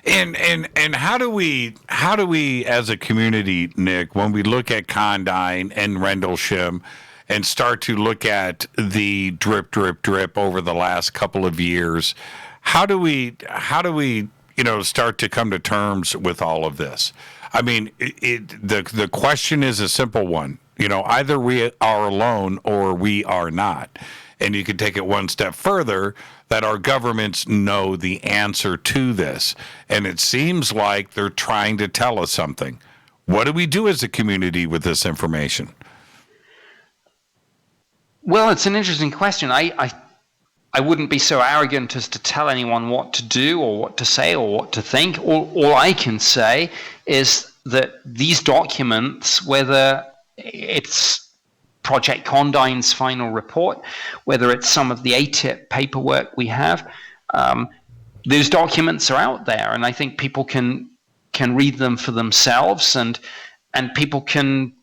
And how do we as a community, Nick, when we look at Condign and Rendlesham and start to look at the drip over the last couple of years, how do we start to come to terms with all of this? I mean, the question is a simple one. Either we are alone or we are not. And you can take it one step further, that our governments know the answer to this. And it seems like they're trying to tell us something. What do we do as a community with this information?
Well, it's an interesting question. I wouldn't be so arrogant as to tell anyone what to do or what to say or what to think. All I can say is that these documents, whether it's Project Condign's final report, whether it's some of the ATIP paperwork we have, those documents are out there, and I think people can read them for themselves, and people can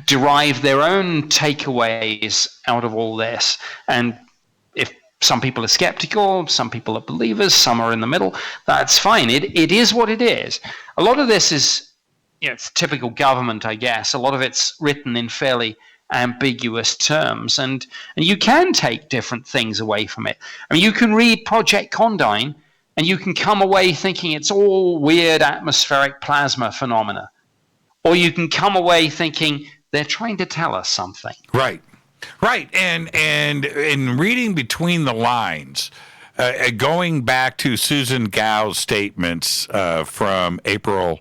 derive their own takeaways out of all this. And if some people are skeptical, some people are believers, some are in the middle, that's fine. It is what it is. A lot of this is, it's typical government, I guess. A lot of it's written in fairly ambiguous terms, and you can take different things away from it. I mean, you can read Project Condign, and you can come away thinking it's all weird atmospheric plasma phenomena. Or you can come away thinking they're trying to tell us something.
Right. And in reading between the lines, going back to Susan Gao's statements from April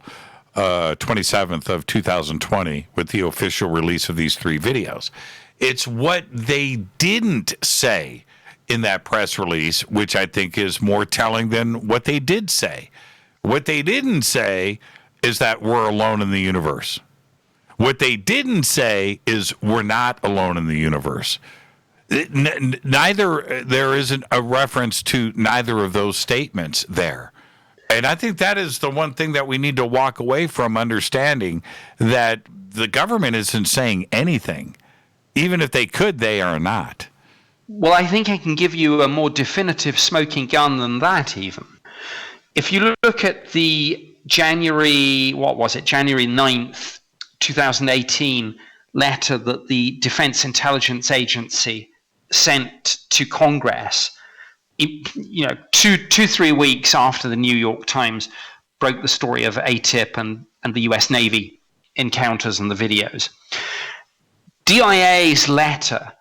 27th of 2020 with the official release of these 3 videos, it's what they didn't say in that press release, which I think is more telling than what they did say. What they didn't say is that we're alone in the universe. What they didn't say is we're not alone in the universe. There isn't a reference to neither of those statements there. And I think that is the one thing that we need to walk away from, understanding that the government isn't saying anything. Even if they could, they are not.
Well, I think I can give you a more definitive smoking gun than that, even. If you look at the January 9th, 2018 letter that the Defense Intelligence Agency sent to Congress, 2-3 weeks after the New York Times broke the story of ATIP and the US Navy encounters and the videos. DIA's letter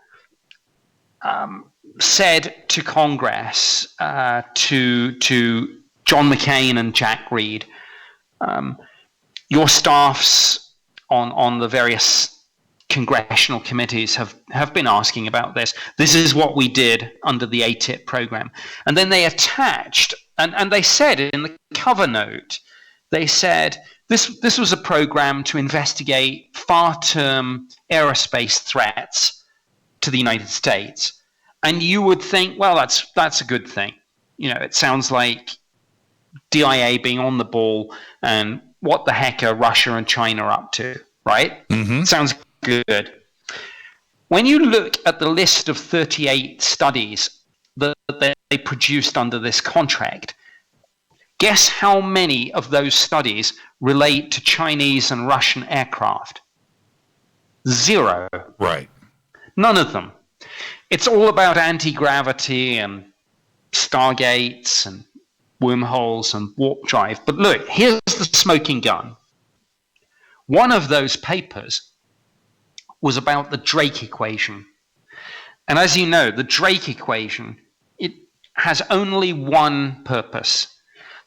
said to Congress, to John McCain and Jack Reed, your staffs on the various congressional committees have been asking about this. This is what we did under the ATIP program. And then they attached, and they said in the cover note, they said this was a program to investigate far-term aerospace threats to the United States. And you would think, well, that's a good thing. It sounds like DIA being on the ball, and what the heck are Russia and China up to, right? Mm-hmm. Sounds good. When you look at the list of 38 studies that they produced under this contract, guess how many of those studies relate to Chinese and Russian aircraft? 0.
Right.
None of them. It's all about anti-gravity and stargates and wormholes and warp drive. But look, here's the smoking gun. One of those papers was about the Drake equation. And as you know, the Drake equation, it has only one purpose.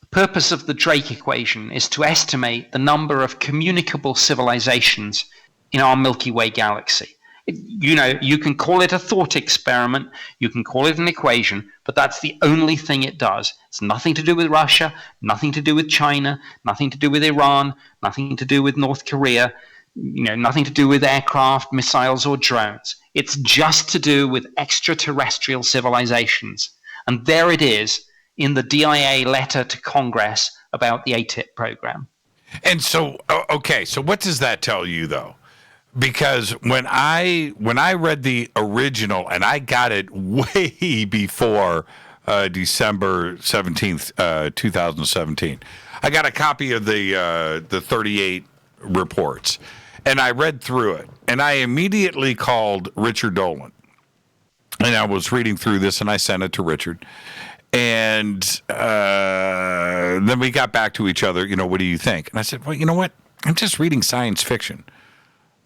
The purpose of the Drake equation is to estimate the number of communicable civilizations in our Milky Way galaxy. You can call it a thought experiment, you can call it an equation, but that's the only thing it does. It's nothing to do with Russia, nothing to do with China, nothing to do with Iran, nothing to do with North Korea, nothing to do with aircraft, missiles, or drones. It's just to do with extraterrestrial civilizations. And there it is in the DIA letter to Congress about the ATIP program.
And so, okay, so what does that tell you, though? Because when I read the original, and I got it way before December 17th, 2017, I got a copy of the 38 reports, and I read through it, and I immediately called Richard Dolan, and I was reading through this, and I sent it to Richard, and then we got back to each other. What do you think? And I said, well, you know what? I'm just reading science fiction.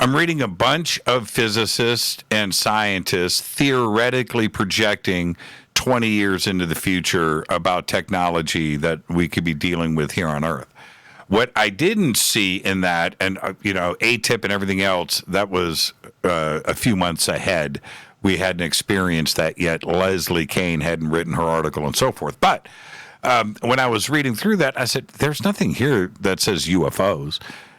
I'm reading a bunch of physicists and scientists theoretically projecting 20 years into the future about technology that we could be dealing with here on Earth. What I didn't see in that, and ATIP and everything else, that was a few months ahead. We hadn't experienced that yet. Leslie Kane hadn't written her article and so forth. But when I was reading through that, I said, there's nothing here that says UFOs.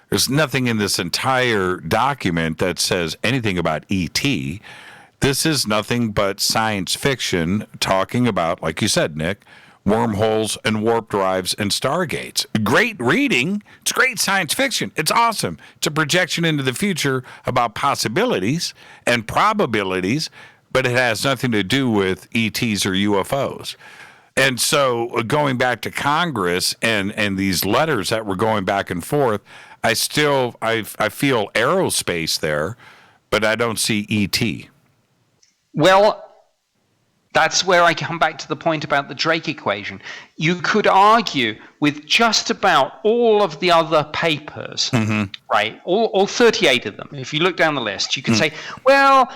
There's nothing in this entire document that says anything about ET. This is nothing but science fiction talking about, like you said, Nick, wormholes and warp drives and stargates. Great reading. It's great science fiction. It's awesome. It's a projection into the future about possibilities and probabilities, but it has nothing to do with ETs or UFOs. And so going back to Congress and these letters that were going back and forth, I feel aerospace there, but I don't see ET.
Well, that's where I come back to the point about the Drake equation. You could argue with just about all of the other papers, right? All 38 of them. If you look down the list, you could say, well,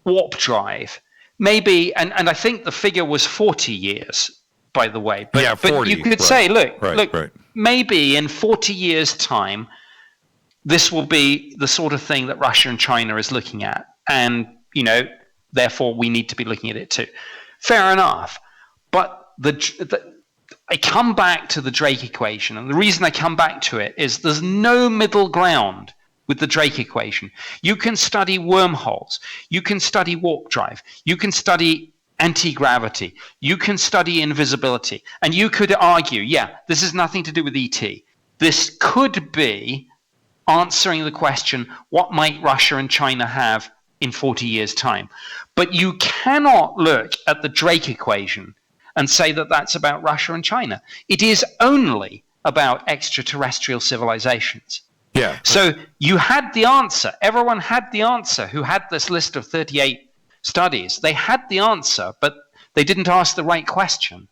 warp drive. Maybe, and I think the figure was 40 years, by the way. But, 40, but you could say, look, maybe in 40 years' time, this will be the sort of thing that Russia and China is looking at. And, therefore we need to be looking at it too. Fair enough. But I come back to the Drake equation. And the reason I come back to it is there's no middle ground with the Drake equation. You can study wormholes. You can study warp drive. You can study anti-gravity. You can study invisibility. And you could argue, this has nothing to do with ET. This could be answering the question, what might Russia and China have in 40 years' time? But you cannot look at the Drake equation and say that that's about Russia and China. It is only about extraterrestrial civilizations.
Yeah.
So you had the answer. Everyone had the answer who had this list of 38 studies. They had the answer, but they didn't ask the right question.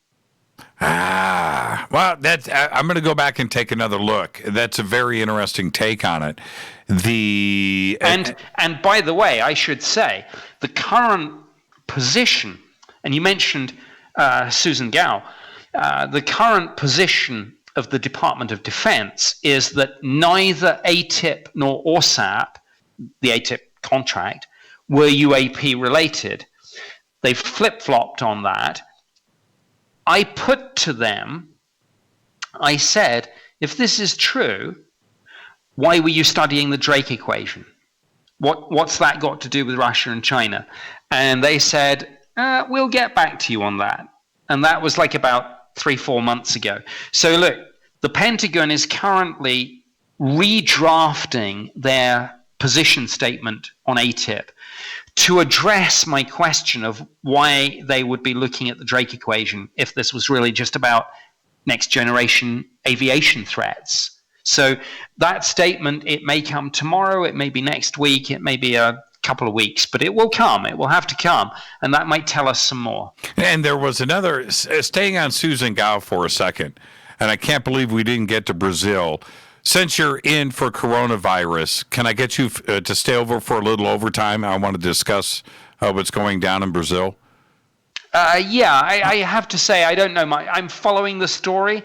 Well, that's. I'm going to go back and take another look. That's a very interesting take on it.
And by the way, I should say the current position, and you mentioned Susan Gao, the current position of the Department of Defense is that neither ATIP nor ORSAP, the ATIP contract, were UAP related. They flip-flopped on that. I put to them, I said, if this is true, why were you studying the Drake equation? What's that got to do with Russia and China? And they said, we'll get back to you on that. And that was like about 3-4 months ago. So look, the Pentagon is currently redrafting their position statement on ATIP to address my question of why they would be looking at the Drake equation if this was really just about next generation aviation threats. So that statement, it may come tomorrow, it may be next week, it may be a couple of weeks, but it will come. It will have to come, and that might tell us some more.
And there was another, staying on Susan Gao for a second, and I can't believe we didn't get to Brazil. Since you're in for coronavirus, can I get you to stay over for a little overtime? I want to discuss what's going down in Brazil.
I have to say, I don't know. I'm following the story,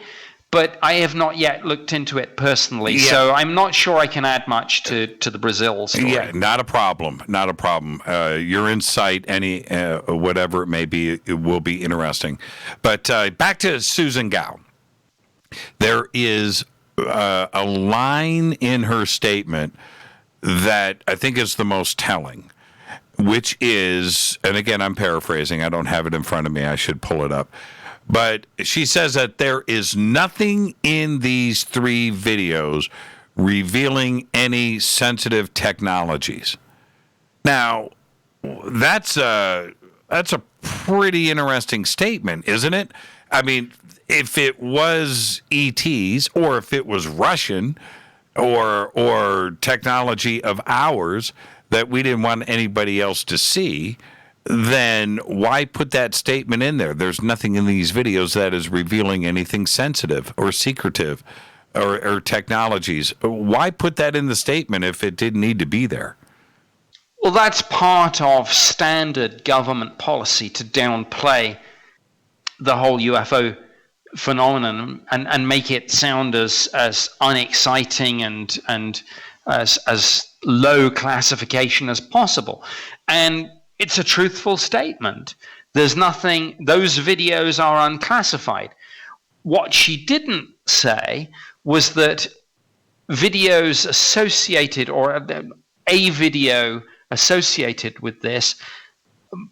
but I have not yet looked into it personally. Yeah. So I'm not sure I can add much to the Brazil story.
Yeah, not a problem. Not a problem. Your insight, whatever it may be, it will be interesting. But back to Susan Gao. There is a line in her statement that I think is the most telling, which is, and again, I'm paraphrasing. I don't have it in front of me. I should pull it up. But she says that there is nothing in these 3 videos revealing any sensitive technologies. Now, that's a pretty interesting statement, isn't it? I mean, if it was ETs or if it was Russian or technology of ours that we didn't want anybody else to see, then why put that statement in there? There's nothing in these videos that is revealing anything sensitive or secretive or technologies. Why put that in the statement if it didn't need to be there?
Well, that's part of standard government policy to downplay the whole UFO phenomenon and make it sound as unexciting and as low classification as possible. And it's a truthful statement. There's nothing, those videos are unclassified. What she didn't say was that videos associated, or a video associated with this,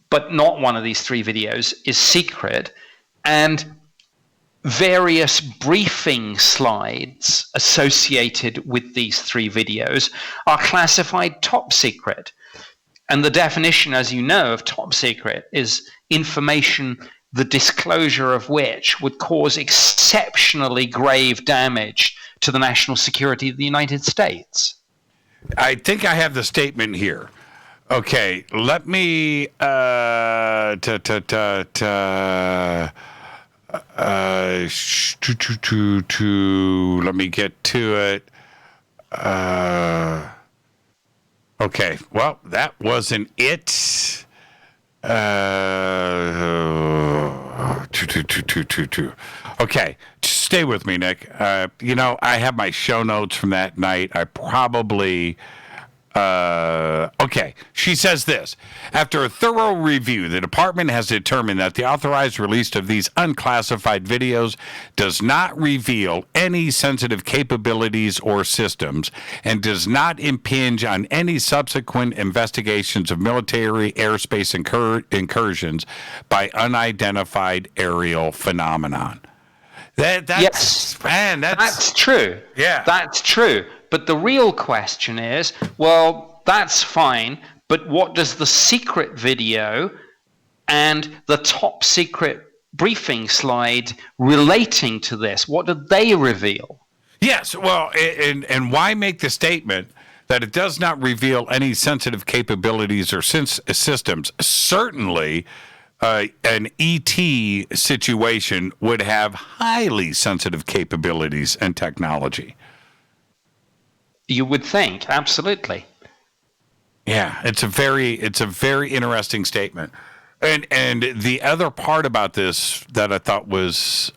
but not one of these 3 videos, is secret, and various briefing slides associated with these 3 videos are classified top secret. And the definition, as you know, of top secret is information the disclosure of which would cause exceptionally grave damage to the national security of the United States.
I think I have the statement here. Okay, let me let me get to it. Okay, well, that wasn't it. Okay, stay with me, Nick. I have my show notes from that night. I probably... okay, she says this. After a thorough review, the department has determined that the authorized release of these unclassified videos does not reveal any sensitive capabilities or systems and does not impinge on any subsequent investigations of military airspace incursions by unidentified aerial phenomenon. That's
true.
Yeah.
That's true. But the real question is, well, that's fine, but what does the secret video and the top secret briefing slide relating to this, what did they reveal?
Yes, well, and why make the statement that it does not reveal any sensitive capabilities or systems? Certainly, an ET situation would have highly sensitive capabilities and technology.
You would think, absolutely.
Yeah, it's a very interesting statement. And the other part about this that I thought was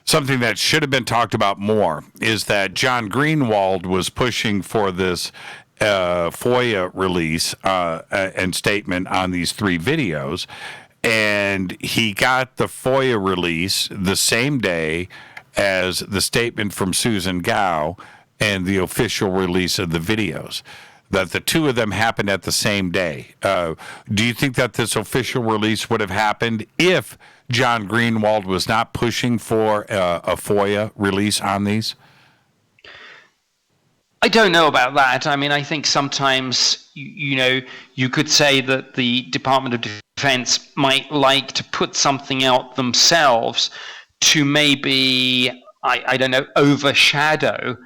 something that should have been talked about more is that John Greenwald was pushing for this FOIA release and statement on these 3 videos, and he got the FOIA release the same day as the statement from Susan Gao and the official release of the videos. That the 2 of them happened at the same day. Do you think that this official release would have happened if John Greenwald was not pushing for a FOIA release on these?
I don't know about that. I mean, I think sometimes, you could say that the Department of Defense might like to put something out themselves to maybe, I don't know, overshadow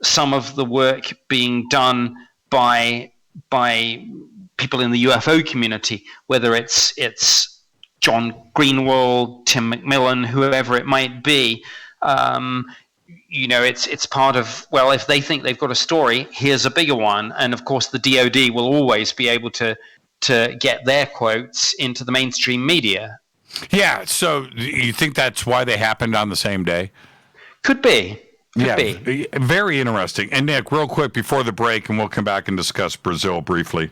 some of the work being done by people in the UFO community, whether it's John Greenwald, Tim McMillan, whoever it might be. It's part of, well, if they think they've got a story, here's a bigger one. And of course, the DoD will always be able to get their quotes into the mainstream media.
Yeah. So you think that's why they happened on the same day? Could
be.
Very interesting. And Nick, real quick before the break, and we'll come back and discuss Brazil briefly,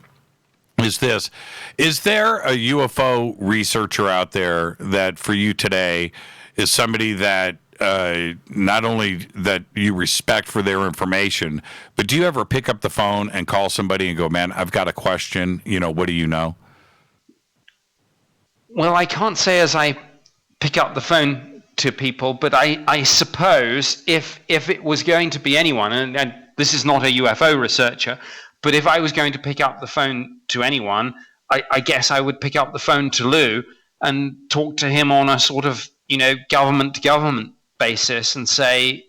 is there a UFO researcher out there that for you today is somebody that not only that you respect for their information, but do you ever pick up the phone and call somebody and go, man, I've got a question, what do you know?
Well, I can't say as I pick up the phone to people, but I suppose if it was going to be anyone, and this is not a UFO researcher, but if I was going to pick up the phone to anyone, I guess I would pick up the phone to Lou and talk to him on a sort of, government-to-government basis and say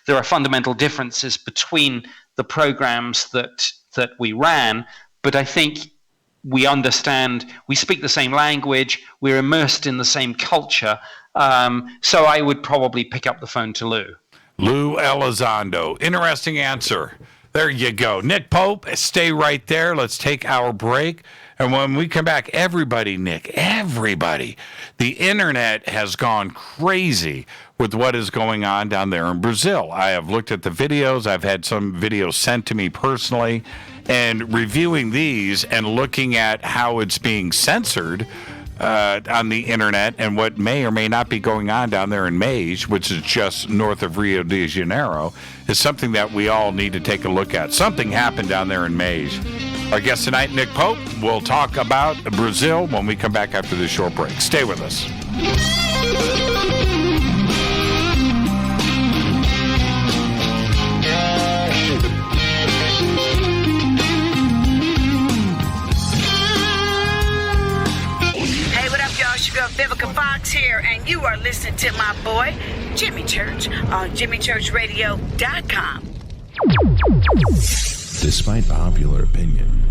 there are fundamental differences between the programs that we ran, but I think we understand, we speak the same language, we're immersed in the same culture. So I would probably pick up the phone to Lou.
Lou Elizondo. Interesting answer. There you go. Nick Pope, stay right there. Let's take our break. And when we come back, everybody, the internet has gone crazy with what is going on down there in Brazil. I have looked at the videos. I've had some videos sent to me personally. And reviewing these and looking at how it's being censored on the internet and what may or may not be going on down there in Mage, which is just north of Rio de Janeiro, is something that we all need to take a look at. Something happened down there in Mage. Our guest tonight, Nick Pope, will talk about Brazil when we come back after this short break. Stay with us.
Vivica Fox here, and you are listening to my boy, Jimmy Church, on JimmyChurchRadio.com.
Despite popular opinion,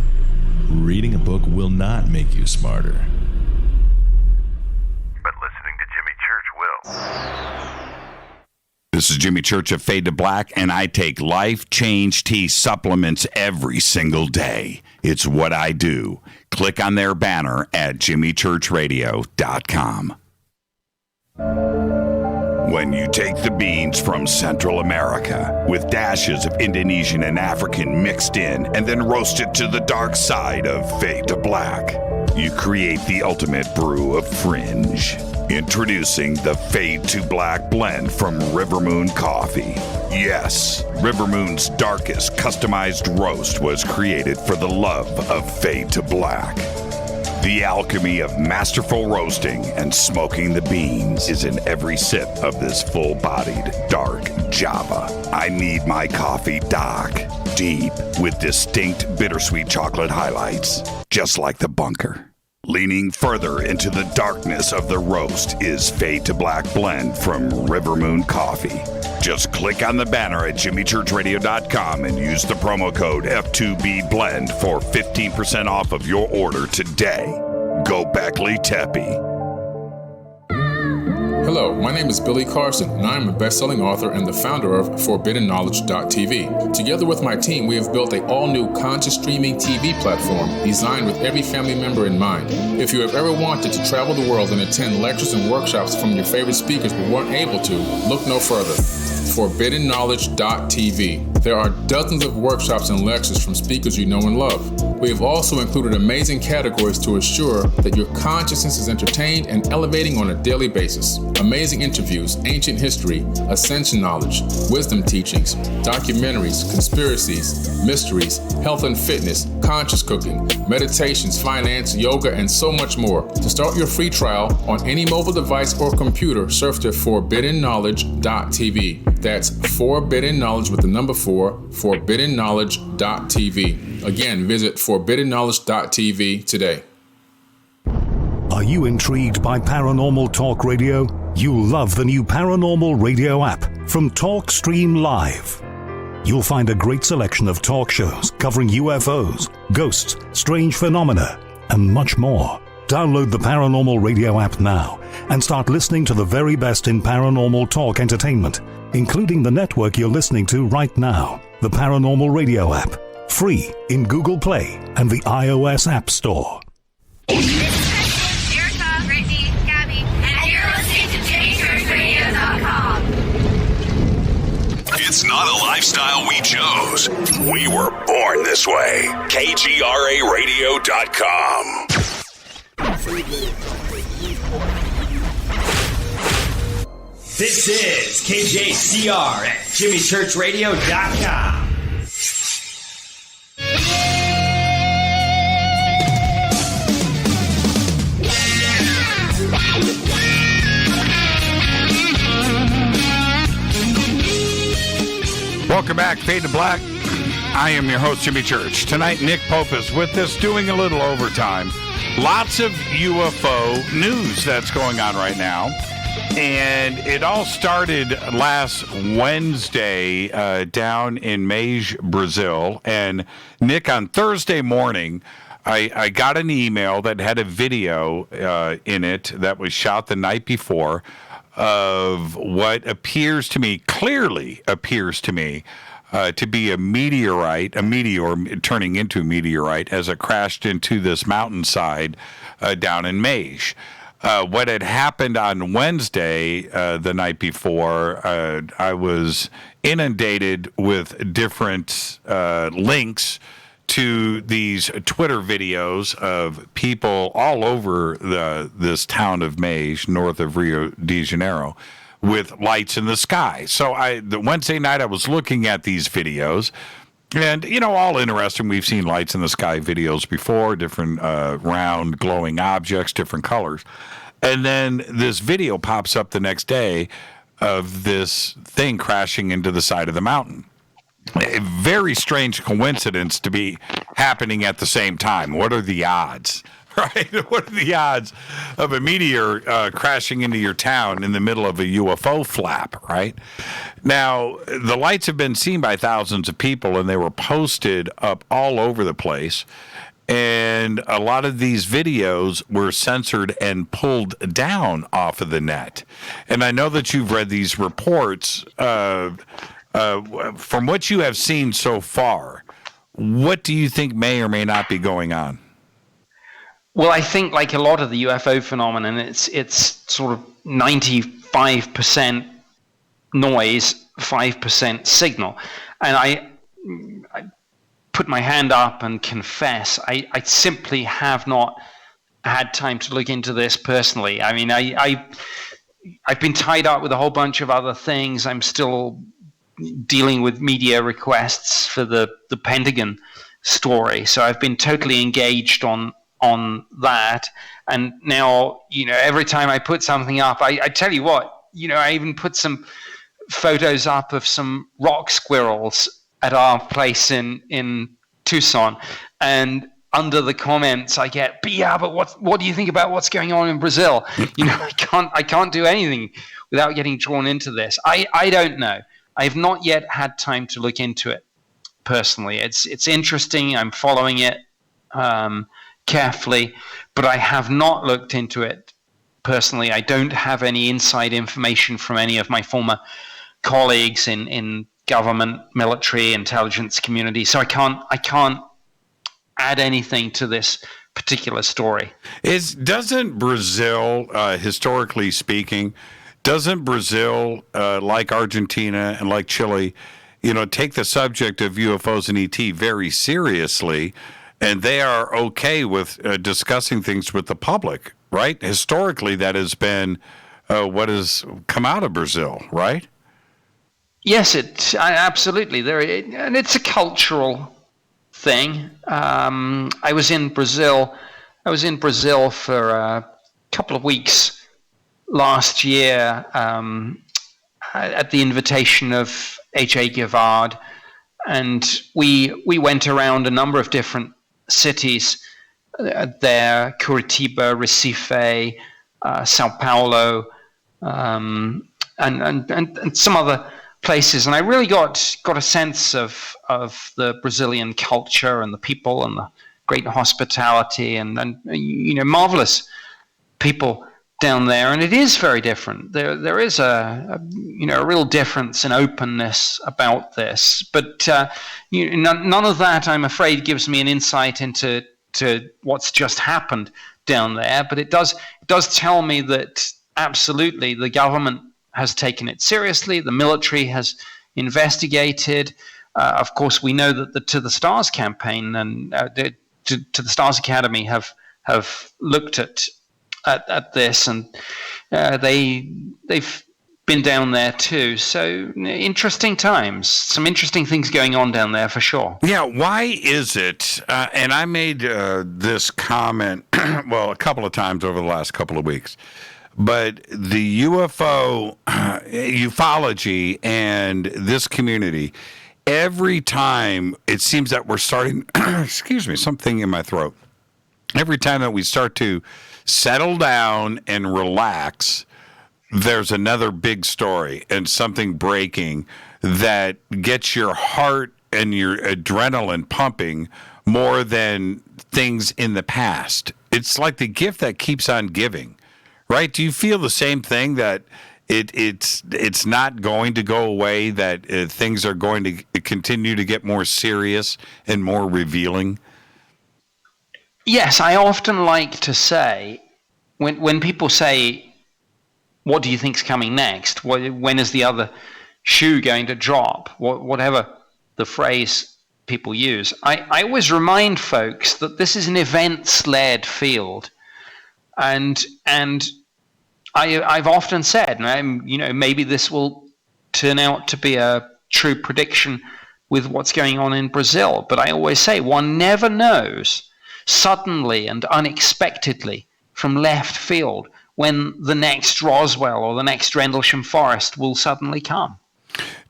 reading a book will not make you smarter.
But listening to Jimmy Church will.
This is Jimmy Church of Fade to Black, and I take Life Change Tea supplements every single day. It's what I do. Click on their banner at JimmyChurchRadio.com. When you take the beans from Central America with dashes of Indonesian and African mixed in and then roast it to the dark side of Fade to Black, you create the ultimate brew of fringe. Introducing the Fade to Black blend from River Moon Coffee. Yes, River Moon's darkest customized roast was created for the love of Fade to Black. The alchemy of masterful roasting and smoking the beans is in every sip of this full-bodied, dark Java. I need my coffee dark, deep, with distinct bittersweet chocolate highlights, just like the bunker. Leaning further into the darkness of the roast is Fade to Black blend from River Moon Coffee. Just click on the banner at JimmyChurchRadio.com and use the promo code F2BBlend for 15% off of your order today.
Gobekli Tepe.
Hello, my name is Billy Carson, and I am a best-selling author and the founder of ForbiddenKnowledge.tv. Together with my team, we have built an all-new conscious streaming TV platform designed with every family member in mind. If you have ever wanted to travel the world and attend lectures and workshops from your favorite speakers but weren't able to, look no further. ForbiddenKnowledge.tv. There are dozens of workshops and lectures from speakers you know and love. We have also included amazing categories to assure that your consciousness is entertained and elevating on a daily basis. Amazing interviews, ancient history, ascension knowledge, wisdom teachings, documentaries, conspiracies, mysteries, health and fitness, conscious cooking, meditations, finance, yoga, and so much more. To start your free trial on any mobile device or computer, surf to ForbiddenKnowledge.tv. That's Forbidden Knowledge with the number 4, ForbiddenKnowledge.tv. Again, visit ForbiddenKnowledge.tv today.
Are you intrigued by Paranormal Talk Radio? You'll love the new Paranormal Radio app from TalkStream Live. You'll find a great selection of talk shows covering UFOs, ghosts, strange phenomena, and much more. Download the Paranormal Radio app now and start listening to the very best in paranormal talk entertainment, including the network you're listening to right now, the Paranormal Radio app. Free in Google Play and the iOS App Store.
Erica, Brittany, Gabby, and you're listening to JimmyChurchRadio.com.
It's not a lifestyle we chose. We were born this way. KGRARadio.com.
This is KJCR at JimmyChurchRadio.com.
Welcome back, Fade to Black. I am your host, Jimmy Church. Tonight, Nick Pope is with us, doing a little overtime. Lots of UFO news that's going on right now. And it all started last Wednesday down in Mage, Brazil. And Nick, on Thursday morning, I got an email that had a video in it that was shot the night before of what clearly appears to me, to be a meteor turning into a meteorite as it crashed into this mountainside down in Mage. What had happened on Wednesday, the night before, I was inundated with different links to these Twitter videos of people all over this town of Mage, north of Rio de Janeiro, with lights in the sky. So the Wednesday night, I was looking at these videos, and, all interesting. We've seen lights in the sky videos before, different round glowing objects, different colors. And then this video pops up the next day of this thing crashing into the side of the mountain. A very strange coincidence to be happening at the same time. What are the odds, right? What are the odds of a meteor crashing into your town in the middle of a UFO flap, right? Now, the lights have been seen by thousands of people, and they were posted up all over the place. And a lot of these videos were censored and pulled down off of the net. And I know that you've read these reports. From what you have seen so far, what do you think may or may not be going on?
Well, I think like a lot of the UFO phenomenon, it's sort of 95% noise, 5% signal. And I put my hand up and confess, I simply have not had time to look into this personally. I mean, I've been tied up with a whole bunch of other things. I'm still dealing with media requests for the Pentagon story. So I've been totally engaged on that. And now, every time I put something up, I tell you what, I even put some photos up of some rock squirrels at our place in Tucson. And under the comments I get, but what do you think about what's going on in Brazil? I can't do anything without getting drawn into this. I don't know. I've not yet had time to look into it personally. It's interesting. I'm following it. carefully, but I have not looked into it personally. I don't have any inside information from any of my former colleagues in government, military, intelligence community, so I can't add anything to this particular story.
Doesn't Brazil, historically speaking, like Argentina and like Chile, take the subject of UFOs and ET very seriously, and they are okay with discussing things with the public, right? Historically, that has been what has come out of Brazil, right?
Yes, absolutely. And it's a cultural thing. I was in Brazil for a couple of weeks last year at the invitation of H.A. Guevara, and we went around a number of different cities there: Curitiba, Recife, Sao Paulo, and some other places, and I really got a sense of the Brazilian culture and the people and the great hospitality and marvelous people down there. And it is very different. There is a real difference in openness about this, but none of that, I'm afraid, gives me an insight into what's just happened down there. But it does tell me that absolutely the government has taken it seriously. The military has investigated. Of course, we know that the To the Stars campaign and to the Stars Academy have looked at this, and they've been down there too. So interesting times. Some interesting things going on down there for sure.
Yeah, why is it? And I made this comment, well, a couple of times over the last couple of weeks. But the UFO, ufology, and this community, every time it seems that we're starting, excuse me, something in my throat. Every time that we start to settle down and relax, there's another big story and something breaking that gets your heart and your adrenaline pumping more than things in the past. It's like the gift that keeps on giving. Right? Do you feel the same thing, that it's not going to go away, that things are going to continue to get more serious and more revealing?
Yes, I often like to say, when people say, what do you think's coming next? When is the other shoe going to drop? Whatever the phrase people use. I always remind folks that this is an events-led field. And I've often said, maybe this will turn out to be a true prediction with what's going on in Brazil. But I always say one never knows, suddenly and unexpectedly from left field, when the next Roswell or the next Rendlesham Forest will suddenly come.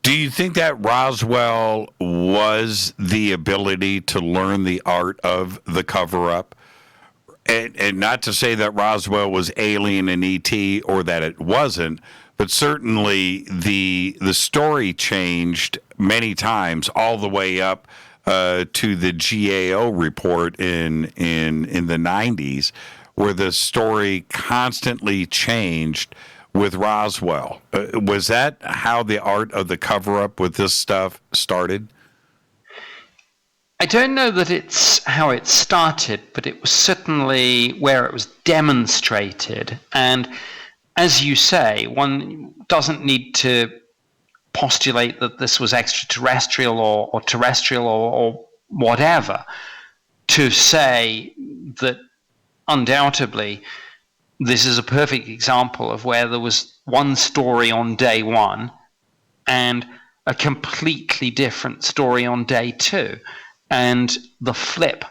Do you think that Roswell was the ability to learn the art of the cover-up? And not to say that Roswell was alien and ET, or that it wasn't, but certainly the story changed many times, all the way up to the GAO report in the 90s, where the story constantly changed with Roswell. Was that how the art of the cover-up with this stuff started?
I don't know that it's how it started, but it was certainly where it was demonstrated. And as you say, one doesn't need to postulate that this was extraterrestrial or terrestrial or whatever to say that undoubtedly this is a perfect example of where there was one story on day one and a completely different story on day two. And the flip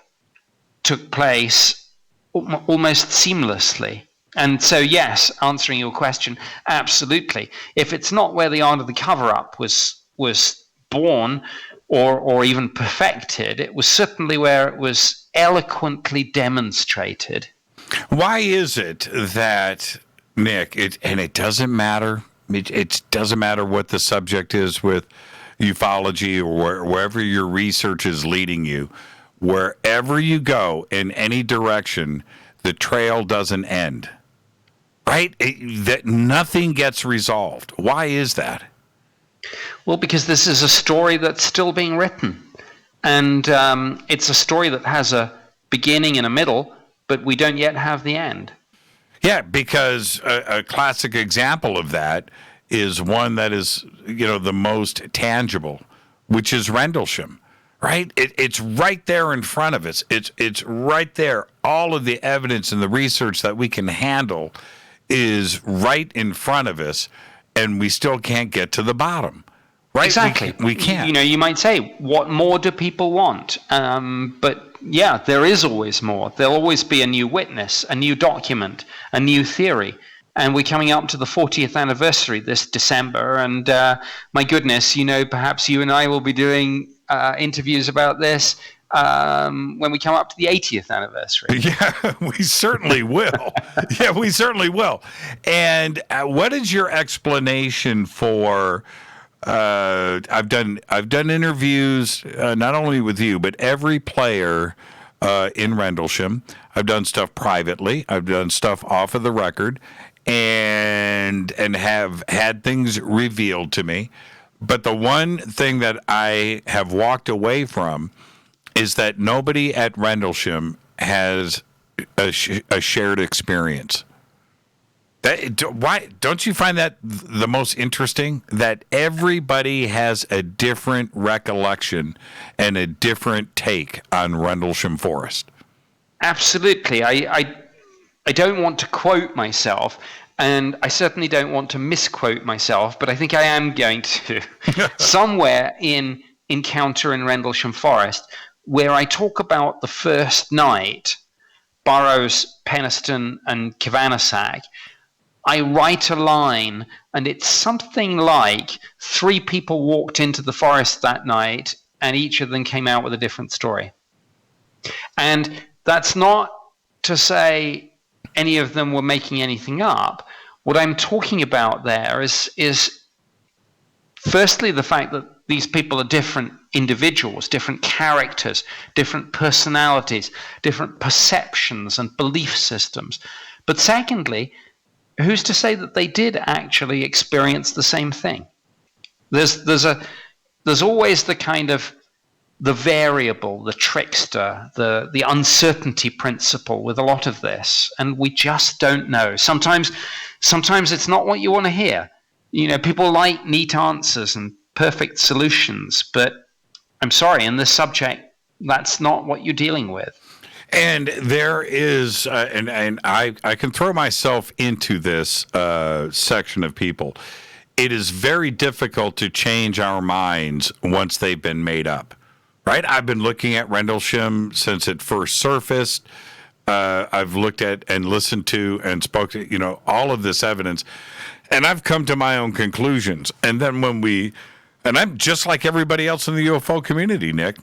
took place almost seamlessly. And so, yes, answering your question, absolutely. If it's not where the art of the cover-up was born or even perfected, it was certainly where it was eloquently demonstrated.
Why is it that, Nick, it doesn't matter, it doesn't matter what the subject is with ufology or wherever your research is leading you, wherever you go in any direction, the trail doesn't end. Right? That nothing gets resolved. Why is that?
Well, because this is a story that's still being written. And it's a story that has a beginning and a middle, but we don't yet have the end.
Yeah, because a classic example of that is one that is, the most tangible, which is Rendlesham, right? It's right there in front of us. It's right there. All of the evidence and the research that we can handle is right in front of us, and we still can't get to the bottom. Right?
Exactly.
We can't.
You might say, what more do people want? But yeah, there is always more. There'll always be a new witness, a new document, a new theory. And we're coming up to the 40th anniversary this December. And my goodness, perhaps you and I will be doing interviews about this when we come up to the 80th anniversary.
Yeah, we certainly will. Yeah, we certainly will. And what is your explanation for... I've done interviews not only with you, but every player in Rendlesham. I've done stuff privately. I've done stuff off of the record, and have had things revealed to me. But the one thing that I have walked away from is that nobody at Rendlesham has a shared experience. Why don't you find that the most interesting? That everybody has a different recollection and a different take on Rendlesham Forest.
Absolutely. I don't want to quote myself, and I certainly don't want to misquote myself, but I think I am going to. Somewhere in Encounter in Rendlesham Forest, where I talk about the first night, Burroughs, Penistone, and Kavanagh, I write a line, and it's something like 3 people walked into the forest that night, and each of them came out with a different story. And that's not to say any of them were making anything up. What I'm talking about there is firstly the fact that these people are different individuals, different characters, different personalities, different perceptions and belief systems. But secondly, who's to say that they did actually experience the same thing? There's always the kind of the variable, the trickster, the uncertainty principle with a lot of this, and we just don't know. Sometimes it's not what you want to hear. People like neat answers and perfect solutions, but I'm sorry, in this subject, that's not what you're dealing with.
And there is, and I can throw myself into this section of people. It is very difficult to change our minds once they've been made up, right? I've been looking at Rendlesham since it first surfaced. I've looked at and listened to and spoke to, all of this evidence, and I've come to my own conclusions. And then and I'm just like everybody else in the UFO community, Nick.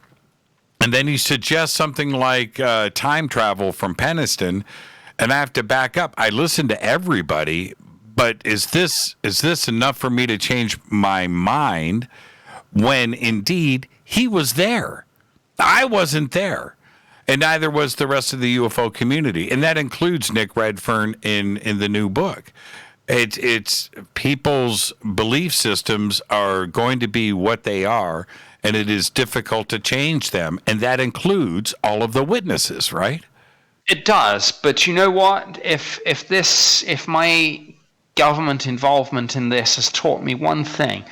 And then you suggest something like time travel from Penistone, and I have to back up. I listen to everybody, but is this enough for me to change my mind when indeed he was there? I wasn't there, and neither was the rest of the UFO community, and that includes Nick Redfern in the new book. It's people's belief systems are going to be what they are, and it is difficult to change them, and that includes all of the witnesses, right?
It does, but you know what? If my government involvement in this has taught me one thing,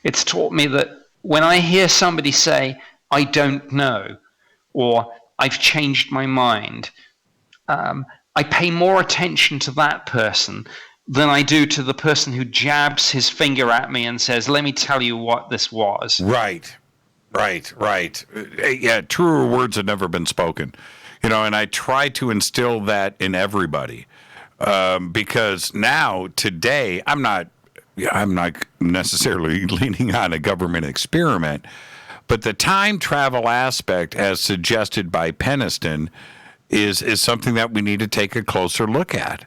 it's taught me that when I hear somebody say, "I don't know," or "I've changed my mind," I pay more attention to that person than I do to the person who jabs his finger at me and says, "Let me tell you what this was."
Right. Yeah, truer words have never been spoken. And I try to instill that in everybody because now, today, I'm not necessarily leaning on a government experiment, but the time travel aspect, as suggested by Penistone, is something that we need to take a closer look at.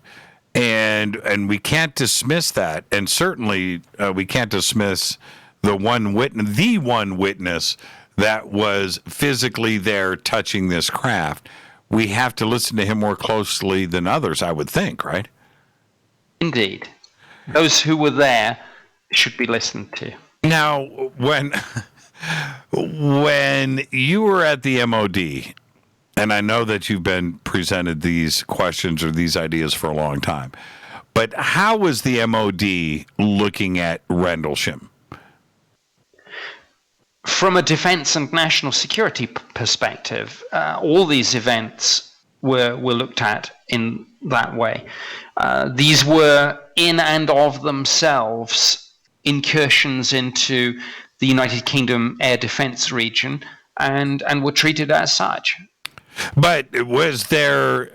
And we can't dismiss that. And certainly we can't dismiss the one witness that was physically there touching this craft, we have to listen to him more closely than others, I would think, right?
Indeed. Those who were there should be listened to.
Now, when you were at the MOD, and I know that you've been presented these questions or these ideas for a long time, but how was the MOD looking at Rendlesham?
From a defense and national security perspective, all these events were looked at in that way. These were in and of themselves incursions into the United Kingdom air defense region and were treated as such.
But was there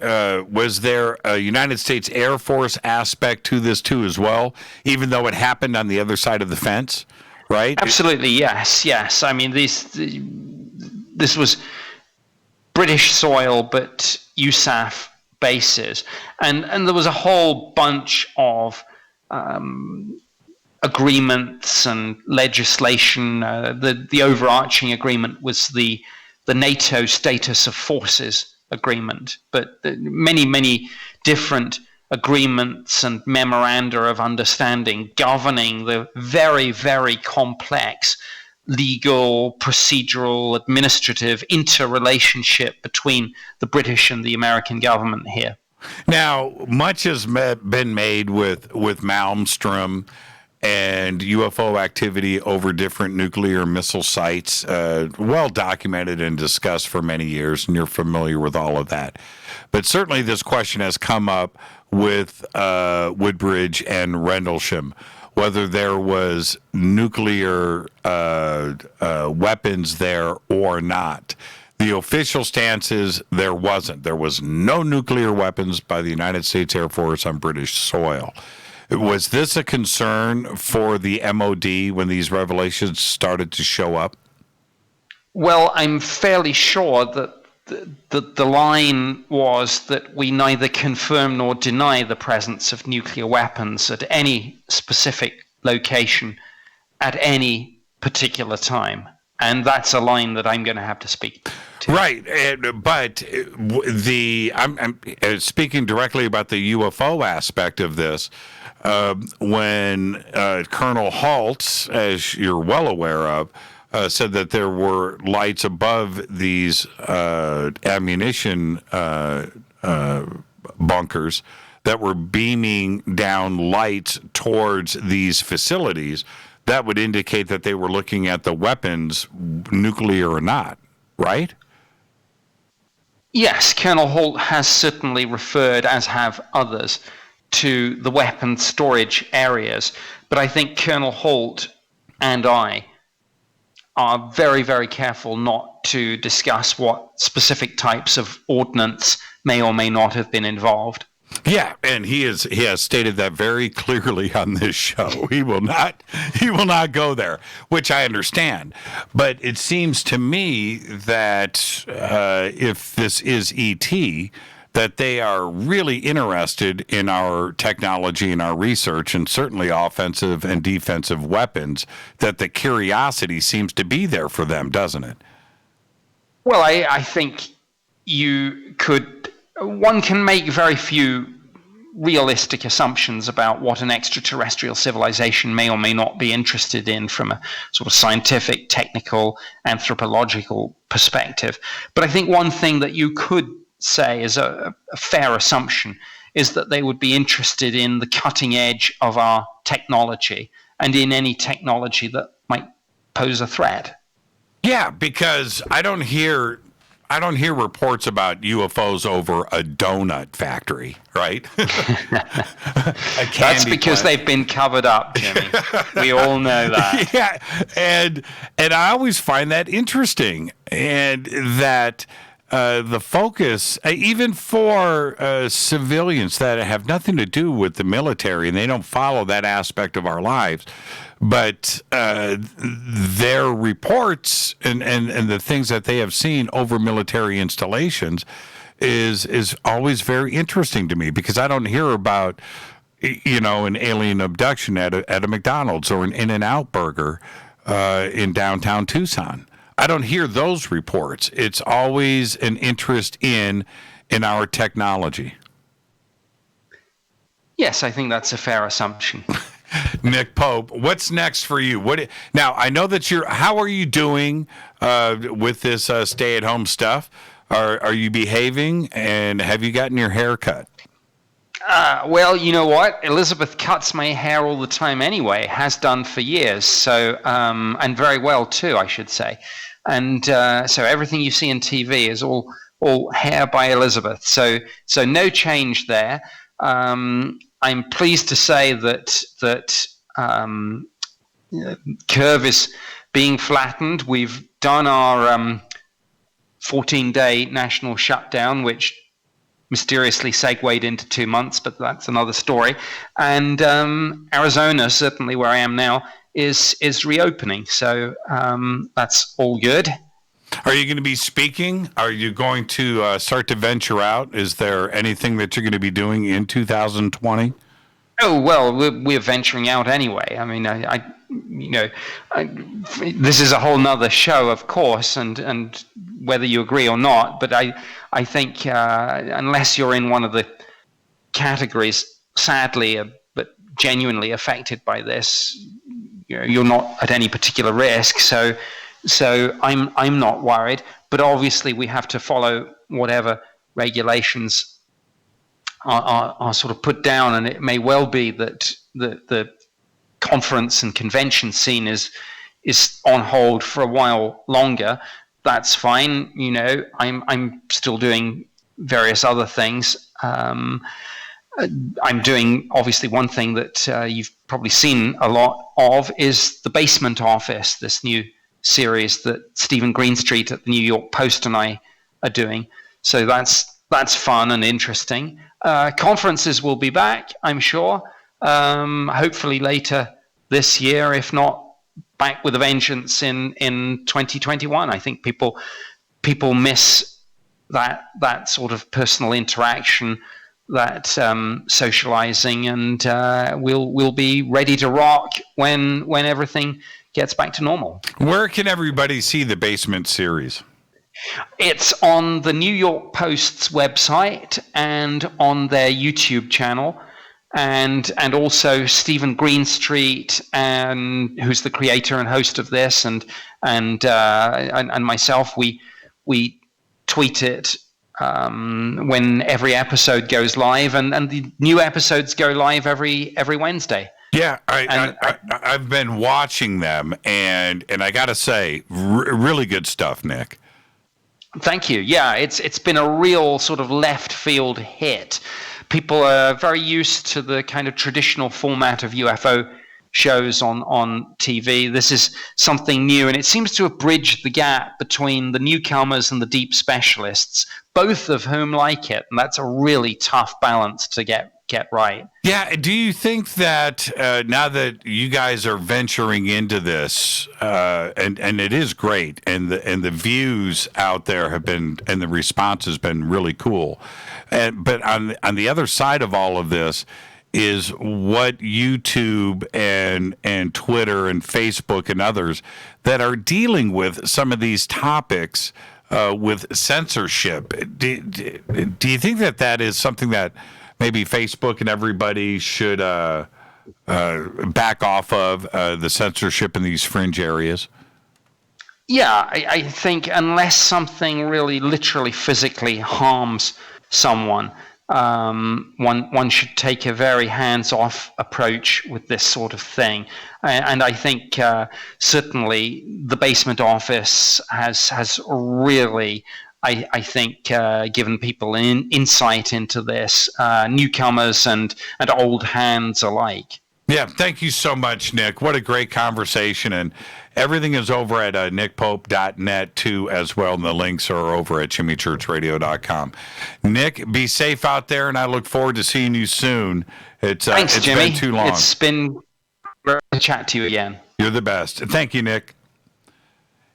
a United States Air Force aspect to this too as well, even though it happened on the other side of the fence, right?
Absolutely, yes. I mean, this was British soil, but USAF bases, and there was a whole bunch of agreements and legislation. The overarching agreement was the NATO Status of Forces agreement, but many different agreements and memoranda of understanding governing the very, very complex legal, procedural, administrative interrelationship between the British and the American government here.
Now, much has been made with Malmstrom and UFO activity over different nuclear missile sites, well documented and discussed for many years, and you're familiar with all of that. But certainly this question has come up with Woodbridge and Rendlesham, whether there was nuclear weapons there or not. The official stance is there wasn't. There was no nuclear weapons by the United States Air Force on British soil. Was this a concern for the MOD when these revelations started to show up?
Well, I'm fairly sure that the line was that we neither confirm nor deny the presence of nuclear weapons at any specific location at any particular time. And that's a line that I'm going to have to speak to.
Right, but I'm speaking directly about the UFO aspect of this. When Colonel Halt, as you're well aware of, said that there were lights above these ammunition bunkers that were beaming down lights towards these facilities, that would indicate that they were looking at the weapons, nuclear or not, right?
Yes, Colonel Halt has certainly referred, as have others, to the weapons storage areas. But I think Colonel Halt and I are very, very careful not to discuss what specific types of ordnance may or may not have been involved.
Yeah, and he has stated that very clearly on this show. He will not go there, which I understand. But it seems to me that if this is ET, that they are really interested in our technology and our research, and certainly offensive and defensive weapons, that the curiosity seems to be there for them, doesn't it?
Well, I think one can make very few realistic assumptions about what an extraterrestrial civilization may or may not be interested in from a sort of scientific, technical, anthropological perspective. But I think one thing that you could say is a fair assumption is that they would be interested in the cutting edge of our technology and in any technology that might pose a threat.
Yeah, because I don't hear reports about UFOs over a donut factory, right?
That's because they've been covered up, Jimmy. We all know that.
Yeah, and I always find that interesting, and that the focus, even for civilians that have nothing to do with the military, and they don't follow that aspect of our lives, but their reports and the things that they have seen over military installations is always very interesting to me, because I don't hear about, an alien abduction at a McDonald's or an In-N-Out burger in downtown Tucson. I don't hear those reports. It's always an interest in our technology.
Yes, I think that's a fair assumption.
Nick Pope, what's next for you? Now, I know that how are you doing with this stay-at-home stuff? Are you behaving, and have you gotten your hair cut?
Well, you know what? Elizabeth cuts my hair all the time anyway, has done for years, so and very well too, I should say. And so everything you see on TV is all hair by Elizabeth. So no change there. I'm pleased to say that curve is being flattened. We've done our 14-day national shutdown, which mysteriously segued into 2 months, but that's another story. And Arizona, certainly where I am now, is reopening. So that's all good.
Are you going to be speaking? Are you going to start to venture out? Is there anything that you're going to be doing in 2020?
Oh, well, we're venturing out anyway. I mean, this is a whole nother show, of course, and whether you agree or not, but I think unless you're in one of the categories, sadly, but genuinely affected by this, you're not at any particular risk. So I'm not worried, but obviously we have to follow whatever regulations are sort of put down, and it may well be that the conference and convention scene is on hold for a while longer. That's fine. I'm still doing various other things. I'm doing, obviously, one thing that you've probably seen a lot of is The Basement Office, this new series that Stephen Greenstreet at the New York Post and I are doing. So that's fun and interesting. Conferences will be back, I'm sure. Hopefully later this year, if not back with a vengeance in 2021. I think people miss that sort of personal interaction, that socializing, and we'll be ready to rock when everything gets back to normal.
Where can everybody see the Basement series?
It's on the New York Post's website and on their YouTube channel, and also Stephen Greenstreet, who's the creator and host of this, and myself. We tweet it when every episode goes live, and the new episodes go live every Wednesday.
Yeah, I've been watching them, and I got to say, really good stuff, Nick.
Thank you. Yeah, it's been a real sort of left field hit. People are very used to the kind of traditional format of UFO shows on TV. This is something new, and it seems to have bridged the gap between the newcomers and the deep specialists, both of whom like it, and that's a really tough balance to get right.
Yeah, do you think that now that you guys are venturing into this, and it is great, and the views out there have been, and the response has been really cool, but on the other side of all of this is what YouTube and Twitter and Facebook and others that are dealing with some of these topics with censorship. Do you think that is something that maybe Facebook and everybody should back off of, the censorship in these fringe areas?
Yeah, I think unless something really literally physically harms someone, one should take a very hands-off approach with this sort of thing. And I think certainly the Basement Office has really, I think, given people insight into this, newcomers and old hands alike.
Yeah, thank you so much, Nick. What a great conversation. And everything is over at nickpope.net, too, as well. And the links are over at jimmychurchradio.com. Nick, be safe out there, and I look forward to seeing you soon.
Thanks,
it's
Jimmy.
Been too long.
It's been great to chat to you again.
You're the best. Thank you, Nick.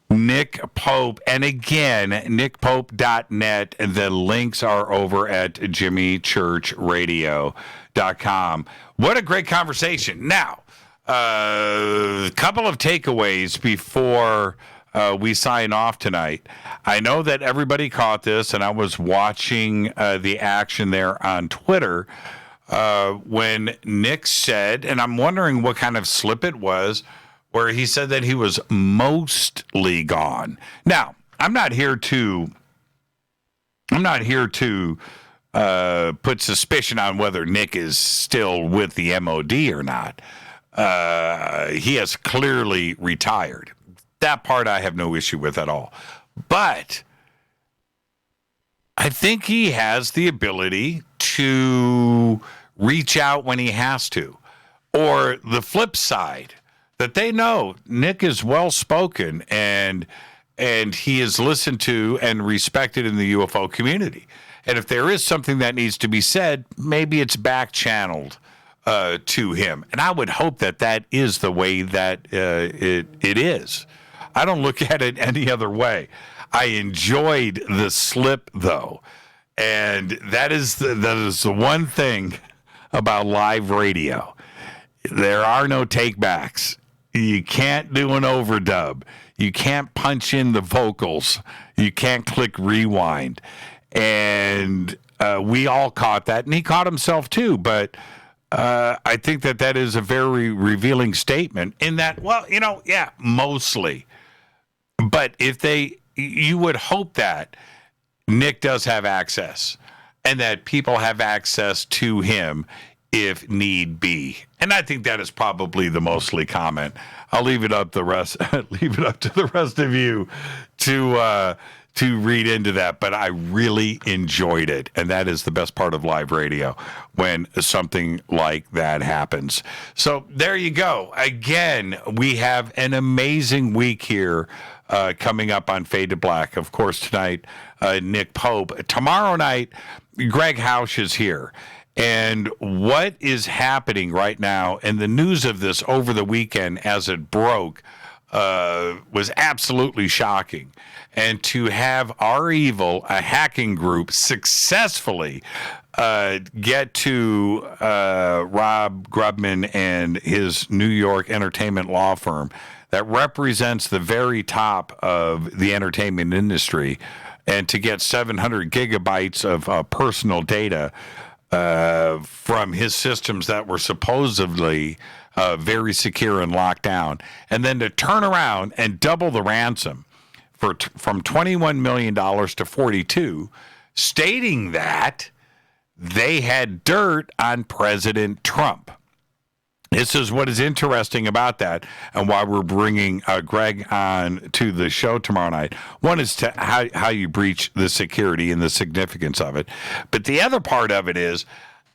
Nick Pope, and again, nickpope.net, and the links are over at jimmychurchradio.com. What a great conversation. Now, a couple of takeaways before we sign off tonight. I know that everybody caught this, and I was watching the action there on Twitter when Nick said, and I'm wondering what kind of slip it was, where he said that he was mostly gone. Now, I'm not here to put suspicion on whether Nick is still with the MOD or not. He has clearly retired. That part I have no issue with at all. But I think he has the ability to reach out when he has to. Or the flip side, that they know Nick is well-spoken and he is listened to and respected in the UFO community. And if there is something that needs to be said, maybe it's back-channeled to him. And I would hope that that is the way that it is. I don't look at it any other way. I enjoyed the slip, though. And that is the one thing about live radio. There are no takebacks. You can't do an overdub. You can't punch in the vocals. You can't click rewind. And we all caught that, and he caught himself too. But I think that is a very revealing statement in that, mostly. But you would hope that Nick does have access and that people have access to him if need be. And I think that is probably the mostly comment. I'll leave it up to the rest of you to read into that, but I really enjoyed it. And that is the best part of live radio, when something like that happens. So there you go. Again, we have an amazing week here coming up on Fade to Black. Of course, tonight, Nick Pope. Tomorrow night, Greg Hausch is here. And what is happening right now, and the news of this over the weekend as it broke, was absolutely shocking. And to have Our Evil, a hacking group, successfully get to Rob Grubman and his New York entertainment law firm that represents the very top of the entertainment industry, and to get 700 gigabytes of personal data from his systems that were supposedly very secure and locked down, and then to turn around and double the ransom from $21 million to $42, stating that they had dirt on President Trump. This is what is interesting about that, and why we're bringing Greg on to the show tomorrow night. One is to how you breach the security and the significance of it. But the other part of it is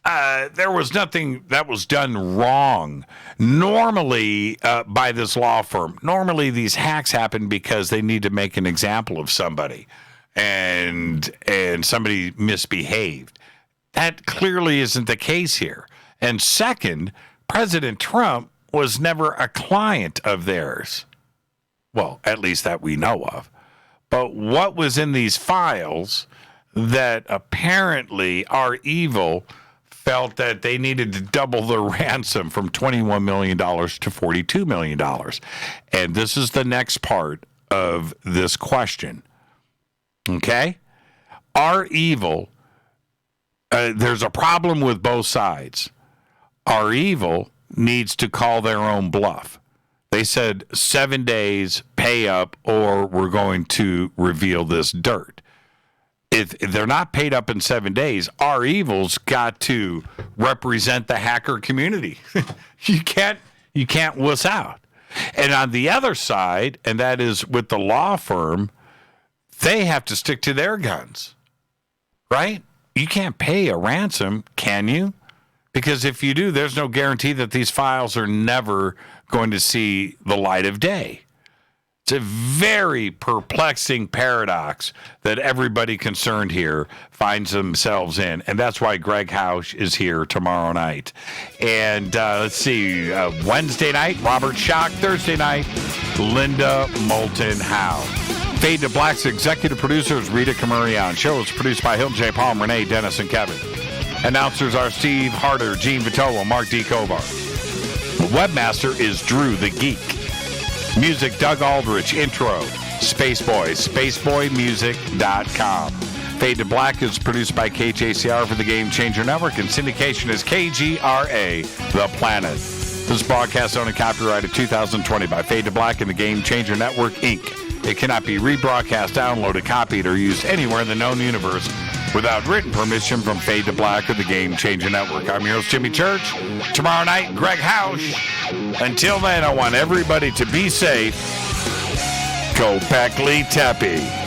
there was nothing that was done wrong normally by this law firm. Normally these hacks happen because they need to make an example of somebody, and somebody misbehaved. That clearly isn't the case here. And second, President Trump was never a client of theirs. Well, at least that we know of. But what was in these files that apparently Our Evil felt that they needed to double the ransom from $21 million to $42 million. And this is the next part of this question. Okay? Our Evil, there's a problem with both sides. Our Evil needs to call their own bluff. They said 7 days, pay up, or we're going to reveal this dirt. If they're not paid up in 7 days, Our Evil's got to represent the hacker community. You can't wuss out. And on the other side, and that is with the law firm, they have to stick to their guns, right? You can't pay a ransom, can you? Because if you do, there's no guarantee that these files are never going to see the light of day. It's a very perplexing paradox that everybody concerned here finds themselves in. And that's why Greg Hausch is here tomorrow night. And let's see, Wednesday night, Robert Schock. Thursday night, Linda Moulton Howe. Fade to Black's executive producers, Rita Camurian. Show is produced by Hilton J. Palm, Renee Dennis, and Kevin. Announcers are Steve Harder, Gene Vitola, Mark D. Kovar. The webmaster is Drew the Geek. Music, Doug Aldrich. Intro, Spaceboy, spaceboymusic.com. Fade to Black is produced by KJCR for the Game Changer Network, and syndication is KGRA, The Planet. This broadcast owned and copyrighted 2020 by Fade to Black and the Game Changer Network, Inc. It cannot be rebroadcast, downloaded, copied, or used anywhere in the known universe without written permission from Fade to Black or the Game Changer Network. I'm your host, Jimmy Church. Tomorrow night, Greg Hausch. Until then, I want everybody to be safe. Kopekli Tepe.